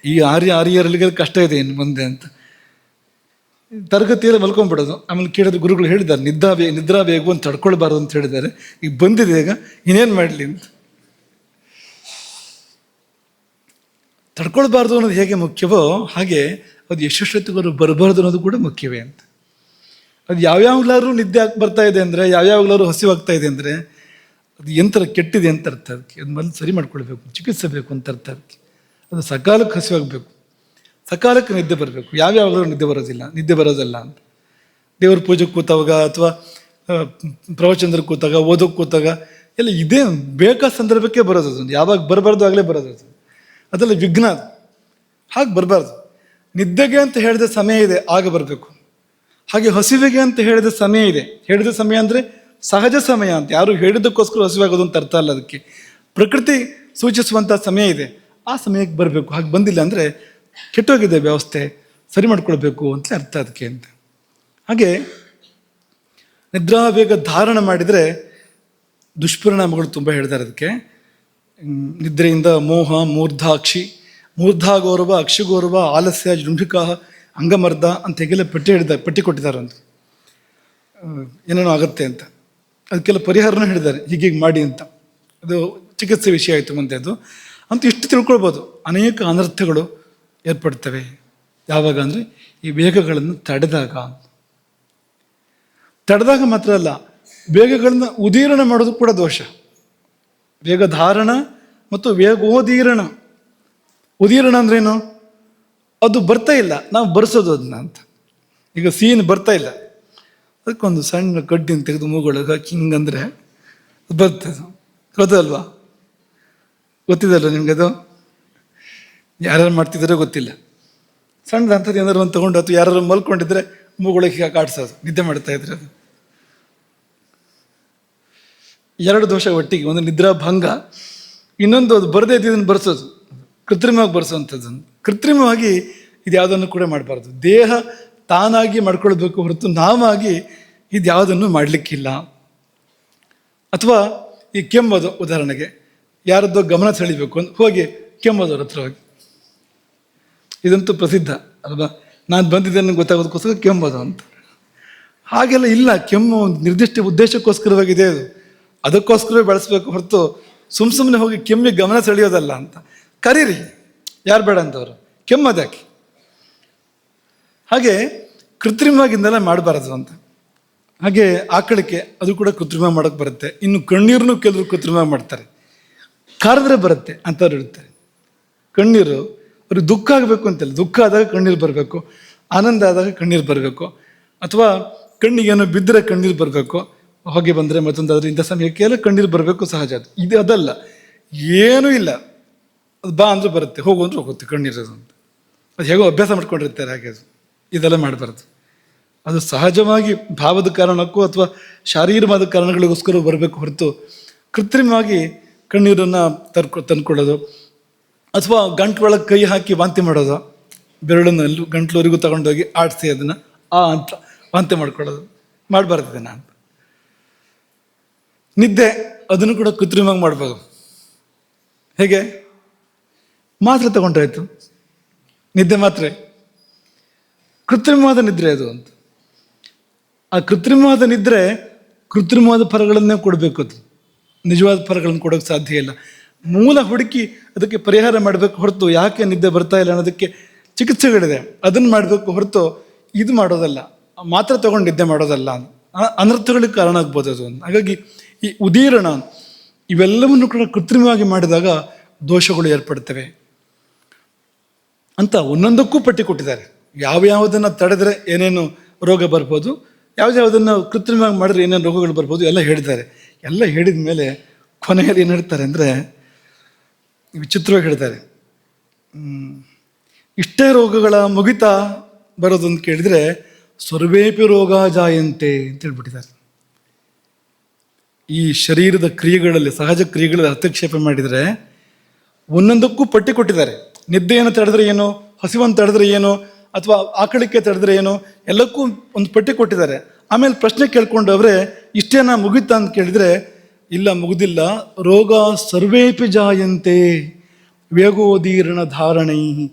ಈ ಆರ್ಯರಲ್ಲಿಗೆ ಕಷ್ಟ ಇದೆ ಇನ್ನು ಮುಂದೆ ಅಂತ. ತರಗತಿಯಲ್ಲಿ ಮಲ್ಕೊಂಡ್ಬಿಡೋದು. ಆಮೇಲೆ ಕೇಳಿದ್ರೆ ಗುರುಗಳು ಹೇಳಿದ್ದಾರೆ ನಿದ್ರಾ ವೇಗವನ್ನು ತಡ್ಕೊಳ್ಬಾರ್ದು ಅಂತ ಹೇಳಿದ್ದಾರೆ. ಈಗ ಬಂದಿದೆ, ಈಗ ಇನ್ನೇನು ಮಾಡಲಿ ಅಂತ. ತಡ್ಕೊಳ್ಬಾರ್ದು ಅನ್ನೋದು ಹೇಗೆ ಮುಖ್ಯವೋ ಹಾಗೆ ಅದು ಎಷ್ಟೊತ್ತಿಗೂ ಬರಬಾರ್ದು ಅನ್ನೋದು ಕೂಡ ಮುಖ್ಯವೇ ಅಂತ. ಅದು ಯಾವ್ಯಾವ್ಲಾದ್ರೂ ನಿದ್ದೆ ಬರ್ತಾ ಇದೆ ಅಂದರೆ, ಯಾವ್ಯಾವ್ಲಾದ್ರೂ ಹಸಿವಾಗ್ತಾ ಇದೆ ಅಂದರೆ ಅದು ಎಂಥರ ಕೆಟ್ಟಿದೆ ಅಂತ ಅರ್ಥ. ಅದಕ್ಕೆ ಅದು ಮೊದಲು ಸರಿ ಮಾಡ್ಕೊಳ್ಬೇಕು, ಚಿಕಿತ್ಸೆ ಬೇಕು ಅಂತ ಅರ್ಥ. ಅದಕ್ಕೆ ಅದು ಸಕಾಲಕ್ಕೆ ಹಸಿವಾಗಬೇಕು, ಸಕಾಲಕ್ಕೆ ನಿದ್ದೆ ಬರಬೇಕು. ಯಾವ್ಯಾವಾಗಲೂ ನಿದ್ದೆ ಬರೋದಲ್ಲ ಅಂತ. ದೇವ್ರ ಪೂಜೆಗೆ ಕೂತಾಗ ಅಥವಾ ಪ್ರವಚನದಲ್ಲಿ ಕೂತಾಗ, ಓದೋಕ್ಕೆ ಕೂತಾಗ ಎಲ್ಲ ಇದೇ ಬೇಕಾದ ಸಂದರ್ಭಕ್ಕೆ ಬರೋದು. ಅದು ಯಾವಾಗ ಬರಬಾರ್ದು ಆಗಲೇ ಬರೋದು. ಅದೆಲ್ಲ ವಿಘ್ನ. ಹಾಗೆ ಬರಬಾರ್ದು. ನಿದ್ದೆಗೆ ಅಂತ ಹೇಳಿದ ಸಮಯ ಇದೆ, ಆಗ ಬರಬೇಕು. ಹಾಗೆ ಹಸಿವಿಗೆ ಅಂತ ಹೇಳಿದ ಸಮಯ ಇದೆ. ಹೇಳಿದ ಸಮಯ ಅಂದರೆ ಸಹಜ ಸಮಯ ಅಂತ, ಯಾರು ಹೇಳಿದ್ದಕ್ಕೋಸ್ಕರ ಹಸಿವಾಗೋದು ಅಂತ ಅರ್ಥ ಅಲ್ಲ. ಅದಕ್ಕೆ ಪ್ರಕೃತಿ ಸೂಚಿಸುವಂಥ ಸಮಯ ಇದೆ, ಆ ಸಮಯಕ್ಕೆ ಬರಬೇಕು. ಹಾಗೆ ಬಂದಿಲ್ಲ ಅಂದರೆ ಕೆಟ್ಟೋಗಿದೆ ವ್ಯವಸ್ಥೆ, ಸರಿ ಮಾಡ್ಕೊಳ್ಬೇಕು ಅಂತಲೇ ಅರ್ಥ ಅದಕ್ಕೆ ಅಂತ. ಹಾಗೆ ನಿದ್ರಾವೇಗ ಧಾರಣ ಮಾಡಿದರೆ ದುಷ್ಪರಿಣಾಮಗಳು ತುಂಬ ಹೇಳ್ತಾರೆ ಅದಕ್ಕೆ. ನಿದ್ರೆಯಿಂದ ಮೋಹ, ಮೂರ್ಧಾಗೌರವ, ಅಕ್ಷಿಗೌರವ, ಆಲಸ್ಯ, ಜೃಂಭಿಕಾ, ಅಂಗಮರ್ದ ಅಂತ ಹೇಗೆಲ್ಲ ಪಟ್ಟಿ ಕೊಟ್ಟಿದ್ದಾರೆ ಅಂತ. ಏನೇನೋ ಆಗುತ್ತೆ ಅಂತ ಅದಕ್ಕೆಲ್ಲ ಪರಿಹಾರನೂ ಹೇಳಿದ್ದಾರೆ, ಹೀಗೆ ಮಾಡಿ ಅಂತ. ಅದು ಚಿಕಿತ್ಸೆ ವಿಷಯ ಆಯಿತು ಮುಂದೆ. ಅದು ಅಂತ ಇಷ್ಟು ತಿಳ್ಕೊಳ್ಬೋದು. ಅನೇಕ ಅನರ್ಥಗಳು ಏರ್ಪಡ್ತವೆ. ಯಾವಾಗ ಅಂದರೆ ಈ ವೇಗಗಳನ್ನು ತಡೆದಾಗ ಮಾತ್ರ ಅಲ್ಲ, ವೇಗಗಳನ್ನು ಉದೀರ್ಣ ಮಾಡೋದು ಕೂಡ ದೋಷ. ವೇಗ ಧಾರಣ ಮತ್ತು ವೇಗೋದೀರ್ಣ. ಉದೀರ್ಣ ಅಂದ್ರೇನು? ಅದು ಬರ್ತಾ ಇಲ್ಲ, ನಾವು ಬರ್ಸೋದು ಅದನ್ನ ಅಂತ. ಈಗ ಸೀನ್ ಬರ್ತಾ ಇಲ್ಲ, ಅದಕ್ಕೊಂದು ಸಣ್ಣ ಕಡ್ಡಿನ ತೆಗೆದು ಮೂಗೊಳಗೆ ಹಾಕಿ ಹಿಂಗಂದ್ರೆ ಬರ್ತದೆ. ಗೊತ್ತಲ್ವಾ? ಗೊತ್ತಿದಲ್ಲ ನಿಮ್ಗೆ? ಅದು ಯಾರ್ಯಾರು ಮಾಡ್ತಿದ್ದಾರೋ ಗೊತ್ತಿಲ್ಲ. ಸಣ್ಣದಂಥದ್ದು ಏನಾದ್ರು ಒಂದು ತೊಗೊಂಡು ಅಥವಾ ಯಾರು ಮಲ್ಕೊಂಡಿದ್ರೆ ಮೂಗೊಳಗೆ ಹೀಗೆ ಕಾಡ್ಸೋದು, ನಿದ್ದೆ ಮಾಡ್ತಾ ಇದ್ರೆ. ಅದು ಎರಡು ದೋಷ ಒಟ್ಟಿಗೆ. ಒಂದು ನಿದ್ರಾಭಂಗ, ಇನ್ನೊಂದು ಅದು ಬರದೇ ಇದ್ದದನ್ನು ಬರ್ಸೋದು, ಕೃತ್ರಿಮವಾಗಿ ಬರ್ಸೋವಂಥದ್ದು. ಕೃತ್ರಿಮವಾಗಿ ಇದು ಯಾವುದನ್ನು ಕೂಡ ಮಾಡಬಾರ್ದು. ದೇಹ ತಾನಾಗಿ ಮಾಡ್ಕೊಳ್ಬೇಕು ಹೊರತು ನಾವಾಗಿ ಇದು ಯಾವುದನ್ನು ಮಾಡಲಿಕ್ಕಿಲ್ಲ. ಅಥವಾ ಈ ಕೆಮ್ಮೋದು, ಉದಾಹರಣೆಗೆ ಯಾರದ್ದೋ ಗಮನ ಸೆಳೀಬೇಕು ಅಂತ ಹೋಗಿ ಕೆಮ್ಮೋದವ್ರ ಹತ್ರ ಹೋಗಿ, ಇದಂತೂ ಪ್ರಸಿದ್ಧ ಅಲ್ವಾ? ನಾನು ಬಂದಿದ್ದೇನೆ ಗೊತ್ತಾಗೋದಕ್ಕೋಸ್ಕರ ಕೆಮ್ಮೋದು ಅಂತ. ಹಾಗೆಲ್ಲ ಇಲ್ಲ. ಕೆಮ್ಮು ಒಂದು ನಿರ್ದಿಷ್ಟ ಉದ್ದೇಶಕ್ಕೋಸ್ಕರವಾಗಿದೆ. ಅದು ಅದಕ್ಕೋಸ್ಕರವೇ ಬೆಳೆಸ್ಬೇಕು ಹೊರತು ಸುಮ್ಮನೆ ಹೋಗಿ ಕೆಮ್ಮಿಗೆ ಗಮನ ಸೆಳೆಯೋದಲ್ಲ ಅಂತ. ಕರೀರಿ, ಯಾರು ಬೇಡ ಅಂತವ್ರು, ಕೆಮ್ಮೋದಾಕಿ. ಹಾಗೆ ಕೃತ್ರಿಮವಾಗಿಂದೆಲ್ಲ ಮಾಡಬಾರದು ಅಂತ. ಹಾಗೆ ಆಕಳಿಕೆ, ಅದು ಕೂಡ ಕೃತ್ರಿಮ ಮಾಡೋಕ್ಕೆ ಬರುತ್ತೆ. ಇನ್ನು ಕಣ್ಣೀರನ್ನು ಕೆಲವರು ಕೃತ್ರಿಮ ಮಾಡ್ತಾರೆ. ಕಾರಿದ್ರೆ ಬರುತ್ತೆ ಅಂಥವ್ರು ಇರ್ತಾರೆ. ಕಣ್ಣೀರು ಅವ್ರಿಗೆ ದುಃಖ ಆಗಬೇಕು ಅಂತಿಲ್ಲ, ದುಃಖ ಆದಾಗ ಕಣ್ಣೀರು ಬರಬೇಕು, ಆನಂದ ಆದಾಗ ಕಣ್ಣೀರು ಬರಬೇಕು, ಅಥವಾ ಕಣ್ಣಿಗೇನೋ ಬಿದ್ದರೆ ಕಣ್ಣೀರು ಬರಬೇಕು, ಹೊಗೆ ಬಂದರೆ ಮತ್ತೊಂದಾದ್ರೆ ಇಂಥ ಸಮಯಕ್ಕೆ ಎಲ್ಲ ಕಣ್ಣೀರು ಬರಬೇಕು, ಸಹಜ. ಅದು ಇದು ಅದಲ್ಲ, ಏನೂ ಇಲ್ಲ. ಅದು ಬಾ ಅಂದರೆ ಬರುತ್ತೆ, ಹೋಗು ಅಂದ್ರೆ ಹೋಗುತ್ತೆ ಕಣ್ಣೀರು ಅಂತ. ಅದು ಹೇಗೋ ಅಭ್ಯಾಸ ಮಾಡ್ಕೊಂಡಿರ್ತಾರೆ. ಹಾಗೆ ಅದು ಇದೆಲ್ಲ ಮಾಡಬಾರ್ದು. ಅದು ಸಹಜವಾಗಿ ಭಾವದ ಕಾರಣಕ್ಕೂ ಅಥವಾ ಶಾರೀರಿಕವಾದ ಕಾರಣಗಳಿಗೋಸ್ಕರ ಬರಬೇಕು ಹೊರತು ಕೃತ್ರಿಮವಾಗಿ ಕಣ್ಣೀರನ್ನು ತಂದ್ಕೊಳ್ಳೋದು, ಅಥವಾ ಗಂಟ್ಲೊಳಗೆ ಕೈ ಹಾಕಿ ವಾಂತಿ ಮಾಡೋದು, ಬೆರಳನ್ನು ಗಂಟ್ಲವರೆಗೂ ತಗೊಂಡೋಗಿ ಆಡಿಸಿ ಅದನ್ನು ಅಂತ ವಾಂತಿ ಮಾಡ್ಕೊಳ್ಳೋದು ಮಾಡಬಾರ್ದಿದೆ. ನಾನು ನಿದ್ದೆ ಅದನ್ನು ಕೂಡ ಕೃತ್ರಿಮವಾಗಿ ಮಾಡ್ಬೋದು. ಹೇಗೆ? ಮಾತ್ರೆ ತಗೊಂಡ್ರಾಯ್ತು, ನಿದ್ದೆ ಮಾತ್ರೆ ಕೃತ್ರಿಮವಾದ ನಿದ್ರೆ ಅದು ಅಂತ. ಆ ಕೃತ್ರಿಮವಾದ ನಿದ್ರೆ ಕೃತ್ರಿಮವಾದ ಫಲಗಳನ್ನೇ ಕೊಡಬೇಕು. ಅದು ನಿಜವಾದ ಫಲಗಳನ್ನು ಕೊಡೋಕ್ಕೆ ಸಾಧ್ಯ ಇಲ್ಲ. ಮೂಲ ಹುಡುಕಿ ಅದಕ್ಕೆ ಪರಿಹಾರ ಮಾಡಬೇಕು ಹೊರತು ಯಾಕೆ ನಿದ್ದೆ ಬರ್ತಾ ಇಲ್ಲ ಅನ್ನೋದಕ್ಕೆ ಚಿಕಿತ್ಸೆಗಳಿದೆ, ಅದನ್ನು ಮಾಡಬೇಕು ಹೊರತು ಇದು ಮಾಡೋದಲ್ಲ, ಮಾತ್ರೆ ತಗೊಂಡು ನಿದ್ದೆ ಮಾಡೋದಲ್ಲ. ಅನರ್ಥಗಳಿಗೆ ಕಾರಣ ಆಗ್ಬೋದು ಅದು. ಹಾಗಾಗಿ ಈ ಉದೀರ್ಣ ಇವೆಲ್ಲವನ್ನು ಕೂಡ ಕೃತ್ರಿಮವಾಗಿ ಮಾಡಿದಾಗ ದೋಷಗಳು ಏರ್ಪಡ್ತವೆ ಅಂತ ಒಂದೊಂದಕ್ಕೂ ಪಟ್ಟಿ ಕೊಟ್ಟಿದ್ದಾರೆ. ಯಾವುದನ್ನು ತಡೆದ್ರೆ ಏನೇನು ರೋಗ ಬರ್ಬೋದು, ಯಾವುದನ್ನು ಕೃತ್ರಿಮವಾಗಿ ಮಾಡಿದ್ರೆ ಏನೇನು ರೋಗಗಳು ಬರ್ಬೋದು ಎಲ್ಲ ಹೇಳಿದ್ದಾರೆ. ಎಲ್ಲ ಹೇಳಿದ ಮೇಲೆ ಕೊನೆಯಲ್ಲಿ ಏನು ಹೇಳ್ತಾರೆ ಅಂದರೆ, ವಿಚಿತ್ರವಾಗಿ ಹೇಳ್ತಾರೆ, ಇಷ್ಟೇ ರೋಗಗಳ ಮುಗಿತಾ ಬರೋದು ಅಂತ ಕೇಳಿದರೆ ಸರ್ವೇಪಿ ರೋಗ ಜಾಯಂತೆ ಅಂತ ಹೇಳ್ಬಿಟ್ಟಿದ್ದಾರೆ. ಈ ಶರೀರದ ಕ್ರಿಯೆಗಳಲ್ಲಿ, ಸಹಜ ಕ್ರಿಯೆಗಳಲ್ಲಿ ಹಸ್ತಕ್ಷೇಪ ಮಾಡಿದರೆ ಒಂದೊಂದಕ್ಕೂ ಪಟ್ಟಿ ಕೊಟ್ಟಿದ್ದಾರೆ. ನಿದ್ದೆಯನ್ನು ತಡೆದ್ರೆ ಏನು, ಹಸಿವನ್ನು ತಡೆದ್ರೆ ಏನು, ಅಥವಾ ಆಕಳಿಕೆ ತಡೆದ್ರೆ ಏನು, ಎಲ್ಲಕ್ಕೂ ಒಂದು ಪಟ್ಟಿ ಕೊಟ್ಟಿದ್ದಾರೆ. ಆಮೇಲೆ ಪ್ರಶ್ನೆ ಕೇಳ್ಕೊಂಡವ್ರೆ ಇಷ್ಟೇನಾ ಮುಗಿತಾ ಅಂತ ಕೇಳಿದರೆ ಇಲ್ಲ, ಮುಗಿದಿಲ್ಲ. ರೋಗ ಸರ್ವೇಪಿ ಜಾಯಂತೆ ವೇಗೋದೀರ್ಣ ಧಾರಣೈ.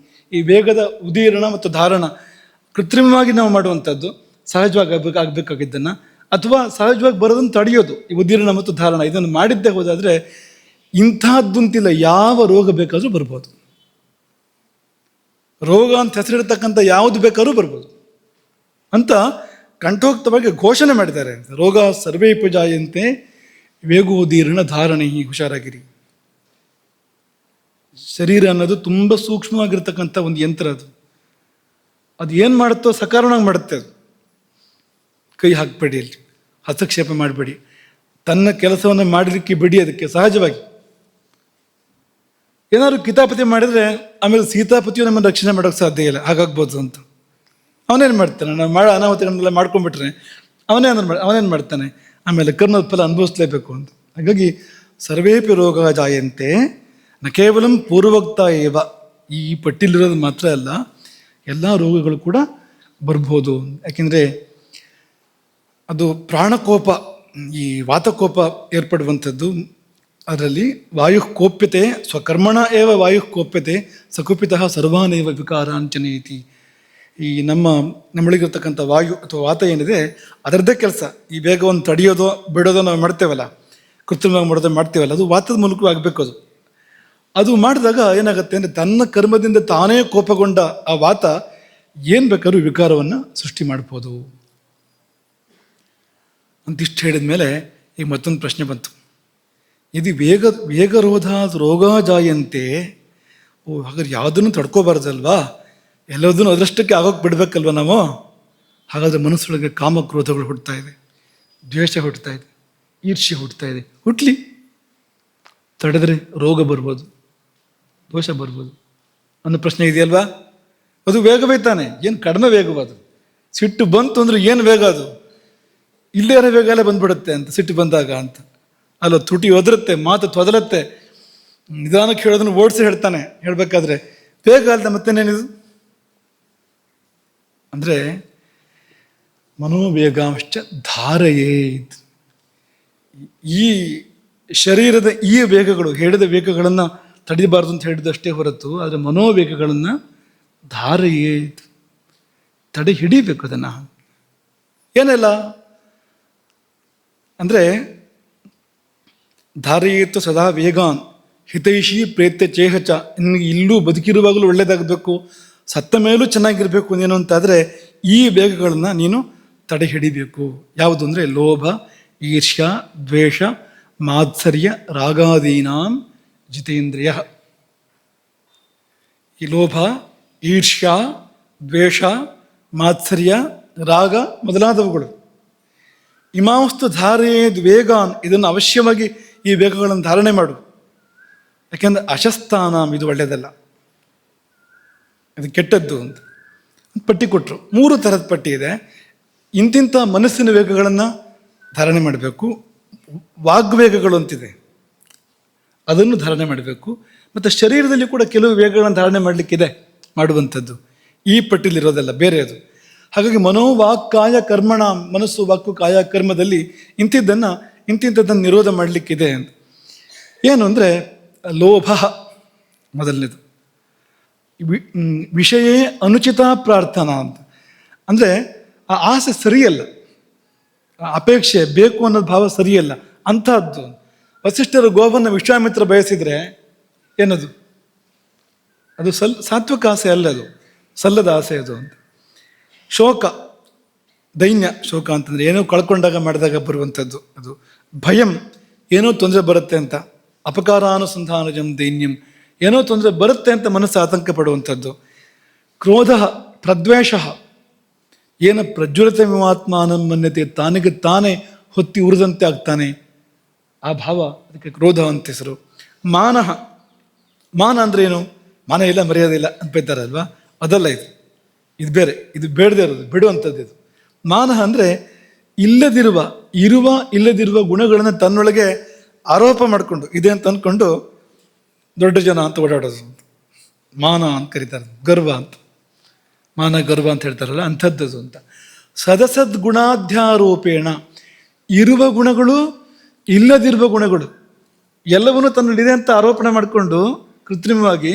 ಈ ವೇಗದ ಉದೀರ್ಣ ಮತ್ತು ಧಾರಣ ಕೃತ್ರಿಮವಾಗಿ ನಾವು ಮಾಡುವಂಥದ್ದು, ಸಹಜವಾಗಿ ಆಗಬೇಕಾಗಿದ್ದನ್ನು ಅಥವಾ ಸಹಜವಾಗಿ ಬರೋದನ್ನು ತಡೆಯೋದು, ಈ ಉದ್ದೀರ್ಣ ಮತ್ತು ಧಾರಣ, ಇದನ್ನು ಮಾಡಿದ್ದೇ ಹೋದಾದರೆ ಇಂಥದ್ದಂತಿಲ್ಲ, ಯಾವ ರೋಗ ಬೇಕಾದರೂ ಬರ್ಬೋದು. ರೋಗ ಅಂತ ಹೆಸರಿಡ್ತಕ್ಕಂಥ ಯಾವುದು ಬೇಕಾದ್ರೂ ಬರ್ಬೋದು ಅಂತ ಕಂಠೋಕ್ತವಾಗಿ ಘೋಷಣೆ ಮಾಡಿದ್ದಾರೆ. ರೋಗ ಸರ್ವೇ ಪೂಜಾಯಂತೆ ವೇಗೋದೀರ್ಣ ಧಾರಣೆ, ಹುಷಾರಾಗಿರಿ. ಶರೀರ ಅನ್ನೋದು ತುಂಬ ಸೂಕ್ಷ್ಮವಾಗಿರ್ತಕ್ಕಂಥ ಒಂದು ಯಂತ್ರ. ಅದು ಏನು ಮಾಡುತ್ತೋ ಸಕಾರಣವಾಗಿ ಮಾಡುತ್ತೆ. ಅದು ಕೈ ಹಾಕಬೇಡಿ, ಅಲ್ಲಿ ಹಸ್ತಕ್ಷೇಪ ಮಾಡಬೇಡಿ, ತನ್ನ ಕೆಲಸವನ್ನು ಮಾಡಲಿಕ್ಕೆ ಬಿಡಿ. ಅದಕ್ಕೆ ಸಹಜವಾಗಿ ಏನಾದ್ರು ಕಿತಾಪತಿ ಮಾಡಿದರೆ ಆಮೇಲೆ ಸೀತಾಪತಿಯು ನಮ್ಮನ್ನು ರಕ್ಷಣೆ ಮಾಡೋಕ್ಕೆ ಸಾಧ್ಯ ಇಲ್ಲ, ಹಾಗಾಗ್ಬೋದು ಅಂತ. ಅವನೇನು ಮಾಡ್ತಾನೆ, ನಾವು ಮಾಡೋ ಅನಾಹುತಗಳನ್ನೆಲ್ಲ ಮಾಡ್ಕೊಂಡ್ಬಿಟ್ರೆ ಅವನೇನು ಮಾಡ್ತಾನೆ, ಆಮೇಲೆ ಕರ್ಮದ ಫಲ ಅನುಭವಿಸ್ಲೇಬೇಕು ಅಂತ. ಹಾಗಾಗಿ ಸರ್ವೇಪಿ ರೋಗ ಜಾಯಂತೆ ನ ಕೇವಲ ಪೂರ್ವೋಕ್ತ ಏವ, ಈ ಪಟ್ಟಿಲಿರೋದು ಮಾತ್ರ ಅಲ್ಲ, ಎಲ್ಲ ರೋಗಗಳು ಕೂಡ ಬರ್ಬೋದು. ಯಾಕೆಂದರೆ ಅದು ಪ್ರಾಣಕೋಪ, ಈ ವಾತಕೋಪ ಏರ್ಪಡುವಂಥದ್ದು. ಅದರಲ್ಲಿ ವಾಯು ಕೋಪ್ಯತೆ ಸ್ವಕರ್ಮಣ ಏವ ವಾಯು ಕೋಪ್ಯತೆ ಸಕುಪಿತಃ ಸರ್ವಾನೇವ ವಿಕಾರಾಂಚನೇತಿ. ಈ ನಮ್ಮೊಳಗಿರ್ತಕ್ಕಂಥ ವಾಯು ಅಥವಾ ವಾತ ಏನಿದೆ ಅದರದ್ದೇ ಕೆಲಸ. ಈ ವೇಗವನ್ನು ತಡೆಯೋದು ಬಿಡೋದು ನಾವು ಮಾಡ್ತೇವಲ್ಲ, ಕೃತ್ರಿಮವಾಗಿ ಮಾಡೋದು ಮಾಡ್ತೇವಲ್ಲ, ಅದು ವಾತದ ಮೂಲಕ ಆಗಬೇಕು. ಅದು ಮಾಡಿದಾಗ ಏನಾಗುತ್ತೆ ಅಂದರೆ ತನ್ನ ಕರ್ಮದಿಂದ ತಾನೇ ಕೋಪಗೊಂಡ ಆ ವಾತ ಏನು ಬೇಕಾದ್ರೂ ವಿಕಾರವನ್ನು ಸೃಷ್ಟಿ ಮಾಡ್ಬೋದು ಅಂತಿಷ್ಟು ಹೇಳಿದ ಮೇಲೆ ಈಗ ಮತ್ತೊಂದು ಪ್ರಶ್ನೆ ಬಂತು. ಇದು ವೇಗರೋಧ ರೋಗ ಜಾಯಂತೆ, ಹಾಗಾದ್ರೆ ಯಾವುದನ್ನು ತಡ್ಕೋಬಾರ್ದಲ್ವಾ, ಎಲ್ಲದನ್ನು ಅದರಷ್ಟಕ್ಕೆ ಆಗೋಕ್ಕೆ ಬಿಡಬೇಕಲ್ವ ನಾವು. ಹಾಗಾದರೆ ಮನಸ್ಸೊಳಗೆ ಕಾಮಕ್ರೋಧಗಳು ಹುಟ್ಟುತ್ತಾ ಇದೆ, ದ್ವೇಷ ಹುಟ್ಟುತ್ತಾ ಇದೆ, ಈರ್ಷ್ಯೆ ಹುಟ್ಟುತ್ತಾ ಇದೆ. ಹುಟ್ಟಲಿ, ತಡೆದ್ರೆ ರೋಗ ಬರ್ಬೋದು, ದೋಷ ಬರ್ಬೋದು ಅನ್ನೋ ಪ್ರಶ್ನೆ ಇದೆಯಲ್ವಾ. ಅದು ವೇಗವೇ ತಾನೆ, ಏನು ಕಡಿಮೆ ವೇಗವಾದು. ಸಿಟ್ಟು ಬಂತು ಅಂದರೆ ಏನು ವೇಗ ಅದು, ಇಲ್ಲೇ ಇರೋ ವೇಗಲೇ ಬಂದ್ಬಿಡುತ್ತೆ ಅಂತ ಸಿಟ್ಟು ಬಂದಾಗ ಅಂತ. ಅಲ್ಲ, ತುಟಿ ಒದರುತ್ತೆ, ಮಾತು ತೊದಲತ್ತೆ, ನಿಧಾನಕ್ಕೆ ಹೇಳೋದನ್ನು ಓಡಿಸಿ ಹೇಳ್ತಾನೆ. ಹೇಳಬೇಕಾದ್ರೆ ವೇಗ ಅಲ್ದ ಮತ್ತೇನೇನಿದು ಅಂದರೆ ಮನೋವೇಗಾಂಶ ಧಾರೆಯೇ. ಈ ಶರೀರದ ಈ ವೇಗಗಳು, ಹೇಳಿದ ವೇಗಗಳನ್ನು ತಡಿಬಾರ್ದು ಅಂತ ಹೇಳಿದಷ್ಟೇ ಹೊರತು, ಆದರೆ ಮನೋವೇಗಗಳನ್ನು ಧಾರೆಯೇ, ತಡೆ ಹಿಡಿಬೇಕು. ಅದನ್ನು ಏನೆಲ್ಲ ಅಂದರೆ ಧಾರೆಯಿತ್ತು ಸದಾ ವೇಗಾನ್ ಹಿತೈಷಿ ಪ್ರೇತ್ಯ ಚೇಹಚ. ಇಲ್ಲೂ ಬದುಕಿರುವಾಗಲೂ ಒಳ್ಳೇದಾಗಬೇಕು, ಸತ್ತ ಮೇಲೂ ಚೆನ್ನಾಗಿರಬೇಕು ನೀನು ಅಂತಾದರೆ ಈ ವೇಗಗಳನ್ನು ನೀನು ತಡೆ ಹಿಡಿಬೇಕು. ಯಾವುದು ಅಂದರೆ ಲೋಭ, ಈರ್ಷ್ಯ, ದ್ವೇಷ, ಮಾತ್ಸರ್ಯ, ರಾಗಾದೀನಾಂ ಜಿತೇಂದ್ರಿಯ. ಈ ಲೋಭ, ಈರ್ಷ್ಯ, ದ್ವೇಷ, ಮಾತ್ಸರ್ಯ, ರಾಗ ಮೊದಲಾದವುಗಳು. ಇಮಾಂಸ್ತು ಧಾರೆಯೇದ್ ವೇಗಾನ್, ಇದನ್ನು ಅವಶ್ಯವಾಗಿ ಈ ವೇಗಗಳನ್ನು ಧಾರಣೆ ಮಾಡು. ಯಾಕೆಂದರೆ ಅಶಸ್ತಾನಾಂ, ಇದು ಒಳ್ಳೆಯದಲ್ಲ, ಇದು ಕೆಟ್ಟದ್ದು ಅಂತ ಪಟ್ಟಿ ಕೊಟ್ಟರು. 3 ಥರದ ಪಟ್ಟಿ ಇದೆ. ಇಂತಿಂಥ ಮನಸ್ಸಿನ ವೇಗಗಳನ್ನು ಧಾರಣೆ ಮಾಡಬೇಕು. ವಾಗ್ವೇಗಗಳು ಅಂತಿದೆ, ಅದನ್ನು ಧಾರಣೆ ಮಾಡಬೇಕು. ಮತ್ತು ಶರೀರದಲ್ಲಿ ಕೂಡ ಕೆಲವು ವೇಗಗಳನ್ನು ಧಾರಣೆ ಮಾಡಲಿಕ್ಕಿದೆ, ಮಾಡುವಂಥದ್ದು. ಈ ಪಟ್ಟಿಲಿರೋದಲ್ಲ, ಬೇರೆ ಅದು. ಹಾಗಾಗಿ ಮನೋವಾಕ್ಕಾಯ ಕರ್ಮಣ, ಮನಸ್ಸು ವಾಕ್ಕು ಕಾಯ ಕರ್ಮದಲ್ಲಿ ಇಂತಿಂಥದ್ದನ್ನು ನಿರೋಧ ಮಾಡಲಿಕ್ಕಿದೆ ಅಂತ. ಏನು ಅಂದರೆ ಲೋಭ ಮೊದಲನೇದು, ವಿಷಯೇ ಅನುಚಿತ ಪ್ರಾರ್ಥನಾ ಅಂತ. ಅಂದರೆ ಆ ಆಸೆ ಸರಿಯಲ್ಲ, ಆ ಅಪೇಕ್ಷೆ ಬೇಕು ಅನ್ನೋದು ಭಾವ ಸರಿಯಲ್ಲ ಅಂಥದ್ದು. ವಸಿಷ್ಠರು ಗೋವನ್ನು ವಿಶ್ವಾಮಿತ್ರ ಬಯಸಿದರೆ ಏನದು, ಅದು ಸಾತ್ವಿಕ ಆಸೆ ಅಲ್ಲ, ಅದು ಸಲ್ಲದ ಆಸೆ ಅದು ಅಂತ. ಶೋಕ, ದೈನ್ಯ, ಶೋಕ ಅಂತಂದರೆ ಏನೋ ಕಳ್ಕೊಂಡಾಗ ಮಾಡಿದಾಗ ಬರುವಂಥದ್ದು ಅದು. ಭಯಂ, ಏನೋ ತೊಂದರೆ ಬರುತ್ತೆ ಅಂತ. ಅಪಕಾರಾನುಸಂಧಾನಜಂ ದೈನ್ಯಂ, ಏನೋ ತೊಂದರೆ ಬರುತ್ತೆ ಅಂತ ಮನಸ್ಸು ಆತಂಕ ಪಡುವಂಥದ್ದು. ಕ್ರೋಧ, ಪ್ರದ್ವೇಷ, ಏನ ಪ್ರಜ್ವಲಿತ ವಿಮಾತ್ಮಾನಂ ಮನ್ಯತೆ, ತಾನಿಗೆ ತಾನೇ ಹೊತ್ತಿ ಉರಿದಂತೆ ಆಗ್ತಾನೆ, ಆ ಭಾವ, ಅದಕ್ಕೆ ಕ್ರೋಧ ಅಂತ ಹೆಸರು. ಮಾನಃ, ಮಾನ ಅಂದರೆ ಏನು, ಮಾನ ಇಲ್ಲ ಮರ್ಯಾದೆ ಇಲ್ಲ ಅಂತ ಬೈತಾರಲ್ವಾ, ಅದಲ್ಲ ಇದು. ಇದು ಬೇರೆ, ಇದು ಬೇಡದೇ ಇರೋದು, ಬಿಡುವಂಥದ್ದು ಇದು. ಮಾನಃ ಅಂದರೆ ಇಲ್ಲದಿರುವ ಗುಣಗಳನ್ನು ತನ್ನೊಳಗೆ ಆರೋಪ ಮಾಡಿಕೊಂಡು ಇದೆ ಅಂತ ಅಂದ್ಕೊಂಡು ದೊಡ್ಡ ಜನ ಅಂತ ಓಡಾಡೋದು ಮಾನ ಅಂತ ಕರೀತಾರೆ. ಗರ್ವ ಅಂತ, ಮಾನ ಗರ್ವ ಅಂತ ಹೇಳ್ತಾರಲ್ಲ ಅಂಥದ್ದು ಅಂತ. ಸದಸದ್ ಗುಣಾಧ್ಯಾರೋಪೇಣ, ಇರುವ ಗುಣಗಳು ಇಲ್ಲದಿರುವ ಗುಣಗಳು ಎಲ್ಲವನ್ನೂ ತನ್ನಲ್ಲಿದೆ ಅಂತ ಆರೋಪಣೆ ಮಾಡಿಕೊಂಡು ಕೃತ್ರಿಮವಾಗಿ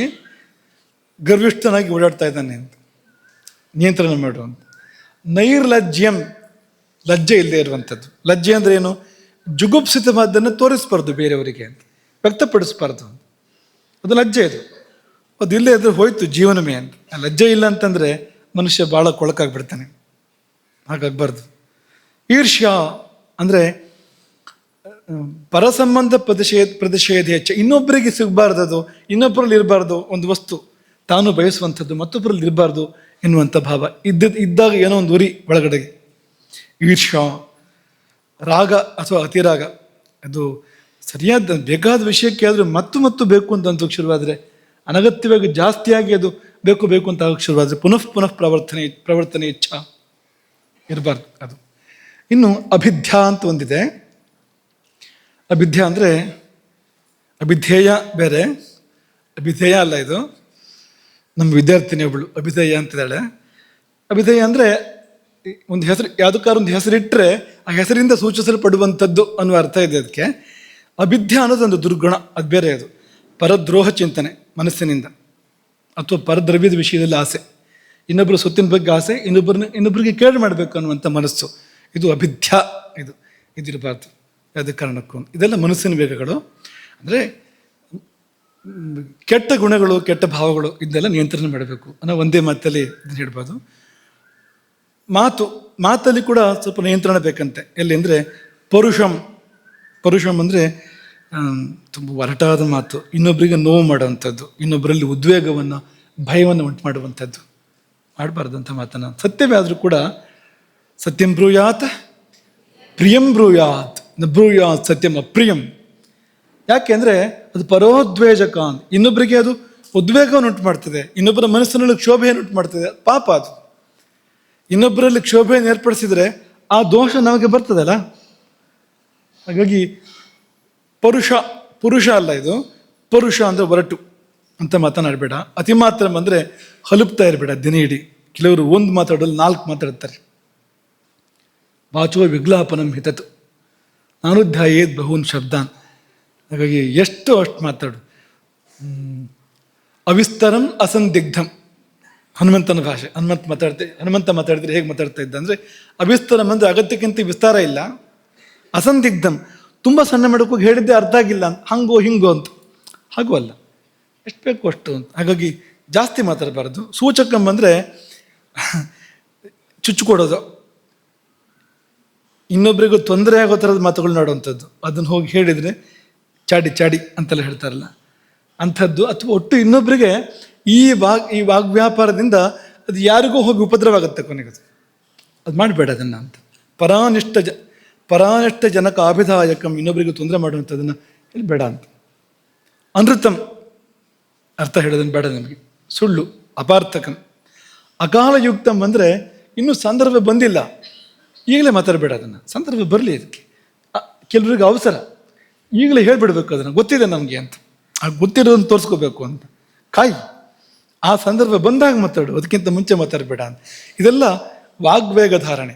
ಗರ್ವಿಷ್ಠನಾಗಿ ಓಡಾಡ್ತಾ ಇದ್ದಾನೆ ಅಂತ. ನಿಯಂತ್ರಣ ಮಾಡುವಂಥ. ನೈರ್ಲಜ್ಯಂ, ಲಜ್ಜೆ ಇಲ್ಲದೆ ಇರುವಂಥದ್ದು. ಲಜ್ಜೆ ಅಂದರೆ ಏನು? ಜುಗುಪ್ಸಿತವಾದ್ದನ್ನು ತೋರಿಸ್ಬಾರ್ದು ಬೇರೆಯವರಿಗೆ ಅಂತ, ವ್ಯಕ್ತಪಡಿಸ್ಬಾರ್ದು. ಅದು ಲಜ್ಜೆ. ಅದು ಇಲ್ಲೇ ಇದ್ರೆ ಹೋಯ್ತು ಜೀವನವೇ ಅಂತ. ಲಜ್ಜೆ ಇಲ್ಲ ಅಂತಂದರೆ ಮನುಷ್ಯ ಭಾಳ ಕೊಳಕಾಗ್ಬಿಡ್ತಾನೆ. ಹಾಗಾಗಬಾರ್ದು. ಈರ್ಷ್ಯ ಅಂದರೆ ಪರಸಂಬಂಧ ಪ್ರತಿಷೇಧ ಹೆಚ್ಚ, ಇನ್ನೊಬ್ಬರಿಗೆ ಸಿಗಬಾರ್ದು, ಅದು ಇನ್ನೊಬ್ಬರಲ್ಲಿ ಇರಬಾರ್ದು. ಒಂದು ವಸ್ತು ತಾನು ಬಯಸುವಂಥದ್ದು ಮತ್ತೊಬ್ಬರಲ್ಲಿ ಇರಬಾರ್ದು ಎನ್ನುವಂಥ ಭಾವ ಇದ್ದಾಗ ಏನೋ ಒಂದು ಉರಿ ಒಳಗಡೆಗೆ. ಈರ್ಷ್ಯ, ರಾಗ ಅಥವಾ ಅತಿರಾಗ, ಅದು ಸರಿಯಾದ ಬೇಕಾದ ವಿಷಯಕ್ಕೆ ಆದರೂ ಮತ್ತು ಬೇಕು ಅಂತ ಶುರುವಾದರೆ, ಅನಗತ್ಯವಾಗಿ ಜಾಸ್ತಿಯಾಗಿ ಅದು ಬೇಕು ಅಂತ ಆಗಕ್ಕೆ ಶುರುವಾದರೆ ಪುನಃ ಪ್ರವರ್ತನೆ ಇಚ್ಛಾ ಇರಬಾರ್ದು ಅದು. ಇನ್ನು ಅಭಿಧ್ಯ ಅಂತ ಒಂದಿದೆ. ಅಭಿಧ್ಯ ಅಂದರೆ ಅಭಿಧೇಯ ಬೇರೆ, ಅಭಿಧೇಯ ಅಲ್ಲ ಇದು. ನಮ್ಮ ವಿದ್ಯಾರ್ಥಿನಿ ಒಬ್ಬಳು ಅಭಿಧೇಯ ಅಂತಿದ್ದಾಳೆ. ಅಭಿಧೇಯ ಅಂದರೆ ಒಂದು ಹೆಸರು, ಯಾವುದಕ್ಕಾದ್ರೂ ಒಂದು ಹೆಸರಿಟ್ಟರೆ ಆ ಹೆಸರಿಂದ ಸೂಚಿಸಲ್ಪಡುವಂಥದ್ದು ಅನ್ನುವ ಅರ್ಥ ಇದೆ ಅದಕ್ಕೆ. ಅಭಿಧ್ಯ ಅನ್ನೋದು ಒಂದು ದುರ್ಗುಣ, ಅದು ಬೇರೆ. ಅದು ಪರದ್ರೋಹ ಚಿಂತನೆ ಮನಸ್ಸಿನಿಂದ, ಅಥವಾ ಪರದ್ರವ್ಯದ ವಿಷಯದಲ್ಲಿ ಆಸೆ, ಇನ್ನೊಬ್ಬರು ಸೊತ್ತಿನ ಬಗ್ಗೆ ಆಸೆ, ಇನ್ನೊಬ್ಬರಿಗೆ ಕೇಳು ಮಾಡಬೇಕು ಅನ್ನುವಂಥ ಮನಸ್ಸು, ಇದು ಅಭಿಧ್ಯ. ಇದಿರಬಾರ್ದು ಯಾವುದೇ ಕಾರಣಕ್ಕೂ. ಇದೆಲ್ಲ ಮನಸ್ಸಿನ ವೇಗಗಳು. ಅಂದರೆ ಕೆಟ್ಟ ಗುಣಗಳು, ಕೆಟ್ಟ ಭಾವಗಳು, ಇದನ್ನೆಲ್ಲ ನಿಯಂತ್ರಣ ಮಾಡಬೇಕು ಅನ್ನೋ ಒಂದೇ ಮಾತಲ್ಲಿ ಇದನ್ನು ಹೇಳ್ಬೋದು. ಮಾತಲ್ಲಿ ಕೂಡ ಸ್ವಲ್ಪ ನಿಯಂತ್ರಣ ಬೇಕಂತೆ. ಎಲ್ಲಿ ಅಂದರೆ ಪರುಷಂ ಅಂದರೆ ತುಂಬ ಒರಟಾದ ಮಾತು, ಇನ್ನೊಬ್ಬರಿಗೆ ನೋವು ಮಾಡುವಂಥದ್ದು, ಇನ್ನೊಬ್ಬರಲ್ಲಿ ಉದ್ವೇಗವನ್ನು, ಭಯವನ್ನು ಉಂಟು ಮಾಡುವಂಥದ್ದು, ಮಾಡಬಾರ್ದಂಥ ಮಾತನ್ನು. ಸತ್ಯವೇ ಆದರೂ ಕೂಡ ಸತ್ಯಂ ಬ್ರೂಯಾತ್ ಪ್ರಿಯಂ ಬ್ರೂಯಾತ್ ನ ಬ್ರೂಯಾತ್ ಸತ್ಯಂ ಅಪ್ರಿಯಂ. ಯಾಕೆ ಅಂದರೆ ಅದು ಪರೋದ್ವೇಜಕ. ಇನ್ನೊಬ್ಬರಿಗೆ ಅದು ಉದ್ವೇಗವನ್ನು ಉಂಟು ಮಾಡ್ತದೆ, ಇನ್ನೊಬ್ಬರ ಮನಸ್ಸಿನಲ್ಲಿ ಕ್ಷೋಭೆಯನ್ನು ಉಂಟು ಮಾಡ್ತದೆ. ಪಾಪ ಅದು. ಇನ್ನೊಬ್ಬರಲ್ಲಿ ಕ್ಷೋಭೆಯನ್ನು ಏರ್ಪಡಿಸಿದರೆ ಆ ದೋಷ ನಮಗೆ ಬರ್ತದಲ್ಲ. ಹಾಗಾಗಿ ಪುರುಷ ಅಲ್ಲ ಇದು. ಪರುಷ ಅಂದರೆ ಒರಟು ಅಂತ ಮಾತನಾಡಬೇಡ. ಅತಿ ಮಾತ್ರ ಅಂದರೆ ಹಲುಪ್ತಾ ಇರಬೇಡ ದಿನ ಇಡೀ. ಕೆಲವರು ಒಂದು ಮಾತಾಡೋದು 4 ಮಾತಾಡ್ತಾರೆ. ವಾಚೋ ವಿಗ್ಲಾಪನಂ ಹಿತತು ನಾನುಧ್ಯಾಯೇದ್ ಬಹೂನ್ ಶಬ್ದಾನ್. ಹಾಗಾಗಿ ಎಷ್ಟು ಅಷ್ಟು ಮಾತಾಡು. ಅವಿಸ್ತರಂ ಅಸಂದಿಗ್ಧಂ, ಹನುಮಂತನ ಭಾಷೆ. ಹನುಮಂತ ಮಾತಾಡಿದ್ರೆ ಹೇಗೆ ಮಾತಾಡ್ತಾ ಇದ್ದ ಅಂದರೆ, ಅವಿಸ್ತರಂ ಅಂದರೆ ಅಗತ್ಯಕ್ಕಿಂತ ವಿಸ್ತಾರ ಇಲ್ಲ, ಅಸಂದಿಗ್ಧಂ ತುಂಬ ಸಣ್ಣ ಮಾಡೋಕ್ಕೂ ಹೇಳಿದ್ದೆ ಅರ್ಥ ಆಗಿಲ್ಲ ಅಂತ, ಹಂಗೋ ಹಿಂಗೋ ಅಂತ. ಹಾಗೂ ಅಲ್ಲ, ಎಷ್ಟು ಬೇಕು ಅಷ್ಟು ಅಂತ. ಹಾಗಾಗಿ ಜಾಸ್ತಿ ಮಾತಾಡಬಾರ್ದು. ಸೂಚಕಂ ಅಂದರೆ ಚುಚ್ಚಿಕೊಡೋದು, ಇನ್ನೊಬ್ಬರಿಗೂ ತೊಂದರೆ ಆಗೋ ಥರದ ಮಾತುಗಳು ನೋಡುವಂಥದ್ದು. ಅದನ್ನು ಹೋಗಿ ಹೇಳಿದರೆ ಚಾಡಿ ಅಂತೆಲ್ಲ ಹೇಳ್ತಾರಲ್ಲ ಅಂಥದ್ದು. ಅಥವಾ ಒಟ್ಟು ಇನ್ನೊಬ್ಬರಿಗೆ ಈ ವಾಗ್ವ್ಯಾಪಾರದಿಂದ ಅದು ಯಾರಿಗೂ ಹೋಗಿ ಉಪದ್ರವಾಗುತ್ತೆ ಕೊನೆಗೆ. ಅದು ಮಾಡಬೇಡ ಅದನ್ನು ಅಂತ. ಪರಾನಿಷ್ಠ ಜನಕ ಆಭಿದಾಯಕಂ, ಇನ್ನೊಬ್ಬರಿಗೆ ತೊಂದರೆ ಮಾಡುವಂಥದ್ದನ್ನು ಇಲ್ಲಿ ಬೇಡ ಅಂತ. ಅನೃತಂ ಅರ್ಥ ಹೇಳೋದನ್ನು ಬೇಡ ನಮಗೆ. ಸುಳ್ಳು, ಅಪಾರ್ಥಕಂ. ಅಕಾಲಯುಕ್ತಂ ಅಂದರೆ ಇನ್ನೂ ಸಂದರ್ಭ ಬಂದಿಲ್ಲ, ಈಗಲೇ ಮಾತಾಡಬೇಡ ಅದನ್ನು. ಸಂದರ್ಭ ಬರಲಿ ಅದಕ್ಕೆ. ಕೆಲವರಿಗೆ ಅವಸರ, ಈಗಲೇ ಹೇಳ್ಬಿಡ್ಬೇಕು ಅದನ್ನು, ಗೊತ್ತಿದೆ ನಮಗೆ ಅಂತ. ಆ ಗೊತ್ತಿರೋದನ್ನು ತೋರಿಸ್ಕೋಬೇಕು ಅಂತ ಕಾಯಿ. ಆ ಸಂದರ್ಭ ಬಂದಾಗ ಮಾತಾಡು, ಅದಕ್ಕಿಂತ ಮುಂಚೆ ಮಾತಾಡಬೇಡ ಅಂತ. ಇದೆಲ್ಲ ವಾಗ್ವೇಗ ಧಾರಣೆ.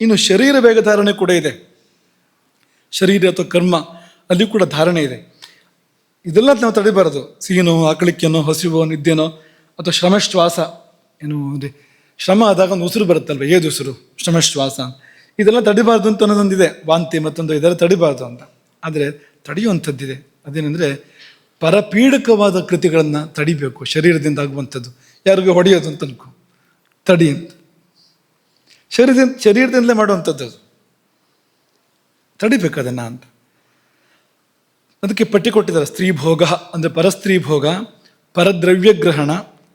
ಇನ್ನು ಶರೀರ ವೇಗ ಧಾರಣೆ ಕೂಡ ಇದೆ. ಶರೀರ ಅಥವಾ ಕರ್ಮ ಅಲ್ಲಿ ಕೂಡ ಧಾರಣೆ ಇದೆ. ಇದೆಲ್ಲ ನಾವು ತಡಿಬಾರದು. ಸಿಹಿನೋ, ಆಕಳಿಕೆನೋ, ಹಸಿವೋ, ನಿದ್ದೆನೋ, ಅಥವಾ ಶ್ರಮಶ್ವಾಸ. ಏನು ಅಂದರೆ ಶ್ರಮ ಆದಾಗ ಒಂದು ಉಸಿರು ಬರುತ್ತಲ್ವ, ಏದು ಉಸಿರು, ಶ್ರಮಶ್ವಾಸ. ಇದೆಲ್ಲ ತಡಿಬಾರ್ದು ಅಂತ ಅನ್ನೋದೊಂದಿದೆ. ವಾಂತಿ ಮತ್ತೊಂದು ಇದೆಲ್ಲ ತಡಿಬಾರ್ದು ಅಂತ. ಆದರೆ ತಡೆಯುವಂಥದ್ದಿದೆ. ಅದೇನೆಂದರೆ ಪರಪೀಡಕವಾದ ಕೃತಿಗಳನ್ನು ತಡಿಬೇಕು. ಶರೀರದಿಂದ ಆಗುವಂಥದ್ದು, ಯಾರಿಗೂ ಹೊಡೆಯೋದು ಅಂತ ಅನ್ಕೋ, ತಡಿ ಅಂತ. ಶರೀರದಿಂದಲೇ ಮಾಡುವಂಥದ್ದು, ಅದು ತಡಿಬೇಕು ಅದನ್ನು ಅಂತ. ಅದಕ್ಕೆ ಪಟ್ಟಿ ಕೊಟ್ಟಿದ್ದಾರೆ. ಸ್ತ್ರೀ ಭೋಗ ಅಂದರೆ ಪರಸ್ತ್ರೀ ಭೋಗ, ಪರದ್ರವ್ಯಗ್ರಹಣ,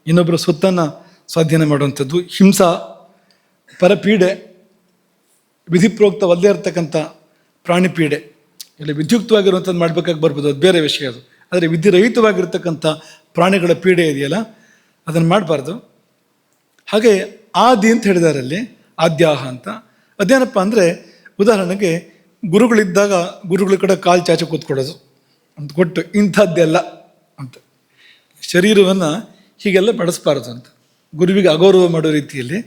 ಇನ್ನೊಬ್ಬರ ಸ್ವತ್ತನ್ನು ಸ್ವಾಧೀನ ಮಾಡುವಂಥದ್ದು, ಹಿಂಸಾ, ಪರಪೀಡೆ, ವಿಧಿಪ್ರೋಕ್ತವಲ್ಲದೆ ಇರತಕ್ಕಂಥ ಪ್ರಾಣಿಪೀಡೆ. ಇಲ್ಲಿ ವಿದ್ಯುಕ್ತವಾಗಿರುವಂಥದ್ದು ಮಾಡಬೇಕಾಗಿ ಬರ್ಬೋದು, ಅದು ಬೇರೆ ವಿಷಯ ಅದು. ಆದರೆ ವಿಧಿರಹಿತವಾಗಿರ್ತಕ್ಕಂಥ ಪ್ರಾಣಿಗಳ ಪೀಡೆ ಇದೆಯಲ್ಲ, ಅದನ್ನು ಮಾಡಬಾರ್ದು. ಹಾಗೆ ಆದಿ ಅಂತ ಹೇಳಿದ್ದಾರೆ ಅಲ್ಲಿ, ಆದ್ಯಾಹ ಅಂತ. ಅದೇನಪ್ಪ ಅಂದರೆ, ಉದಾಹರಣೆಗೆ ಗುರುಗಳಿದ್ದಾಗ ಗುರುಗಳ ಕಡೆ ಕಾಲು ಚಾಚಿ ಕೂತ್ಕೊಳ್ಳೋದು ಅಂತ ಕೊಟ್ಟು ಇಂಥದ್ದೆಲ್ಲ ಅಂತ. ಶರೀರವನ್ನು ಹೀಗೆಲ್ಲ ಬಳಸಬಾರ್ದು ಅಂತ. ಗುರುವಿಗೆ ಅಗೌರವ ಮಾಡೋ ರೀತಿಯಲ್ಲಿ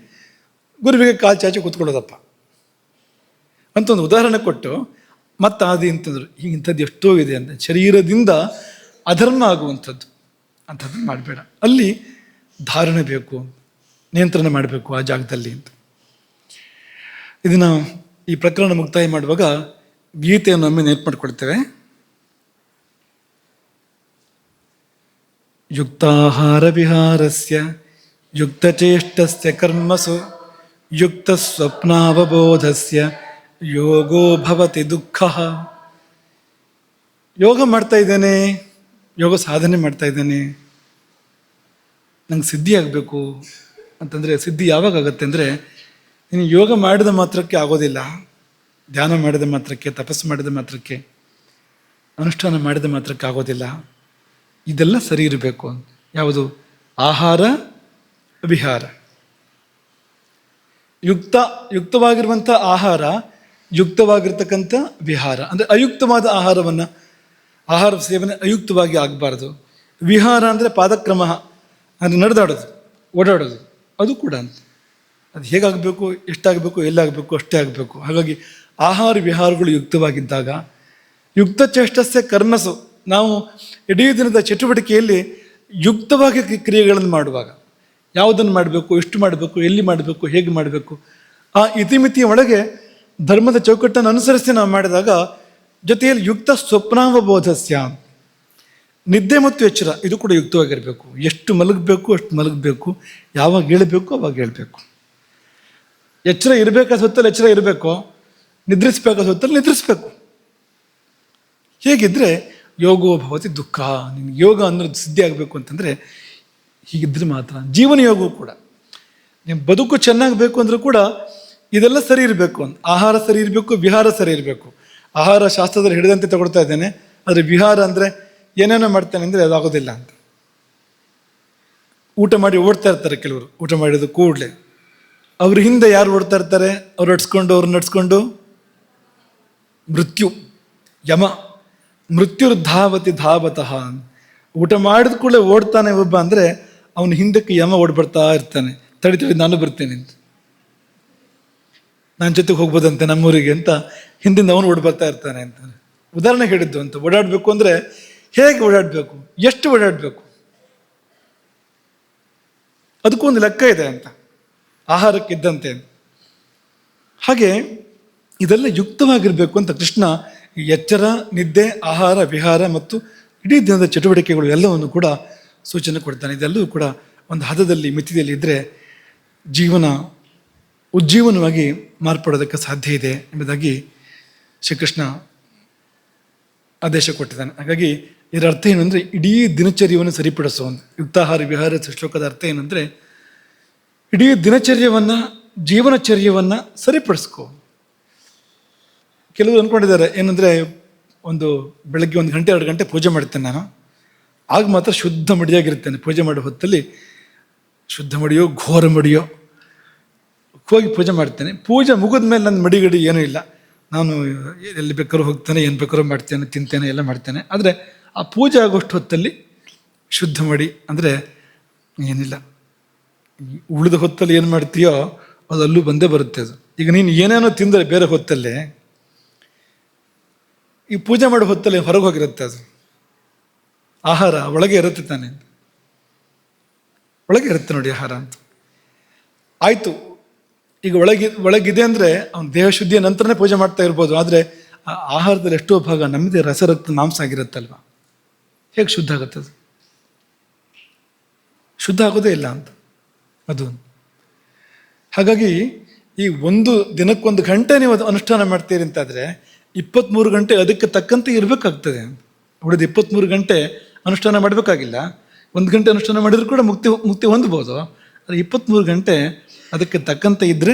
ಗುರುವಿಗೆ ಕಾಲು ಚಾಚಿ ಕೂತ್ಕೊಳ್ಳೋದಪ್ಪ ಅಂತ ಒಂದು ಉದಾಹರಣೆ ಕೊಟ್ಟು ಮತ್ತೆ ಆದಿ ಅಂತಂದ್ರು. ಈಗ ಇಂಥದ್ದು ಎಷ್ಟೋ ಇದೆ ಅಂತ. ಶರೀರದಿಂದ ಅಧರ್ಮ ಆಗುವಂಥದ್ದು ಅಂಥದ್ದು ಮಾಡಬೇಡ. ಅಲ್ಲಿ ಧಾರಣೆ ಬೇಕು. ನಿಯಂತ್ರಣ ಮಾಡಬೇಕು ಆ ಜಾಗದಲ್ಲಿ ಅಂತ. ಇದನ್ನು ಈ ಪ್ರಕರಣ ಮುಕ್ತಾಯ ಮಾಡುವಾಗ ಗೀತೆಯನ್ನು ಒಮ್ಮೆ ನೆನಪು ಮಾಡಿಕೊಳ್ತೇವೆ. ಯುಕ್ತಾಹಾರ ವಿಹಾರಸ್ಯ ಯುಕ್ತಚೇಷ್ಟಸ್ಯ ಕರ್ಮಸು ಯುಕ್ತ ಸ್ವಪ್ನಾವಬೋಧಸ್ಯ ಯೋಗೋ ಭವತಿ ದುಃಖ. ಯೋಗ ಮಾಡ್ತಾ ಇದ್ದೇನೆ, ಯೋಗ ಸಾಧನೆ ಮಾಡ್ತಾ ಇದ್ದೇನೆ, ನಂಗೆ ಸಿದ್ಧಿ ಆಗಬೇಕು ಅಂತಂದರೆ ಸಿದ್ಧಿ ಯಾವಾಗ ಆಗುತ್ತೆ ಅಂದರೆ, ನೀನು ಯೋಗ ಮಾಡಿದ ಮಾತ್ರಕ್ಕೆ ಆಗೋದಿಲ್ಲ. ಧ್ಯಾನ ಮಾಡಿದ ಮಾತ್ರಕ್ಕೆ, ತಪಸ್ಸು ಮಾಡಿದ ಮಾತ್ರಕ್ಕೆ, ಅನುಷ್ಠಾನ ಮಾಡಿದ ಮಾತ್ರಕ್ಕೆ ಆಗೋದಿಲ್ಲ. ಇದೆಲ್ಲ ಸರಿ ಇರಬೇಕು. ಯಾವುದು? ಆಹಾರ ವಿಹಾರ. ಯುಕ್ತವಾಗಿರುವಂಥ ಆಹಾರ, ಯುಕ್ತವಾಗಿರ್ತಕ್ಕಂಥ ವಿಹಾರ. ಅಂದರೆ ಅಯುಕ್ತವಾದ ಆಹಾರ ಸೇವನೆ ಅಯುಕ್ತವಾಗಿ ಆಗಬಾರ್ದು. ವಿಹಾರ ಅಂದರೆ ಪಾದಕ್ರಮ, ಅಂದರೆ ನಡೆದಾಡೋದು, ಓಡಾಡೋದು, ಅದು ಕೂಡ ಅಂತ. ಅದು ಹೇಗಾಗಬೇಕು, ಎಷ್ಟಾಗಬೇಕು, ಎಲ್ಲಾಗಬೇಕು ಅಷ್ಟೇ ಆಗಬೇಕು. ಹಾಗಾಗಿ ಆಹಾರ ವಿಹಾರಗಳು ಯುಕ್ತವಾಗಿದ್ದಾಗ, ಯುಕ್ತ ಚೇಷ್ಟಸ್ಯ ಕರ್ಮಸು, ನಾವು ಇಡೀ ದಿನದ ಚಟುವಟಿಕೆಯಲ್ಲಿ ಯುಕ್ತವಾಗಿ ಕ್ರಿಯೆಗಳನ್ನು ಮಾಡುವಾಗ, ಯಾವುದನ್ನು ಮಾಡಬೇಕು, ಎಷ್ಟು ಮಾಡಬೇಕು, ಎಲ್ಲಿ ಮಾಡಬೇಕು, ಹೇಗೆ ಮಾಡಬೇಕು, ಆ ಇತಿಮಿತಿಯ ಒಳಗೆ ಧರ್ಮದ ಚೌಕಟ್ಟನ್ನು ಅನುಸರಿಸಿ ನಾವು ಮಾಡಿದಾಗ, ಜೊತೆಯಲ್ಲಿ ಯುಕ್ತ ಸ್ವಪ್ನಾವಬೋಧಸ್ಯ, ನಿದ್ದೆ ಮತ್ತು ಎಚ್ಚರ ಇದು ಕೂಡ ಯುಕ್ತವಾಗಿರಬೇಕು. ಎಷ್ಟು ಮಲಗಬೇಕು ಅಷ್ಟು ಮಲಗಬೇಕು, ಯಾವಾಗ ಹೇಳಬೇಕು ಅವಾಗ ಹೇಳಬೇಕು. ಎಚ್ಚರ ಇರಬೇಕಾದ ಹೊತ್ತಲ್ಲಿ ಎಚ್ಚರ ಇರಬೇಕು, ನಿದ್ರಿಸಬೇಕಾದ ಹೊತ್ತಲ್ಲಿ ನಿದ್ರಿಸಬೇಕು. ಹೇಗಿದ್ದರೆ ಯೋಗೋ ಭವತಿ ದುಃಖ. ನಿಮ್ಗೆ ಯೋಗ ಅನ್ನೋದು ಸಿದ್ಧಿ ಆಗಬೇಕು ಅಂತಂದರೆ ಹೀಗಿದ್ರೆ ಮಾತ್ರ. ಜೀವನ ಯೋಗವೂ ಕೂಡ, ನಿಮ್ಮ ಬದುಕು ಚೆನ್ನಾಗಬೇಕು ಅಂದರೂ ಕೂಡ ಇದೆಲ್ಲ ಸರಿ ಇರಬೇಕು ಅಂತ. ಆಹಾರ ಸರಿ ಇರಬೇಕು, ವಿಹಾರ ಸರಿ ಇರಬೇಕು. ಆಹಾರ ಶಾಸ್ತ್ರದಲ್ಲಿ ಹಿಡಿದಂತೆ ತಗೊಳ್ತಾ ಇದ್ದೇನೆ, ಆದರೆ ವಿಹಾರ ಅಂದರೆ ಏನೇನೋ ಮಾಡ್ತೇನೆ ಅಂದರೆ ಅದಾಗೋದಿಲ್ಲ ಅಂತ. ಊಟ ಮಾಡಿ ಓಡ್ತಾ ಇರ್ತಾರೆ ಕೆಲವರು, ಊಟ ಮಾಡಿದ ಕೂಡಲೇ ಅವ್ರ ಹಿಂದೆ ಯಾರು ಓಡ್ತಾ ಇರ್ತಾರೆ? ಅವ್ರು ನಡ್ಸ್ಕೊಂಡು ಮೃತ್ಯು, ಯಮ. ಮೃತ್ಯುರ್ಧಾವತಿ ಧಾವತಃ. ಊಟ ಮಾಡಿದ ಕೂಡಲೇ ಓಡ್ತಾನೆ ಒಬ್ಬ ಅಂದರೆ ಅವನ ಹಿಂದಕ್ಕೆ ಯಮ ಓಡ್ಬರ್ತಾ ಇರ್ತಾನೆ. ತಡಿ ನಾನು ಬರ್ತೇನೆ ಅಂತ, ನನ್ನ ಜೊತೆಗೆ ಹೋಗ್ಬೋದಂತೆ ನಮ್ಮೂರಿಗೆ ಅಂತ ಹಿಂದಿಂದ ಅವನು ಓಡ್ಬರ್ತಾ ಇರ್ತಾನೆ ಅಂತ. ಉದಾಹರಣೆ ಹೇಳಿದ್ದು ಅಂತ. ಓಡಾಡಬೇಕು ಅಂದರೆ ಹೇಗೆ ಓಡಾಡಬೇಕು, ಎಷ್ಟು ಓಡಾಡಬೇಕು, ಅದಕ್ಕೂ ಒಂದು ಲೆಕ್ಕ ಇದೆ ಅಂತ, ಆಹಾರಕ್ಕಿದ್ದಂತೆ. ಹಾಗೆ ಇದೆಲ್ಲ ಯುಕ್ತವಾಗಿರಬೇಕು ಅಂತ ಕೃಷ್ಣ ಎಚ್ಚರ, ನಿದ್ದೆ, ಆಹಾರ, ವಿಹಾರ ಮತ್ತು ಇಡೀ ದಿನದ ಚಟುವಟಿಕೆಗಳು ಎಲ್ಲವನ್ನು ಕೂಡ ಸೂಚನೆ ಕೊಡ್ತಾನೆ. ಇದೆಲ್ಲವೂ ಕೂಡ ಒಂದು ಹದದಲ್ಲಿ, ಮಿತಿಯಲ್ಲಿ ಇದ್ದರೆ ಜೀವನ ಉಜ್ಜೀವನವಾಗಿ ಮಾರ್ಪಡೋದಕ್ಕೆ ಸಾಧ್ಯ ಇದೆ ಎಂಬುದಾಗಿ ಶ್ರೀಕೃಷ್ಣ ಆದೇಶ ಕೊಟ್ಟಿದ್ದಾನೆ. ಹಾಗಾಗಿ ಇದರ ಅರ್ಥ ಏನು ಅಂದರೆ, ಇಡೀ ದಿನಚರ್ಯವನ್ನು ಸರಿಪಡಿಸೋ ಒಂದು ಯುಕ್ತಾಹಾರ ವಿಹಾರ ಶ್ಲೋಕದ ಅರ್ಥ ಏನಂದರೆ, ಇಡೀ ದಿನಚರ್ಯವನ್ನು, ಜೀವನಚರ್ಯವನ್ನು ಸರಿಪಡಿಸ್ಕೋ. ಕೆಲವರು ಅಂದ್ಕೊಂಡಿದ್ದಾರೆ ಏನಂದರೆ, ಒಂದು ಬೆಳಗ್ಗೆ 1 ಗಂಟೆ 2 ಗಂಟೆ ಪೂಜೆ ಮಾಡ್ತೇನೆ ನಾನು, ಆಗ ಮಾತ್ರ ಶುದ್ಧ ಮಡಿಯಾಗಿರ್ತೇನೆ. ಪೂಜೆ ಮಾಡೋ ಹೊತ್ತಲ್ಲಿ ಶುದ್ಧ ಮಡಿಯೋ ಘೋರ ಮಡಿಯೋ ಹೋಗಿ ಪೂಜೆ ಮಾಡ್ತೇನೆ. ಪೂಜೆ ಮುಗಿದ ಮೇಲೆ ನನ್ನ ಮಡಿಗಡಿ ಏನೂ ಇಲ್ಲ, ನಾನು ಎಲ್ಲಿ ಬೇಕಾದ್ರೂ ಹೋಗ್ತೇನೆ, ಏನು ಬೇಕಾದ್ರೂ ಮಾಡ್ತೇನೆ, ತಿಂತೇನೆ, ಎಲ್ಲ ಮಾಡ್ತೇನೆ. ಆದರೆ ಆ ಪೂಜೆ ಆಗೋಷ್ಟು ಹೊತ್ತಲ್ಲಿ ಶುದ್ಧ ಮಡಿ ಅಂದರೆ ಏನಿಲ್ಲ. ಉಳಿದ ಹೊತ್ತಲ್ಲಿ ಏನು ಮಾಡ್ತೀಯೋ ಅದು ಅಲ್ಲೂ ಬಂದೇ ಬರುತ್ತೆ. ಅದು ಈಗ ನೀನು ಏನೇನೋ ತಿಂದರೆ ಬೇರೆ ಹೊತ್ತಲ್ಲೇ, ಈ ಪೂಜೆ ಮಾಡೋ ಹೊತ್ತಲ್ಲಿ ಹೊರಗೆ ಹೋಗಿರುತ್ತೆ. ಅದು ಆಹಾರ ಒಳಗೆ ಇರುತ್ತೆ ತಾನೆ, ಒಳಗೆ ಇರುತ್ತೆ ನೋಡಿ ಆಹಾರ ಅಂತ. ಆಯಿತು, ಈಗ ಒಳಗಿದೆ ಅಂದರೆ ಅವನ ದೇಹ ಶುದ್ಧಿಯ ನಂತರನೇ ಪೂಜೆ ಮಾಡ್ತಾ ಇರ್ಬೋದು. ಆದರೆ ಆ ಆಹಾರದಲ್ಲಿ ಎಷ್ಟೋ ಭಾಗ ನಮ್ಮದೇ ರಸರಕ್ತ ಮಾಂಸ ಆಗಿರುತ್ತಲ್ವ, ಹೇಗೆ ಶುದ್ಧ ಆಗುತ್ತೆ? ಅದು ಶುದ್ಧ ಆಗೋದೇ ಇಲ್ಲ ಅಂತ ಅದು. ಹಾಗಾಗಿ ಈ ಒಂದು ದಿನಕ್ಕೊಂದು ಗಂಟೆ ನೀವು ಅದು ಅನುಷ್ಠಾನ ಮಾಡ್ತೀರಿ ಅಂತಾದರೆ 23 ಗಂಟೆ ಅದಕ್ಕೆ ತಕ್ಕಂತೆ ಇರಬೇಕಾಗ್ತದೆ. ಉಳಿದ 23 ಗಂಟೆ ಅನುಷ್ಠಾನ ಮಾಡಬೇಕಾಗಿಲ್ಲ. 1 ಗಂಟೆ ಅನುಷ್ಠಾನ ಮಾಡಿದ್ರು ಕೂಡ ಮುಕ್ತಿ ಹೊಂದ್ಬೋದು. ಆದರೆ 23 ಗಂಟೆ ಅದಕ್ಕೆ ತಕ್ಕಂತೆ ಇದ್ದರೆ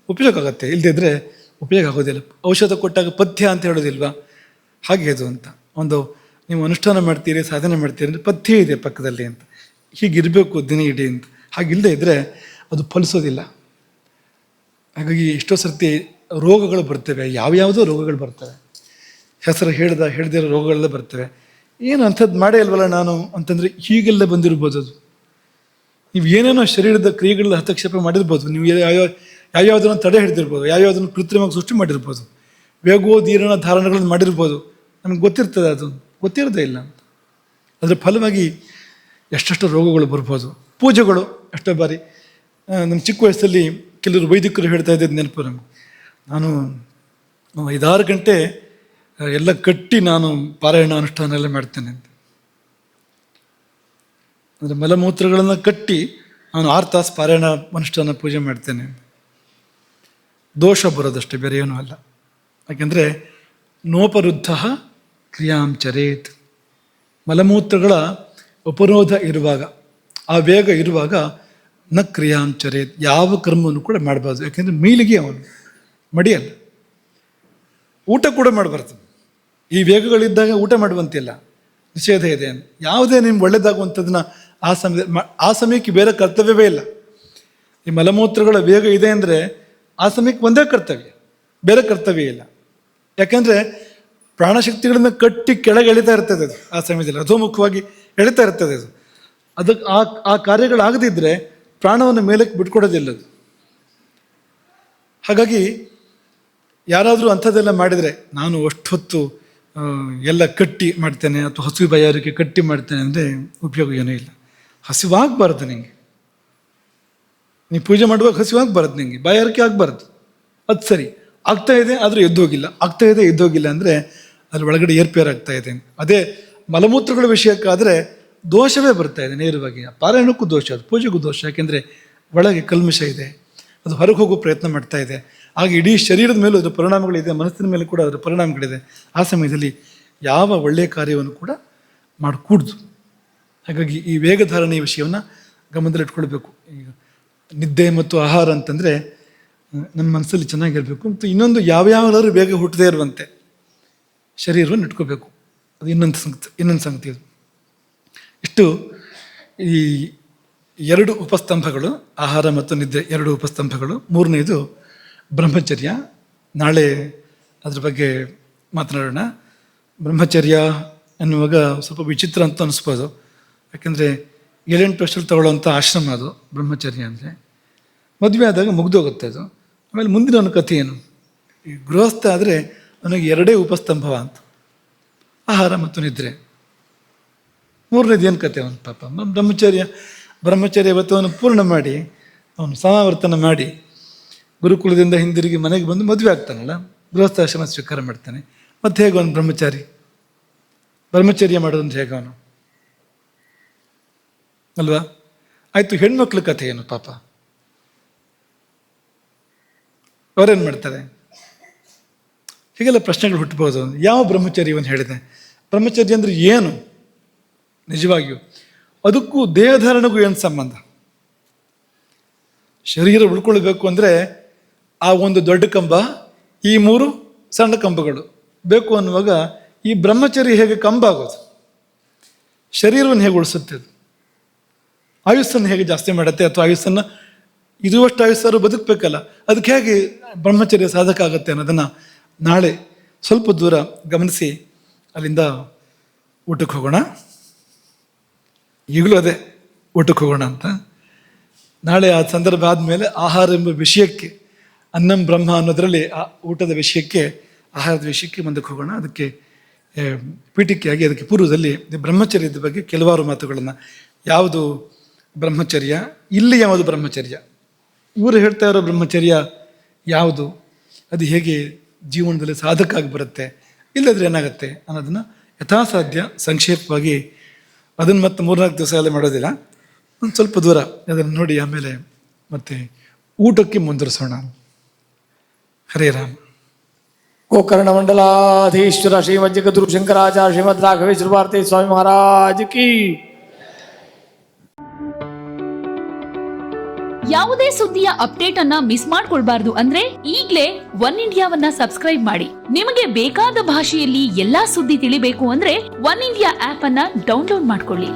ಉಪಯೋಗ ಆಗುತ್ತೆ, ಇಲ್ಲದೇ ಇದ್ದರೆ ಉಪಯೋಗ ಆಗೋದಿಲ್ಲ. ಔಷಧ ಕೊಟ್ಟಾಗ ಪಥ್ಯ ಅಂತ ಹೇಳೋದಿಲ್ವಾ, ಹಾಗೆ ಅದು ಅಂತ. ಒಂದು ನೀವು ಅನುಷ್ಠಾನ ಮಾಡ್ತೀರಿ, ಸಾಧನೆ ಮಾಡ್ತೀರಿ ಅಂದರೆ ಪಥ್ಯ ಇದೆ ಪಕ್ಕದಲ್ಲಿ ಅಂತ, ಹೀಗಿರಬೇಕು ದಿನ ಇಡೀ ಅಂತ. ಹಾಗಿಲ್ಲದೆ ಇದ್ದರೆ ಅದು ಫಲಿಸೋದಿಲ್ಲ. ಹಾಗಾಗಿ ಎಷ್ಟೋ ಸರ್ತಿ ರೋಗಗಳು ಬರ್ತವೆ, ಯಾವ್ಯಾವುದೋ ರೋಗಗಳು ಬರ್ತವೆ, ಹೆಸರು ಹೇಳ್ದಿರೋ ರೋಗಗಳೆಲ್ಲ ಬರ್ತವೆ. ಏನು ಅಂಥದ್ದು ಮಾಡೇ ಇಲ್ವಲ್ಲ ನಾನು ಅಂತಂದರೆ ಹೀಗೆಲ್ಲ ಬಂದಿರ್ಬೋದು. ಅದು ನೀವು ಏನೇನೋ ಶರೀರದ ಕ್ರಿಯೆಗಳಲ್ಲಿ ಹಸ್ತಕ್ಷೇಪ ಮಾಡಿರ್ಬೋದು, ನೀವು ಯಾವ್ಯಾವುದನ್ನು ತಡೆ ಹಿಡಿದಿರ್ಬೋದು, ಯಾವ್ಯಾವುದನ್ನು ಕೃತ್ರಿಮವಾಗಿ ಸೃಷ್ಟಿ ಮಾಡಿರ್ಬೋದು, ವೇಗೋದೀರ್ಣ ಧಾರಣಗಳನ್ನು ಮಾಡಿರ್ಬೋದು. ನಮ್ಗೆ ಗೊತ್ತಿರ್ತದೆ, ಅದು ಗೊತ್ತಿರೋದೇ ಇಲ್ಲ. ಅದರ ಫಲವಾಗಿ ಎಷ್ಟೆಷ್ಟು ರೋಗಗಳು ಬರ್ಬೋದು. ಪೂಜೆಗಳು ಎಷ್ಟೋ ಬಾರಿ ನಮ್ಮ ಚಿಕ್ಕ ವಯಸ್ಸಲ್ಲಿ ಕೆಲವರು ವೈದಿಕರು ಹೇಳ್ತಾ ಇದ್ದಿದ್ದು ನೆನಪು ನಮಗೆ. ನಾನು 5-6 ಗಂಟೆ ಎಲ್ಲ ಕಟ್ಟಿ ನಾನು ಪಾರಾಯಣ ಅನುಷ್ಠಾನ ಎಲ್ಲ ಮಾಡ್ತೇನೆ ಅಂತ. ಅಂದರೆ ಮಲಮೂತ್ರಗಳನ್ನು ಕಟ್ಟಿ ನಾನು 6 ತಾಸು ಪಾರಾಯಣ ಅನುಷ್ಠಾನ ಪೂಜೆ ಮಾಡ್ತೇನೆ. ದೋಷ ಬರೋದಷ್ಟೇ, ಬೇರೆ ಏನೂ ಅಲ್ಲ. ಯಾಕೆಂದರೆ ನೋಪರುದ್ಧ ಕ್ರಿಯಾಂಚರೇತ್, ಮಲಮೂತ್ರಗಳ ಉಪರೋಧ ಇರುವಾಗ, ಆ ವೇಗ ಇರುವಾಗ ನ ಕ್ರಿಯಾಂಚರೇತ್, ಯಾವ ಕರ್ಮವನ್ನು ಕೂಡ ಮಾಡಬಾರ್ದು. ಯಾಕೆಂದರೆ ಮೈಲಿಗೆ ಅವನು ಮಡಿಯಲ್ಲ. ಊಟ ಕೂಡ ಮಾಡಬಾರ್ದು. ಈ ವೇಗಗಳಿದ್ದಾಗ ಊಟ ಮಾಡುವಂತಿಲ್ಲ, ನಿಷೇಧ ಇದೆ. ಯಾವುದೇ ನಿಮ್ಗೆ ಒಳ್ಳೆಯದಾಗುವಂಥದ್ದನ್ನ ಆ ಸಮಯಕ್ಕೆ ಬೇರೆ ಕರ್ತವ್ಯವೇ ಇಲ್ಲ. ಈ ಮಲಮೂತ್ರಗಳ ವೇಗ ಇದೆ ಅಂದರೆ ಆ ಸಮಯಕ್ಕೆ ಒಂದೇ ಕರ್ತವ್ಯ, ಬೇರೆ ಕರ್ತವ್ಯ ಇಲ್ಲ. ಯಾಕೆಂದರೆ ಪ್ರಾಣಶಕ್ತಿಗಳನ್ನು ಕಟ್ಟಿ ಕೆಳಗೆ ಎಳಿತಾ ಇರ್ತದೆ ಅದು. ಆ ಸಮಯದಲ್ಲಿ ಅಧೋಮುಖವಾಗಿ ಎಳಿತಾ ಇರ್ತದೆ ಅದು. ಅದಕ್ಕೆ ಆ ಕಾರ್ಯಗಳಾಗದಿದ್ದರೆ ಪ್ರಾಣವನ್ನು ಮೇಲಕ್ಕೆ ಬಿಟ್ಕೊಡೋದಿಲ್ಲ ಅದು. ಹಾಗಾಗಿ ಯಾರಾದರೂ ಅಂಥದ್ದೆಲ್ಲ ಮಾಡಿದರೆ, ನಾನು ಅಷ್ಟು ಹೊತ್ತು ಎಲ್ಲ ಕಟ್ಟಿ ಮಾಡ್ತೇನೆ ಅಥವಾ ಹಸಿವು ಬಾಯಾರಿಕೆ ಕಟ್ಟಿ ಮಾಡ್ತೇನೆ ಅಂದರೆ ಉಪಯೋಗ ಏನೂ ಇಲ್ಲ. ಹಸಿವಾಗಬಾರ್ದು ನಿಮಗೆ. ನೀವು ಪೂಜೆ ಮಾಡುವಾಗ ಹಸಿವಾಗಬಾರ್ದು, ನಿಮಗೆ ಬಾಯಾರಿಕೆ ಆಗಬಾರ್ದು. ಅದು ಸರಿ, ಆಗ್ತಾ ಇದೆ ಆದರೂ ಎದ್ದೋಗಿಲ್ಲ, ಆಗ್ತಾ ಇದೆ ಎದ್ದೋಗಿಲ್ಲ ಅಂದರೆ ಅದ್ರ ಒಳಗಡೆ ಏರ್ಪೇರ್ ಆಗ್ತಾ ಇದೆ. ಅದೇ ಮಲಮೂತ್ರಗಳ ವಿಷಯಕ್ಕಾದರೆ ದೋಷವೇ ಬರ್ತಾ ಇದೆ ನೇರವಾಗಿ. ಪಾರಾಯಣಕ್ಕೂ ದೋಷ, ಅದು ಪೂಜೆಗೂ ದೋಷ. ಯಾಕೆಂದರೆ ಒಳಗೆ ಕಲ್ಮಶ ಇದೆ, ಅದು ಹೊರಗೆ ಹೋಗೋ ಪ್ರಯತ್ನ ಮಾಡ್ತಾ ಇದೆ. ಹಾಗೆ ಇಡೀ ಶರೀರದ ಮೇಲೂ ಅದರ ಪರಿಣಾಮಗಳಿದೆ, ಮನಸ್ಸಿನ ಮೇಲೆ ಕೂಡ ಅದರ ಪರಿಣಾಮಗಳಿದೆ. ಆ ಸಮಯದಲ್ಲಿ ಯಾವ ಒಳ್ಳೆಯ ಕಾರ್ಯವನ್ನು ಕೂಡ ಮಾಡಕೂಡ್ದು. ಹಾಗಾಗಿ ಈ ವೇಗಧಾರಣೆಯ ವಿಷಯವನ್ನು ಗಮನದಲ್ಲಿಟ್ಕೊಳ್ಬೇಕು. ಈಗ ನಿದ್ದೆ ಮತ್ತು ಆಹಾರ ಅಂತಂದರೆ ನಮ್ಮ ಮನಸ್ಸಲ್ಲಿ ಚೆನ್ನಾಗಿರಬೇಕು. ಮತ್ತು ಇನ್ನೊಂದು ಯಾವ್ಯಾವಾದರೂ ಬೇಗ ಹುಟ್ಟದೇ ಇರುವಂತೆ ಶರೀರವನ್ನು ಇಟ್ಕೋಬೇಕು. ಅದು ಇನ್ನೊಂದು ಸಂಗತಿ ಅದು. ಇಷ್ಟು ಈ 2 ಉಪಸ್ತಂಭಗಳು, ಆಹಾರ ಮತ್ತು ನಿದ್ದೆ 2 ಉಪಸ್ತಂಭಗಳು. 3ನೇದು ಬ್ರಹ್ಮಚರ್ಯ. ನಾಳೆ ಅದ್ರ ಬಗ್ಗೆ ಮಾತನಾಡೋಣ. ಬ್ರಹ್ಮಚರ್ಯ ಅನ್ನುವಾಗ ಸ್ವಲ್ಪ ವಿಚಿತ್ರ ಅಂತ ಅನಿಸ್ಬೋದು. ಯಾಕೆಂದರೆ 7-8 ವರ್ಷದಲ್ಲಿ ತಗೊಳ್ಳೋವಂಥ ಆಶ್ರಮ ಅದು ಬ್ರಹ್ಮಚರ್ಯ ಅಂದರೆ. ಮದುವೆ ಆದಾಗ ಮುಗ್ದೋಗುತ್ತೆ ಅದು. ಆಮೇಲೆ ಮುಂದಿನ ಒಂದು ಕಥೆ ಏನು, ಈ ಗೃಹಸ್ಥ ಆದರೆ ನನಗೆ 2 ಉಪಸ್ತಂಭವ ಅಂತ, ಆಹಾರ ಮತ್ತು ನಿದ್ರೆ. 3ನೇದು ಏನು ಕತೆ ಅವನು ಪಾಪ ಬ್ರಹ್ಮಚರ್ಯ ಇವತ್ತು ಅವನು ಪೂರ್ಣ ಮಾಡಿ, ಅವನು ಸಮಾವರ್ತನ ಮಾಡಿ ಗುರುಕುಲದಿಂದ ಹಿಂದಿರುಗಿ ಮನೆಗೆ ಬಂದು ಮದುವೆ ಆಗ್ತಾನಲ್ಲ, ಗೃಹಸ್ಥಾಶ್ರಮ ಸ್ವೀಕಾರ ಮಾಡ್ತಾನೆ. ಮತ್ತು ಹೇಗೆ ಅವನು ಬ್ರಹ್ಮಚರ್ಯ ಮಾಡೋದಂದ್ರೆ ಹೇಗೆ ಅವನು ಅಲ್ವಾ? ಆಯಿತು, ಹೆಣ್ಮಕ್ಳ ಕಥೆ ಏನು ಪಾಪ, ಅವರೇನು ಮಾಡ್ತಾರೆ? ಹೀಗೆಲ್ಲ ಪ್ರಶ್ನೆಗಳು ಹುಟ್ಟಬಹುದು. ಯಾವ ಬ್ರಹ್ಮಚರ್ಯವನ್ನು ಹೇಳಿದೆ? ಬ್ರಹ್ಮಚರ್ಯ ಅಂದರೆ ಏನು ನಿಜವಾಗಿಯೂ? ಅದಕ್ಕೂ ದೇಹಧಾರಣೆಗೂ ಏನು ಸಂಬಂಧ? ಶರೀರ ಉಳ್ಕೊಳ್ಬೇಕು ಅಂದರೆ ಆ ಒಂದು ದೊಡ್ಡ ಕಂಬ, ಈ 3 ಸಣ್ಣ ಕಂಬಗಳು ಬೇಕು ಅನ್ನುವಾಗ ಈ ಬ್ರಹ್ಮಚರ್ಯ ಹೇಗೆ ಕಂಬ ಆಗೋದು? ಶರೀರವನ್ನು ಹೇಗೆ ಉಳಿಸುತ್ತೆ ಅದು? ಆಯುಸ್ಸನ್ನು ಹೇಗೆ ಜಾಸ್ತಿ ಮಾಡುತ್ತೆ? ಅಥವಾ ಆಯುಸ್ಸನ್ನು ಇರುವಷ್ಟು ಆಯುಸ್ಸಾರು ಬದುಕಬೇಕಲ್ಲ, ಅದಕ್ಕೆ ಹೇಗೆ ಬ್ರಹ್ಮಚರ್ಯ ಸಾಧಕ ಆಗುತ್ತೆ ಅನ್ನೋದನ್ನು ನಾಳೆ ಸ್ವಲ್ಪ ದೂರ ಗಮನಿಸಿ ಅಲ್ಲಿಂದ ಊಟಕ್ಕೆ ಹೋಗೋಣ. ಈಗಲೂ ಅದೇ ಊಟಕ್ಕೆ ಹೋಗೋಣ ಅಂತ. ನಾಳೆ ಆ ಸಂದರ್ಭ ಆದಮೇಲೆ ಆಹಾರ ಎಂಬ ವಿಷಯಕ್ಕೆ, ಅನ್ನಂ ಬ್ರಹ್ಮ ಅನ್ನೋದರಲ್ಲಿ ಆ ಊಟದ ವಿಷಯಕ್ಕೆ, ಆಹಾರದ ವಿಷಯಕ್ಕೆ ಮುಂದಕ್ಕೆ ಹೋಗೋಣ. ಅದಕ್ಕೆ ಪೀಠಿಕೆಯಾಗಿ ಅದಕ್ಕೆ ಪೂರ್ವದಲ್ಲಿ ಬ್ರಹ್ಮಚರ್ಯದ ಬಗ್ಗೆ ಕೆಲವಾರು ಮಾತುಗಳನ್ನು, ಯಾವುದು ಬ್ರಹ್ಮಚರ್ಯ, ಇಲ್ಲಿ ಯಾವುದು ಬ್ರಹ್ಮಚರ್ಯ, ಇವರು ಹೇಳ್ತಾ ಇರೋ ಬ್ರಹ್ಮಚರ್ಯ ಯಾವುದು, ಅದು ಹೇಗೆ ಜೀವನದಲ್ಲಿ ಸಾಧಕ ಆಗಿ ಬರುತ್ತೆ, ಇಲ್ಲದ್ರೆ ಏನಾಗುತ್ತೆ ಅನ್ನೋದನ್ನು ಯಥಾಸಾಧ್ಯ ಸಂಕ್ಷೇಪವಾಗಿ, ಅದನ್ನು ಮತ್ತೆ 3-4 ದಿವಸ ಎಲ್ಲ ಮಾಡೋದಿಲ್ಲ, ಒಂದು ಸ್ವಲ್ಪ ದೂರ ಅದನ್ನು ನೋಡಿ ಆಮೇಲೆ ಮತ್ತೆ ಊಟಕ್ಕೆ ಮುಂದುವರಿಸೋಣ. ಹರೇ ರಾಮ. ಗೋಕರ್ಣ ಮಂಡಲಾಧೀಶ್ವರ ಶ್ರೀಮದ್ ಜಗದ್ಗುರು ಶಂಕರಾಚಾರ್ಯ ಶ್ರೀಮದ್ ರಾಘವೇಶ್ವರ ಭಾರತಿ ಸ್ವಾಮಿ ಮಹಾರಾಜ್ ಕಿ. ಯಾವುದೇ ಸುದ್ದಿಯ ಅಪ್ಡೇಟ್ ಅನ್ನ ಮಿಸ್ ಮಾಡ್ಕೊಳ್ಬಾರ್ದು ಅಂದ್ರೆ ಈಗ್ಲೇ ಒನ್ ಇಂಡಿಯಾವನ್ನ ಸಬ್ಸ್ಕ್ರೈಬ್ ಮಾಡಿ. ನಿಮಗೆ ಬೇಕಾದ ಭಾಷೆಯಲ್ಲಿ ಎಲ್ಲಾ ಸುದ್ದಿ ತಿಳಿಬೇಕು ಅಂದ್ರೆ ಒನ್ ಇಂಡಿಯಾ ಆಪ್ ಅನ್ನ ಡೌನ್ಲೋಡ್ ಮಾಡ್ಕೊಳ್ಳಿ.